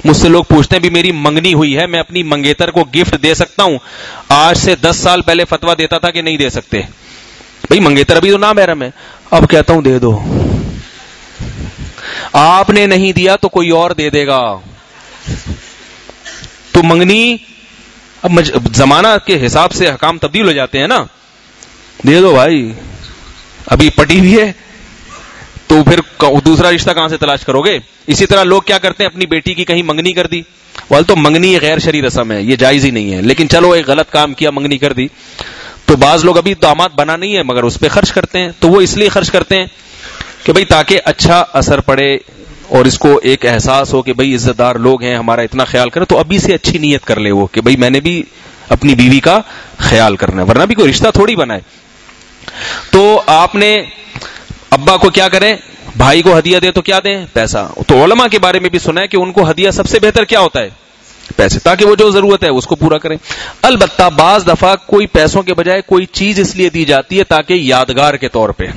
مجھ سے لوگ پوچھتے ہیں بھی میری منگنی ہوئی ہے, میں اپنی منگیتر کو گفٹ دے سکتا ہوں؟ آج سے 10 سال پہلے فتویٰ دیتا تھا کہ نہیں دے سکتے. بھائی منگیتر ابھی تو نامحرم ہے. اب کہتا ہوں دے دو. آپ نے نہیں دیا تو کوئی اور دے دے گا. تو منگنی اب زمانہ کے حساب سے حکام تبدیل ہو جاتے ہیں نا. دے دو بھائی, ابھی پٹی ہوئی ہے تو پھر دوسرا رشتہ کہاں سے تلاش کرو گے. اسی طرح لوگ کیا کرتے ہیں, اپنی بیٹی کی کہیں منگنی کر دی, والے تو منگنی غیر شرعی رسم ہے, یہ جائز ہی نہیں ہے, لیکن چلو ایک غلط کام کیا, منگنی کر دی, تو بعض لوگ ابھی داماد بنا نہیں ہے مگر اس پہ خرچ کرتے ہیں. تو وہ اس لیے خرچ کرتے ہیں کہ بھئی تاکہ اچھا اثر پڑے اور اس کو ایک احساس ہو کہ بھئی عزت دار لوگ ہیں, ہمارا اتنا خیال کرے, تو ابھی سے اچھی نیت کر لے وہ کہ بھئی میں نے بھی اپنی بیوی کا خیال کرنا ہے, ورنہ بھی کوئی رشتہ تھوڑی بنا ہے. تو آپ نے ابا کو کیا کریں, بھائی کو ہدیہ دے تو کیا دیں, پیسہ. تو علماء کے بارے میں بھی سنا ہے کہ ان کو ہدیہ سب سے بہتر کیا ہوتا ہے, پیسے, تاکہ وہ جو ضرورت ہے اس کو پورا کریں. البتہ بعض دفعہ کوئی پیسوں کے بجائے کوئی چیز اس لیے دی جاتی ہے تاکہ یادگار کے طور پہ.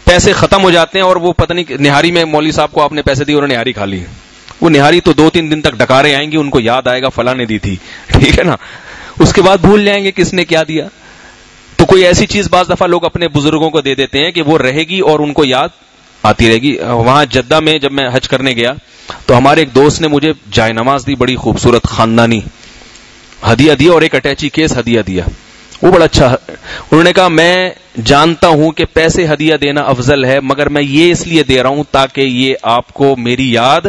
پیسے ختم ہو جاتے ہیں اور وہ پتہ نہیں, نہاری میں مولوی صاحب کو آپ نے پیسے دیے اور نہاری کھا لی, وہ نہاری تو 2-3 دن تک ڈکارے آئیں گی, ان کو یاد آئے گا فلاں نے دی تھی, ٹھیک ہے نا, اس کے بعد بھول جائیں گے کس نے کیا دیا. تو کوئی ایسی چیز بعض دفعہ لوگ اپنے بزرگوں کو دے دیتے ہیں کہ وہ رہے گی اور ان کو یاد آتی رہے گی. وہاں جدہ میں جب میں حج کرنے گیا تو ہمارے ایک دوست نے مجھے جائے نماز دی, بڑی خوبصورت خاندانی ہدیہ دیا, اور ایک اٹیچی کیس ہدیہ دیا, وہ بڑا اچھا. انہوں نے کہا میں جانتا ہوں کہ پیسے ہدیہ دینا افضل ہے, مگر میں یہ اس لیے دے رہا ہوں تاکہ یہ آپ کو میری یاد,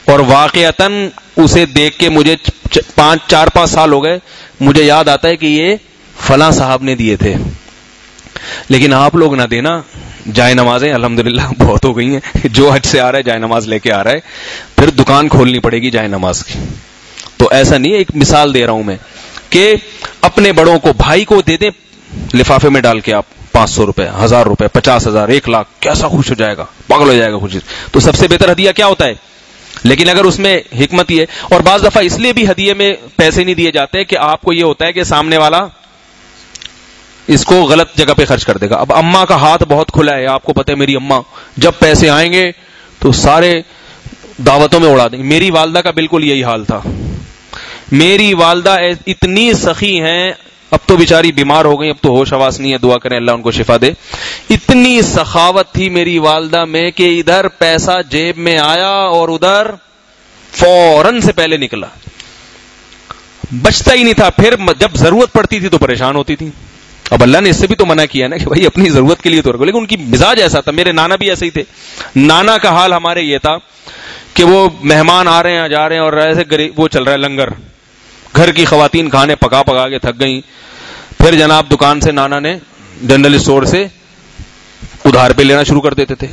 اور واقعتاً اسے دیکھ کے مجھے 4-5 سال ہو گئے, مجھے یاد آتا ہے کہ یہ فلاں صاحب نے دیے تھے. لیکن آپ لوگ نہ دینا. جائے نمازیں الحمدللہ بہت ہو گئی ہیں, جو حج سے آ رہا ہے جائے نماز لے کے آ رہا ہے, پھر دکان کھولنی پڑے گی جائے نماز کی. تو ایسا نہیں ہے, ایک مثال دے رہا ہوں میں کہ اپنے بڑوں کو, بھائی کو دے دیں لفافے میں ڈال کے آپ 500 روپے, 1000 روپے, 50,000, 1 لاکھ, کیسا خوش ہو جائے گا, پاگل ہو جائے گا خوشی. تو سب سے بہتر ہدیہ کیا ہوتا ہے, لیکن اگر اس میں حکمت ہی ہے. اور بعض دفعہ اس لیے بھی ہدیے میں پیسے نہیں دیے جاتے کہ آپ کو یہ ہوتا ہے کہ سامنے والا اس کو غلط جگہ پہ خرچ کر دے گا. اب اماں کا ہاتھ بہت کھلا ہے, آپ کو پتہ ہے میری اماں جب پیسے آئیں گے تو سارے دعوتوں میں اڑا دیں گے. میری والدہ کا بالکل یہی حال تھا. میری والدہ اتنی سخی ہیں, اب تو بیچاری بیمار ہو گئی, اب تو ہوش حواس نہیں ہے, دعا کریں اللہ ان کو شفا دے. اتنی سخاوت تھی میری والدہ میں کہ ادھر پیسہ جیب میں آیا اور ادھر فوراً سے پہلے نکلا, بچتا ہی نہیں تھا. پھر جب ضرورت پڑتی تھی تو پریشان ہوتی تھی. اب اللہ نے اس سے بھی تو منع کیا نا کہ بھائی اپنی ضرورت کے لیے تو رکھو, لیکن ان کی مزاج ایسا تھا. میرے نانا بھی ایسے ہی تھے. نانا کا حال ہمارے یہ تھا کہ وہ مہمان آ رہے ہیں جا رہے ہیں اور ایسے وہ چل رہا ہے لنگر, گھر کی خواتین کھانے پکا پکا کے تھک گئیں. پھر جناب دکان سے نانا نے جنرل اسٹور سے ادھار پہ لینا شروع کر دیتے تھے.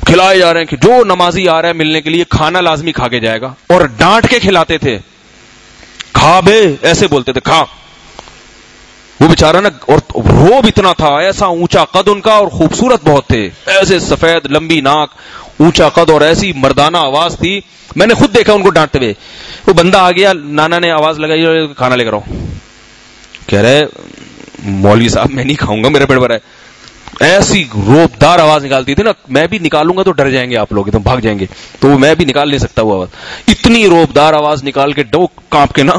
کھلائے جا رہے ہیں کہ جو نمازی آ رہا ہے ملنے کے لیے کھانا لازمی کھا کے جائے گا, اور ڈانٹ کے کھلاتے تھے. کھا بے, ایسے بولتے تھے, کھا. وہ بیچارہ نا, اور روب اتنا تھا, ایسا اونچا قد ان کا, اور خوبصورت بہت تھے, ایسے سفید لمبی ناک, اونچا قد, اور ایسی مردانہ آواز تھی. میں نے خود دیکھا ان کو ڈانٹتے ہوئے. وہ بندہ آ گیا, نانا نے آواز لگائی, کھانا لے کر آؤ. کہہ رہے مولوی صاحب میں نہیں کھاؤں گا, میرا پیٹ بھرا ہے. ایسی روبدار آواز نکالتی تھی نا, میں بھی نکالوں گا تو ڈر جائیں گے آپ لوگ, تو بھاگ جائیں گے, تو میں بھی نکال نہیں سکتا وہ آواز. اتنی روبدار آواز نکال کے ڈوک کانپ کے نا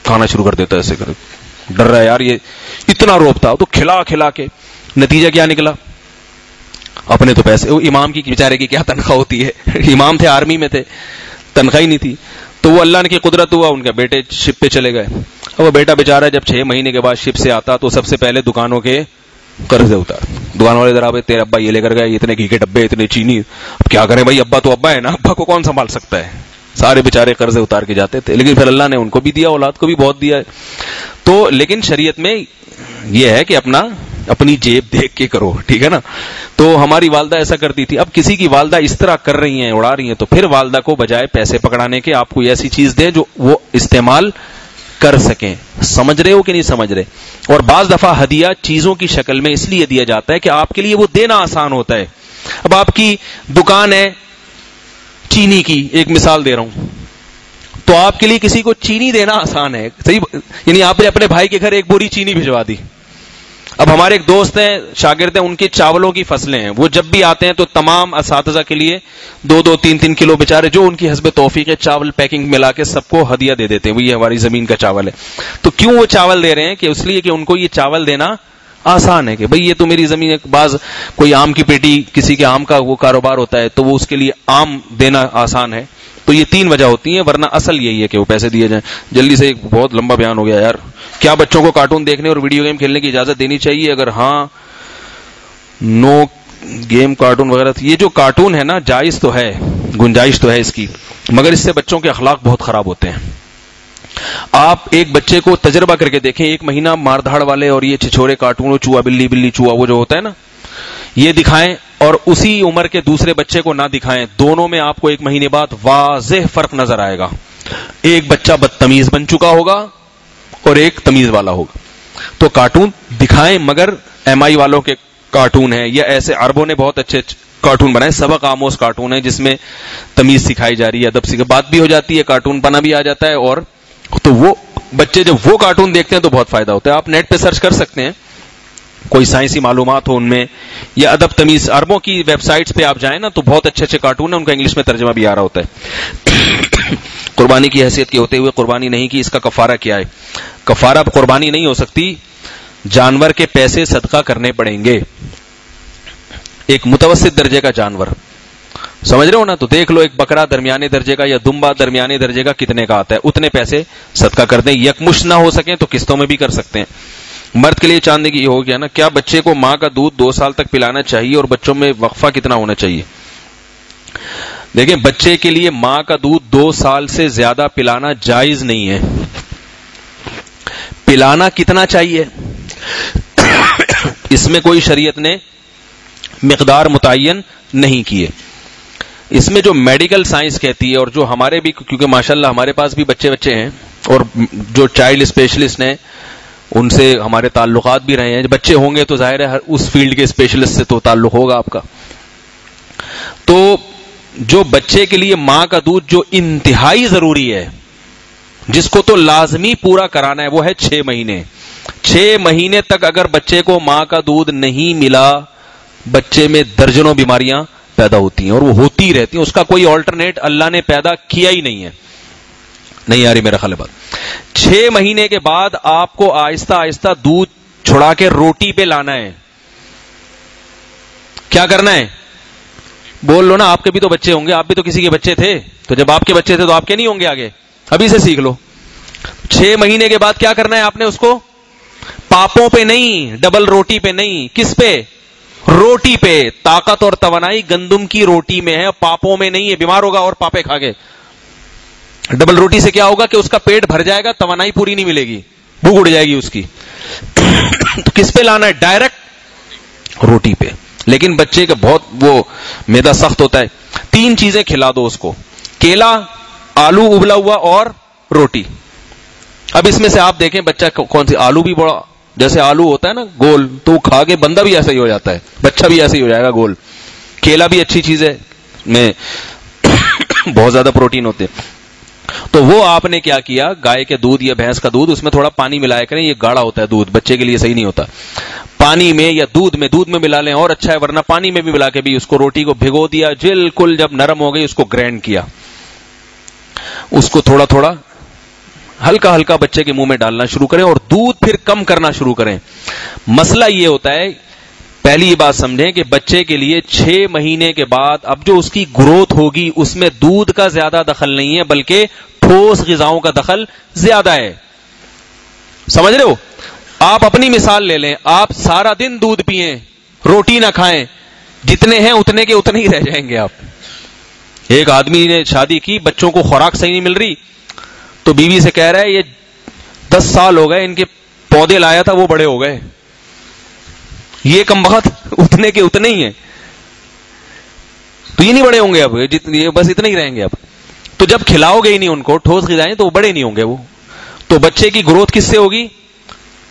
کھانا شروع کر دیتا, ایسے کر ڈر رہا ہے یار, یہ اتنا روب تھا. تو کھلا کھلا کے نتیجہ کیا نکلا, اپنے تو پیسے, وہ امام کی بیچارے کی کیا تنخواہ ہوتی ہے, امام تھے آرمی میں تھے, تنخواہ ہی نہیں تھی. تو وہ اللہ نے کی قدرت ہوا, ان کے بیٹے شپ پہ چلے گئے. وہ بیٹا بیچارہ جب 6 مہینے کے بعد شپ سے آتا تو سب سے پہلے دکانوں کے قرضے اتار. دکان والے ذرا تیرے ابا یہ لے کر گئے, اتنے گھی کے ڈبے, اتنے چینی. اب کیا کریں بھائی, ابا تو ابا ہے نا, ابا کو کون سنبھال سکتا ہے. سارے بیچارے قرضے اتار کے جاتے تھے, لیکن پھر اللہ نے ان کو بھی دیا, اولاد کو بھی بہت دیا ہے. تو لیکن شریعت میں یہ ہے کہ اپنا اپنی جیب دیکھ کے کرو, ٹھیک ہے نا. تو ہماری والدہ ایسا کرتی تھی. اب کسی کی والدہ اس طرح کر رہی ہیں, اڑا رہی ہیں, تو پھر والدہ کو بجائے پیسے پکڑانے کے آپ کو ایسی چیز دیں جو وہ استعمال کر سکیں. سمجھ رہے ہو کہ نہیں سمجھ رہے؟ اور بعض دفعہ ہدیہ چیزوں کی شکل میں اس لیے دیا جاتا ہے کہ آپ کے لیے وہ دینا آسان ہوتا ہے. اب آپ کی دکان ہے چینی کی, ایک مثال دے رہا ہوں, تو آپ کے لیے کسی کو چینی دینا آسان ہے, صحیح, یعنی آپ نے اپنے بھائی کے گھر ایک بوری چینی بھجوا دی. اب ہمارے ایک دوست ہیں, شاگرد ہیں, ان کے چاولوں کی فصلیں ہیں, وہ جب بھی آتے ہیں تو تمام اساتذہ کے لیے 2-2, 3-3 کلو بیچارے جو ان کی حسب توفیق ہے چاول پیکنگ ملا کے سب کو ہدیہ دے دیتے ہیں. یہ ہماری زمین کا چاول ہے. تو کیوں وہ چاول دے رہے ہیں؟ کہ اس لیے کہ ان کو یہ چاول دینا آسان ہے, کہ بھئی یہ تو میری زمین ہے. بعض کوئی آم کی پیٹی, کسی کے آم کا وہ کاروبار ہوتا ہے, تو وہ اس کے لیے آم دینا آسان ہے. تو یہ 3 وجہ ہوتی ہیں, ورنہ اصل یہی ہے کہ وہ پیسے دیے جائیں. جلدی سے, ایک بہت لمبا بیان ہو گیا یار. کیا بچوں کو کارٹون دیکھنے اور ویڈیو گیم کھیلنے کی اجازت دینی چاہیے؟ اگر ہاں, نو گیم کارٹون وغیرہ. یہ جو کارٹون ہے نا, جائز تو ہے, گنجائش تو ہے اس کی, مگر اس سے بچوں کے اخلاق بہت خراب ہوتے ہیں. آپ ایک بچے کو تجربہ کر کے دیکھیں, 1 مہینہ مار دھاڑ والے اور یہ چھچورے کارٹون, چوہا بلی بلی چوہا وہ جو ہوتا ہے نا, یہ دکھائیں اور اسی عمر کے دوسرے بچے کو نہ دکھائیں. دونوں میں آپ کو 1 مہینے بعد واضح فرق نظر آئے گا. ایک بچہ بدتمیز بن چکا ہوگا اور ایک تمیز والا ہوگا. تو کارٹون دکھائیں, مگر MI والوں کے کارٹون ہیں, یا ایسے عربوں نے بہت اچھے کارٹون بنائے, سبق آموز کارٹون ہے جس میں تمیز سکھائی جا رہی ہے, ادب سکھائی, بات بھی ہو جاتی ہے, کارٹون پنا بھی آ جاتا ہے. اور تو وہ بچے جب وہ کارٹون دیکھتے ہیں تو بہت فائدہ ہوتا ہے. آپ نیٹ پہ سرچ کر سکتے ہیں, کوئی سائنسی معلومات ہو ان میں, یا ادب تمیز. عربوں کی ویب سائٹس پہ آپ جائیں نا تو بہت اچھے اچھے کارٹون ہیں, ان کا انگلش میں ترجمہ بھی آ رہا ہوتا ہے. قربانی کی حیثیت کے ہوتے ہوئے قربانی نہیں کی, اس کا کفارہ کیا ہے؟ کفارہ قربانی نہیں ہو سکتی, جانور کے پیسے صدقہ کرنے پڑیں گے. ایک متوسط درجے کا جانور, سمجھ رہے ہو نا, تو دیکھ لو ایک بکرا درمیانے درجے کا یا دمبا درمیانے درجے کا کتنے کا آتا ہے, اتنے پیسے صدقہ کر دیں. یکمشت نہ ہو سکیں تو قسطوں میں بھی کر سکتے ہیں. مرد کے لیے چاندی کی ہو گیا نا. کیا بچے کو ماں کا دودھ 2 سال تک پلانا چاہیے اور بچوں میں وقفہ کتنا ہونا چاہیے؟ دیکھیں, بچے کے لیے ماں کا دودھ 2 سال سے زیادہ پلانا جائز نہیں ہے. پلانا کتنا چاہیے اس میں کوئی شریعت نے مقدار متعین نہیں کیے. اس میں جو میڈیکل سائنس کہتی ہے, اور جو ہمارے بھی, کیونکہ ماشاءاللہ ہمارے پاس بھی بچے ہیں, اور جو چائلڈ اسپیشلسٹ ہیں ان سے ہمارے تعلقات بھی رہے ہیں. بچے ہوں گے تو ظاہر ہے ہر اس فیلڈ کے اسپیشلسٹ سے تو تعلق ہوگا آپ کا. تو جو بچے کے لیے ماں کا دودھ جو انتہائی ضروری ہے, جس کو تو لازمی پورا کرانا ہے, وہ ہے 6 مہینے. 6 مہینے تک اگر بچے کو ماں کا دودھ نہیں ملا, بچے میں درجنوں بیماریاں پیدا ہوتی ہیں, اور وہ ہوتی رہتی ہیں. اس کا کوئی آلٹرنیٹ اللہ نے پیدا کیا ہی نہیں ہے. نہیں آ رہی میرا خیال ہے بات. 6 مہینے کے بعد آپ کو آہستہ آہستہ دودھ چھڑا کے روٹی پہ لانا ہے. کیا کرنا ہے؟ بول لو نا, آپ کے بھی تو بچے ہوں گے, آپ بھی تو کسی کے بچے تھے, تو جب آپ کے بچے تھے تو آپ کے نہیں ہوں گے آگے, ابھی سے سیکھ لو. 6 مہینے کے بعد کیا کرنا ہے آپ نے؟ اس کو پاپوں پہ نہیں, ڈبل روٹی پہ نہیں, کس پہ؟ روٹی پہ. طاقت اور توانائی گندم کی روٹی میں ہے, پاپوں میں نہیں ہے. بیمار ہوگا اور پاپے کھا گئے. ڈبل روٹی سے کیا ہوگا کہ اس کا پیٹ بھر جائے گا, توانائی پوری نہیں ملے گی, بھوک اڑ جائے گی اس کی. تو کس پہ لانا ہے؟ ڈائریکٹ روٹی پہ. لیکن بچے کا بہت وہ میدا سخت ہوتا ہے. 3 چیزیں کھلا دو اس کو, کیلا, آلو ابلا ہوا اور روٹی. اب اس میں سے آپ دیکھیں بچہ کون سی, آلو بھی بڑا, جیسے آلو ہوتا ہے نا گول, تو کھا کے بندہ بھی ایسا ہی ہو جاتا ہے, بچہ بھی ایسا ہی ہو جائے گا گول. کیلا بھی اچھی چیز ہے, میں بہت زیادہ پروٹین ہوتے. تو وہ آپ نے کیا کیا, گائے کے دودھ یا بھینس کا دودھ, اس میں تھوڑا پانی ملایا کریں. یہ گاڑھا ہوتا ہے دودھ, بچے کے لیے صحیح نہیں ہوتا. پانی میں یا دودھ میں ملا لیں اور اچھا ہے, ورنہ پانی میں بھی ملا کے بھی اس کو, روٹی کو بھگو دیا, بالکل جب نرم ہو گئی اس کو گرینڈ کیا. اس کو تھوڑا تھوڑا ہلکا ہلکا بچے کے منہ میں ڈالنا شروع کریں, اور دودھ پھر کم کرنا شروع کریں. مسئلہ یہ ہوتا ہے, پہلی یہ بات سمجھیں کہ بچے کے لیے 6 مہینے کے بعد اب جو اس کی گروتھ ہوگی اس میں دودھ کا زیادہ دخل نہیں ہے, بلکہ ٹھوس غذاؤں کا دخل زیادہ ہے. سمجھ رہے ہو؟ آپ اپنی مثال لے لیں, آپ سارا دن دودھ پیئیں, روٹی نہ کھائیں, جتنے ہیں اتنے کے اتنے ہی رہ جائیں گے آپ. ایک آدمی نے شادی کی, بچوں کو خوراک صحیح نہیں مل رہی, تو بیوی سے کہہ رہا ہے یہ 10 سال ہو گئے ان کے پودے لایا تھا وہ بڑے ہو گئے. یہ کم وقت اتنے کے اتنے ہی ہیں، تو یہ نہیں بڑے ہوں گے اب، یہ بس اتنے ہی رہیں گے اب. تو جب کھلاؤ گے ہی نہیں ان کو ٹھوس غذائیں تو وہ بڑے نہیں ہوں گے. وہ تو بچے کی گروتھ کس سے ہوگی؟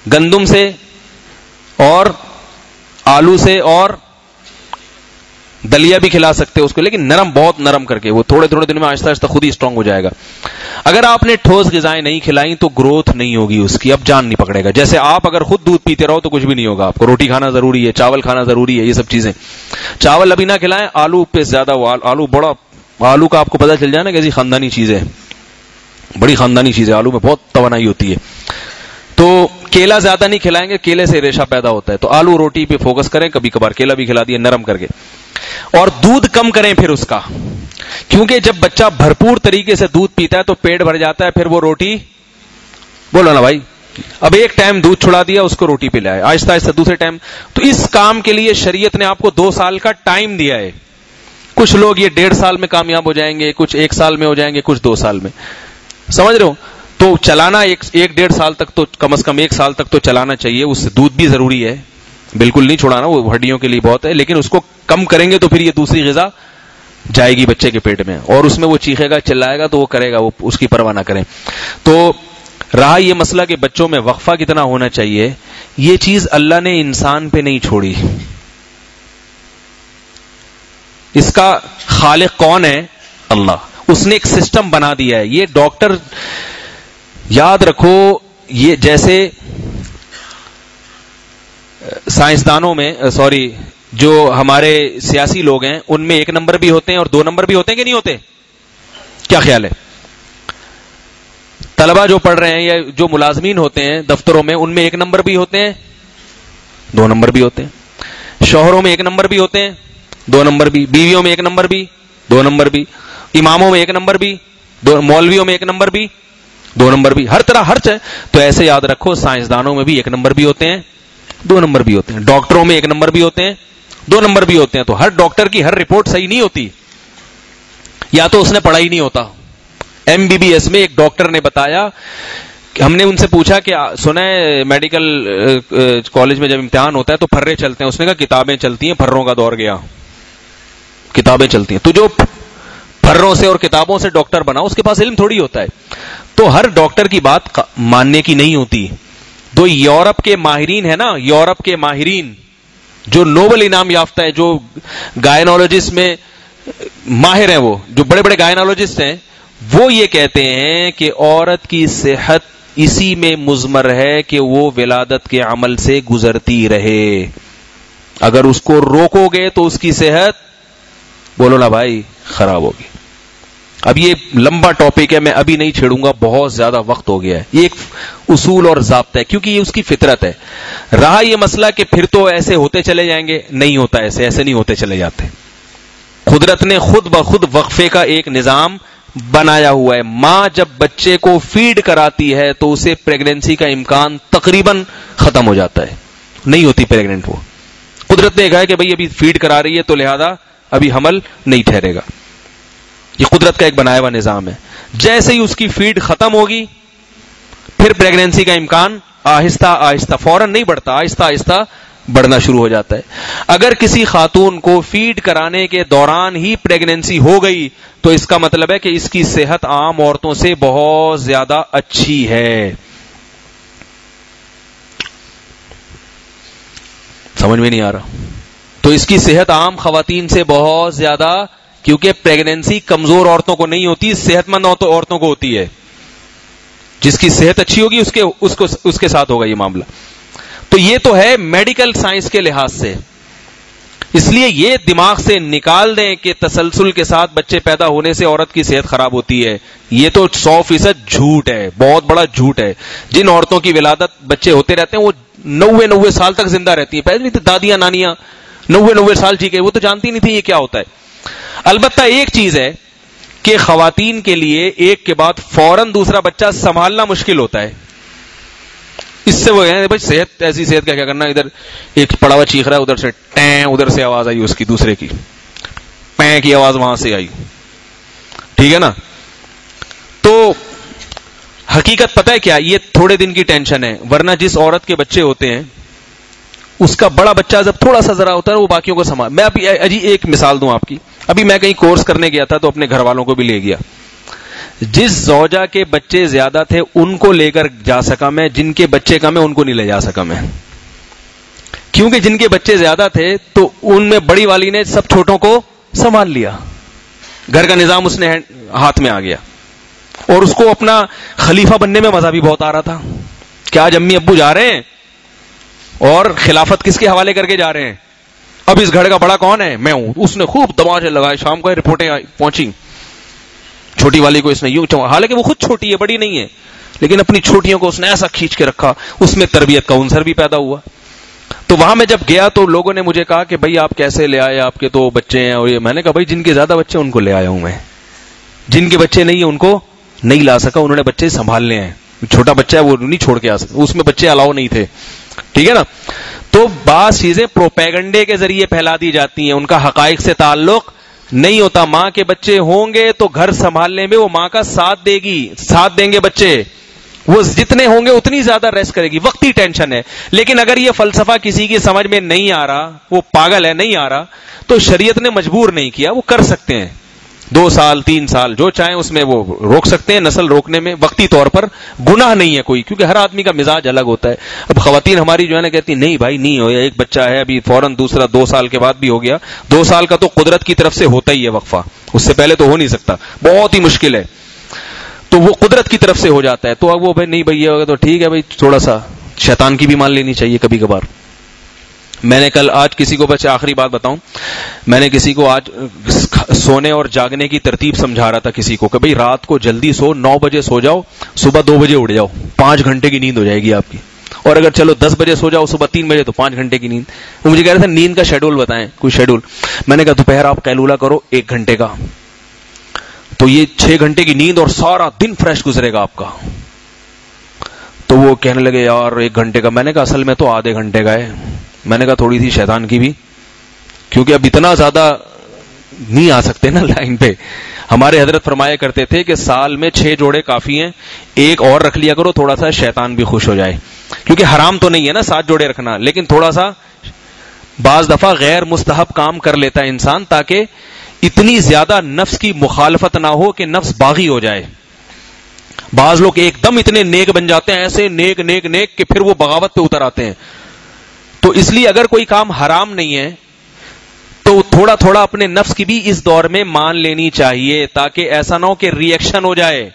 گندم سے اور آلو سے، اور دلیا بھی کھلا سکتے ہو اس کو، لیکن نرم، بہت نرم کر کے. وہ تھوڑے تھوڑے دن میں آہستہ آہستہ خود ہی اسٹرانگ ہو جائے گا. اگر آپ نے ٹھوس غذائیں نہیں کھلائیں تو گروتھ نہیں ہوگی اس کی، اب جان نہیں پکڑے گا. جیسے آپ اگر خود دودھ پیتے رہو تو کچھ بھی نہیں ہوگا. آپ کو روٹی کھانا ضروری ہے، چاول کھانا ضروری ہے، یہ سب چیزیں. چاول ابھی نہ کھلائیں، آلو پہ زیادہ. آلو بڑا، آلو کا آپ کو پتہ چل جائے نا کیسی خاندانی چیز ہے، بڑی خاندانی چیز ہے. آلو میں بہت توانائی ہوتی ہے. تو کیلا زیادہ نہیں کھلائیں گے، کیلے سے ریشہ پیدا ہوتا ہے. تو آلو روٹی پہ فوکس کریں، کبھی کبھار کیلا بھی کھلا دیا نرم کر کے. اور دودھ کم کریں پھر اس کا، کیونکہ جب بچہ بھرپور طریقے سے دودھ پیتا ہے تو پیٹ بھر جاتا ہے، پھر وہ روٹی، بولو نا بھائی، اب ایک ٹائم دودھ چھڑا دیا اس کو روٹی پہ لائے، آہستہ آہستہ دوسرے ٹائم. تو اس کام کے لیے شریعت نے آپ کو 2 سال کا ٹائم دیا ہے. کچھ لوگ یہ 1.5 سال میں کامیاب ہو جائیں گے، کچھ 1 سال میں ہو جائیں گے، کچھ 2 سال میں. سمجھ رہے ہو؟ تو چلانا 1-1.5 سال تک تو، کم از کم 1 سال تک تو چلانا چاہیے. اس سے دودھ بھی ضروری ہے، بالکل نہیں چھوڑانا، وہ ہڈیوں کے لیے بہت ہے، لیکن اس کو کم کریں گے تو پھر یہ دوسری غذا جائے گی بچے کے پیٹ میں، اور اس میں وہ چیخے گا، چلائے گا تو وہ کرے گا، وہ اس کی پرواہ نہ کریں. تو رہا یہ مسئلہ کہ بچوں میں وقفہ کتنا ہونا چاہیے، یہ چیز اللہ نے انسان پہ نہیں چھوڑی. اس کا خالق کون ہے؟ اللہ. اس نے ایک سسٹم بنا دیا ہے. یہ ڈاکٹر یاد رکھو، یہ جیسے سائنسدانوں میں، جو ہمارے سیاسی لوگ ہیں ان میں 1 نمبر بھی ہوتے ہیں اور 2 نمبر بھی ہوتے ہیں کہ نہیں ہوتے؟ کیا خیال ہے؟ طلبہ جو پڑھ رہے ہیں یا جو ملازمین ہوتے ہیں دفتروں میں، ان میں 1 نمبر بھی ہوتے ہیں، 2 نمبر بھی ہوتے ہیں. شوہروں میں 1 نمبر بھی ہوتے ہیں، 2 نمبر بھی. بیویوں میں 1 نمبر بھی، 2 نمبر بھی. اماموں میں 1 نمبر بھی، مولویوں میں 1 نمبر بھی، 2 نمبر بھی. ہر طرح ہر چیز. تو ایسے یاد رکھو، سائنسدانوں میں بھی 1 نمبر بھی ہوتے ہیں، 2 نمبر بھی ہوتے ہیں. ڈاکٹروں میں 1 نمبر بھی ہوتے ہیں، 2 نمبر بھی ہوتے ہیں. تو ہر ڈاکٹر کی ہر رپورٹ صحیح نہیں ہوتی، یا تو اس نے پڑھا ہی نہیں ہوتا. MBBS میں ایک ڈاکٹر نے بتایا، ہم نے ان سے پوچھا کہ سنا ہے میڈیکل کالج میں جب امتحان ہوتا ہے تو پھرے چلتے ہیں؟ اس نے کہا کتابیں چلتی ہیں، پھروں کا دور گیا، کتابیں چلتی ہیں. تو جو پھروں سے اور کتابوں سے ڈاکٹر بنا اس کے پاس علم تھوڑی ہوتا ہے. تو ہر ڈاکٹر کی بات ماننے کی نہیں ہوتی. دو یورپ کے ماہرین ہیں نا، یورپ کے ماہرین جو نوبل انعام یافتہ ہے، جو گائنالوجسٹ میں ماہر ہیں، وہ جو بڑے بڑے گائنالوجسٹ ہیں، وہ یہ کہتے ہیں کہ عورت کی صحت اسی میں مضمر ہے کہ وہ ولادت کے عمل سے گزرتی رہے. اگر اس کو روکو گے تو اس کی صحت، بولو نا بھائی، خراب ہوگی. اب یہ لمبا ٹاپک ہے، میں ابھی نہیں چھیڑوں گا، بہت زیادہ وقت ہو گیا ہے. یہ ایک اصول اور ضابطہ ہے کیونکہ یہ اس کی فطرت ہے. رہا یہ مسئلہ کہ پھر تو ایسے ہوتے چلے جائیں گے، نہیں ہوتا، ایسے نہیں ہوتے چلے جاتے. قدرت نے خود بخود وقفے کا ایک نظام بنایا ہوا ہے. ماں جب بچے کو فیڈ کراتی ہے تو اسے پریگنینسی کا امکان تقریباً ختم ہو جاتا ہے، نہیں ہوتی پریگننٹ. وہ قدرت نے کہا ہے کہ بھئی ابھی فیڈ کرا رہی ہے تو لہذا ابھی حمل نہیں ٹھہرے گا. یہ قدرت کا ایک بنایا ہوا نظام ہے. جیسے ہی اس کی فیڈ ختم ہوگی پھر پریگنینسی کا امکان آہستہ آہستہ، فوراً نہیں بڑھتا، آہستہ آہستہ بڑھنا شروع ہو جاتا ہے. اگر کسی خاتون کو فیڈ کرانے کے دوران ہی پریگنینسی ہو گئی تو اس کا مطلب ہے کہ اس کی صحت عام عورتوں سے بہت زیادہ اچھی ہے. سمجھ میں نہیں آ رہا؟ تو اس کی صحت عام خواتین سے بہت زیادہ، کیونکہ پریگنینسی کمزور عورتوں کو نہیں ہوتی، صحت مند عورتوں کو ہوتی ہے. جس کی صحت اچھی ہوگی اس کے ساتھ ہوگا یہ معاملہ. تو یہ تو ہے میڈیکل سائنس کے لحاظ سے. اس لیے یہ دماغ سے نکال دیں کہ تسلسل کے ساتھ بچے پیدا ہونے سے عورت کی صحت خراب ہوتی ہے. یہ تو 100% جھوٹ ہے، بہت بڑا جھوٹ ہے. جن عورتوں کی ولادت بچے ہوتے رہتے ہیں وہ 90 سال تک زندہ رہتی ہیں. پہلے دادیاں نانیاں 90 سال ٹھیک ہے، وہ تو جانتی نہیں تھی یہ کیا ہوتا ہے. البتہ ایک چیز ہے کہ خواتین کے لیے ایک کے بعد فوراً دوسرا بچہ سنبھالنا مشکل ہوتا ہے. اس سے وہ ہے بھائی صحت، ایسی صحت کا کیا کرنا، ادھر ایک پڑا ہوا چیخ رہا ہے، ادھر سے ٹیں، ادھر سے آواز آئی اس کی، دوسرے کی پیں کی آواز وہاں سے آئی، ٹھیک ہے نا. تو حقیقت پتہ ہے کیا، یہ تھوڑے دن کی ٹینشن ہے. ورنہ جس عورت کے بچے ہوتے ہیں اس کا بڑا بچہ جب تھوڑا سا ذرا ہوتا ہے وہ باقیوں کو سنبھال. میں ابھی ایک مثال دوں آپ کی. ابھی میں کہیں کورس کرنے گیا تھا تو اپنے گھر والوں کو بھی لے گیا. جس زوجہ کے بچے زیادہ تھے ان کو لے کر جا سکا میں, جن کے بچے کم ہیں ان کو نہیں لے جا سکا میں, کیونکہ جن کے بچے زیادہ تھے تو ان میں بڑی والی نے سب چھوٹوں کو سنبھال لیا. گھر کا نظام اس نے ہاتھ میں آ گیا, اور اس کو اپنا خلیفہ بننے میں مزہ بھی بہت آ رہا تھا کہ آج امی ابو جا رہے ہیں اور خلافت کس کے حوالے کر کے جا رہے ہیں, اب اس گھر کا بڑا کون ہے, میں ہوں. اس نے خوب دماغ لگائے, شام کو رپورٹیں پہنچی, چھوٹی والی کو اس نے یوں, حالانکہ وہ خود چھوٹی ہے بڑی نہیں ہے, لیکن اپنی چھوٹیوں کو اس نے ایسا کھینچ کے رکھا, اس میں تربیت کا عنصر بھی پیدا ہوا. تو وہاں میں جب گیا تو لوگوں نے مجھے کہا کہ بھائی آپ کیسے لے آئے, آپ کے تو بچے ہیں, اور یہ. میں نے کہا بھائی جن کے زیادہ بچے ان کو لے آیا ہوں میں, جن کے بچے نہیں ہیں ان کو نہیں لا سکا. انہوں نے بچے سنبھالنے ہیں, چھوٹا بچہ ہے وہ نہیں چھوڑ کے آ سکتا, اس میں بچے الاؤ نہیں تھے, ٹھیک ہے نا. تو بعض چیزیں پروپیگنڈے کے ذریعے پھیلا دی جاتی ہیں, ان کا حقائق سے تعلق نہیں ہوتا. ماں کے بچے ہوں گے تو گھر سنبھالنے میں وہ ماں کا ساتھ دے گی, ساتھ دیں گے بچے, وہ جتنے ہوں گے اتنی زیادہ ریسٹ کرے گی, وقتی ٹینشن ہے. لیکن اگر یہ فلسفہ کسی کی سمجھ میں نہیں آ رہا, وہ پاگل ہے نہیں آ رہا, تو شریعت نے مجبور نہیں کیا, وہ کر سکتے ہیں 2 سال 3 سال جو چاہیں اس میں وہ روک سکتے ہیں. نسل روکنے میں وقتی طور پر گناہ نہیں ہے کوئی, کیونکہ ہر آدمی کا مزاج الگ ہوتا ہے. اب خواتین ہماری جو ہے نا کہتی نہیں بھائی نہیں ہو, ایک بچہ ہے ابھی فوراً دوسرا 2 سال کے بعد بھی ہو گیا. 2 سال کا تو قدرت کی طرف سے ہوتا ہی ہے وقفہ, اس سے پہلے تو ہو نہیں سکتا, بہت ہی مشکل ہے, تو وہ قدرت کی طرف سے ہو جاتا ہے. تو اب وہ بھائی نہیں بھائی یہ ہوگا تو ٹھیک ہے بھائی, تھوڑا سا شیطان کی بھی مان لینی چاہیے کبھی کبھار. میں نے آج کسی کو, بچے آخری بات بتاؤں, میں نے کسی کو آج سونے اور جاگنے کی ترتیب سمجھا رہا تھا کسی کو کہ بھائی رات کو جلدی سو, 9 بجے سو جاؤ, صبح 2 بجے اٹھ جاؤ, 5 گھنٹے کی نیند ہو جائے گی آپ کی. اور اگر چلو 10 بجے سو جاؤ, صبح 3 بجے, تو 5 گھنٹے کی نیند. وہ مجھے کہہ رہے تھے نیند کا شیڈول بتائیں, کوئی شیڈول. میں نے کہا دوپہر آپ قیلولہ کرو 1 گھنٹے کا, تو یہ 6 گھنٹے کی نیند اور سارا دن فریش گزرے گا آپ کا. تو وہ کہنے لگے یار 1 گھنٹے کا. میں نے کہا اصل میں تو آدھے گھنٹے کا ہے. میں نے کہا تھوڑی سی شیطان کی بھی, کیونکہ اب اتنا زیادہ نہیں آ سکتے نا لائن پہ. ہمارے حضرت فرمایا کرتے تھے کہ سال میں 6 جوڑے کافی ہیں, 1 اور رکھ لیا کرو, تھوڑا سا شیطان بھی خوش ہو جائے. کیونکہ حرام تو نہیں ہے نا 7 جوڑے رکھنا, لیکن تھوڑا سا بعض دفعہ غیر مستحب کام کر لیتا ہے انسان, تاکہ اتنی زیادہ نفس کی مخالفت نہ ہو کہ نفس باغی ہو جائے. بعض لوگ ایک دم اتنے نیک بن جاتے ہیں, ایسے نیک نیک نیک کہ پھر وہ بغاوت پہ اتر آتے ہیں. تو اس لیے اگر کوئی کام حرام نہیں ہے تو تھوڑا تھوڑا اپنے نفس کی بھی اس دور میں مان لینی چاہیے, تاکہ ایسا نہ ہو کہ ری ایکشن ہو جائے.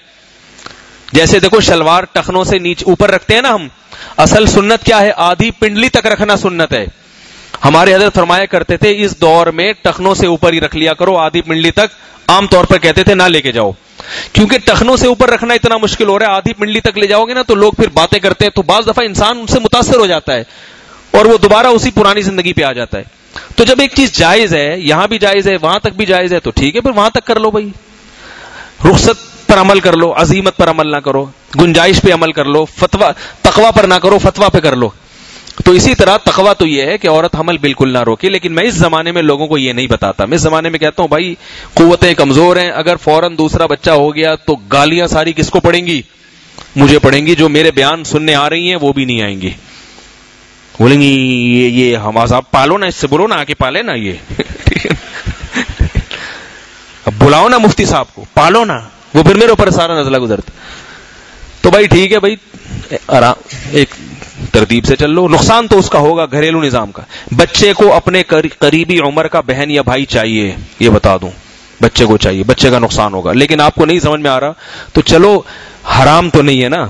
جیسے دیکھو شلوار ٹخنوں سے نیچے اوپر رکھتے ہیں نا ہم, اصل سنت کیا ہے, آدھی پنڈلی تک رکھنا سنت ہے. ہمارے حضرت فرمایا کرتے تھے اس دور میں ٹخنوں سے اوپر ہی رکھ لیا کرو, آدھی پنڈلی تک. عام طور پر کہتے تھے نہ لے کے جاؤ, کیونکہ ٹخنوں سے اوپر رکھنا اتنا مشکل ہو رہا ہے. آدھی پنڈلی تک لے جاؤ گے نا تو لوگ پھر باتیں کرتے ہیں, تو بعض دفعہ انسان ان سے متاثر ہو جاتا ہے اور وہ دوبارہ اسی پرانی زندگی پہ آ جاتا ہے. تو جب ایک چیز جائز ہے, یہاں بھی جائز ہے, وہاں تک بھی جائز ہے, تو ٹھیک ہے پھر وہاں تک کر لو بھائی. رخصت پر عمل کر لو, عزیمت پر عمل نہ کرو, گنجائش پہ عمل کر لو, تقوی پر نہ کرو, فتویٰ پہ کر لو. تو اسی طرح تقوی تو یہ ہے کہ عورت حمل بالکل نہ روکے. لیکن میں اس زمانے میں لوگوں کو یہ نہیں بتاتا. میں اس زمانے میں کہتا ہوں بھائی قوتیں کمزور ہیں, اگر فوراً دوسرا بچہ ہو گیا تو گالیاں ساری کس کو پڑیں گی, مجھے پڑیں گی. جو میرے بیان سننے آ رہی ہیں وہ بھی نہیں آئیں گی, بولیں گی یہ ہم آپ پالو نا, اس سے بولو نا آ کے پالے نا یہ. اب بلاؤ نا مفتی صاحب کو, پالو نا, وہ پھر میرے اوپر سارا نزلہ گزرتا. تو بھائی ٹھیک ہے بھائی, آرام ایک ترتیب سے چل لو. نقصان تو اس کا ہوگا گھریلو نظام کا. بچے کو اپنے قریبی عمر کا بہن یا بھائی چاہیے, یہ بتا دوں, بچے کو چاہیے, بچے کا نقصان ہوگا. لیکن آپ کو نہیں سمجھ میں آ رہا تو چلو, حرام تو نہیں ہے نا,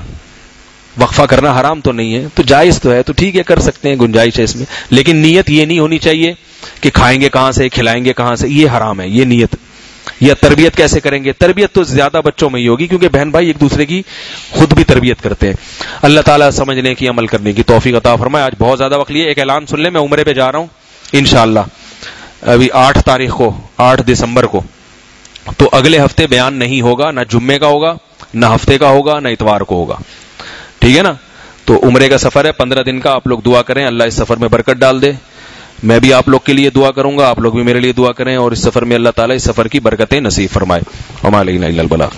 وقفہ کرنا حرام تو نہیں ہے, تو جائز تو ہے, تو ٹھیک ہے کر سکتے ہیں, گنجائش ہے اس میں. لیکن نیت یہ نہیں ہونی چاہیے کہ کھائیں گے کہاں سے, کھلائیں گے کہاں سے, یہ حرام ہے یہ نیت. یا تربیت کیسے کریں گے, تربیت تو زیادہ بچوں میں ہی ہوگی, کیونکہ بہن بھائی ایک دوسرے کی خود بھی تربیت کرتے ہیں. اللہ تعالیٰ سمجھنے کی, عمل کرنے کی توفیق عطا فرمائے. آج بہت زیادہ وقت لیے, ایک اعلان سن لیں, میں عمرے پہ جا رہا ہوں انشاءاللہ ابھی 8 تاریخ کو, 8 دسمبر کو. تو اگلے ہفتے بیان نہیں ہوگا, نہ جمعے کا ہوگا, نہ ہفتے کا ہوگا, نہ اتوار کو ہوگا, ٹھیک ہے نا. تو عمرے کا سفر ہے 15 دن کا, آپ لوگ دعا کریں اللہ اس سفر میں برکت ڈال دے. میں بھی آپ لوگ کے لیے دعا کروں گا, آپ لوگ بھی میرے لیے دعا کریں, اور اس سفر میں اللہ تعالیٰ اس سفر کی برکتیں نصیب فرمائے. وما علینا الا البلاغ.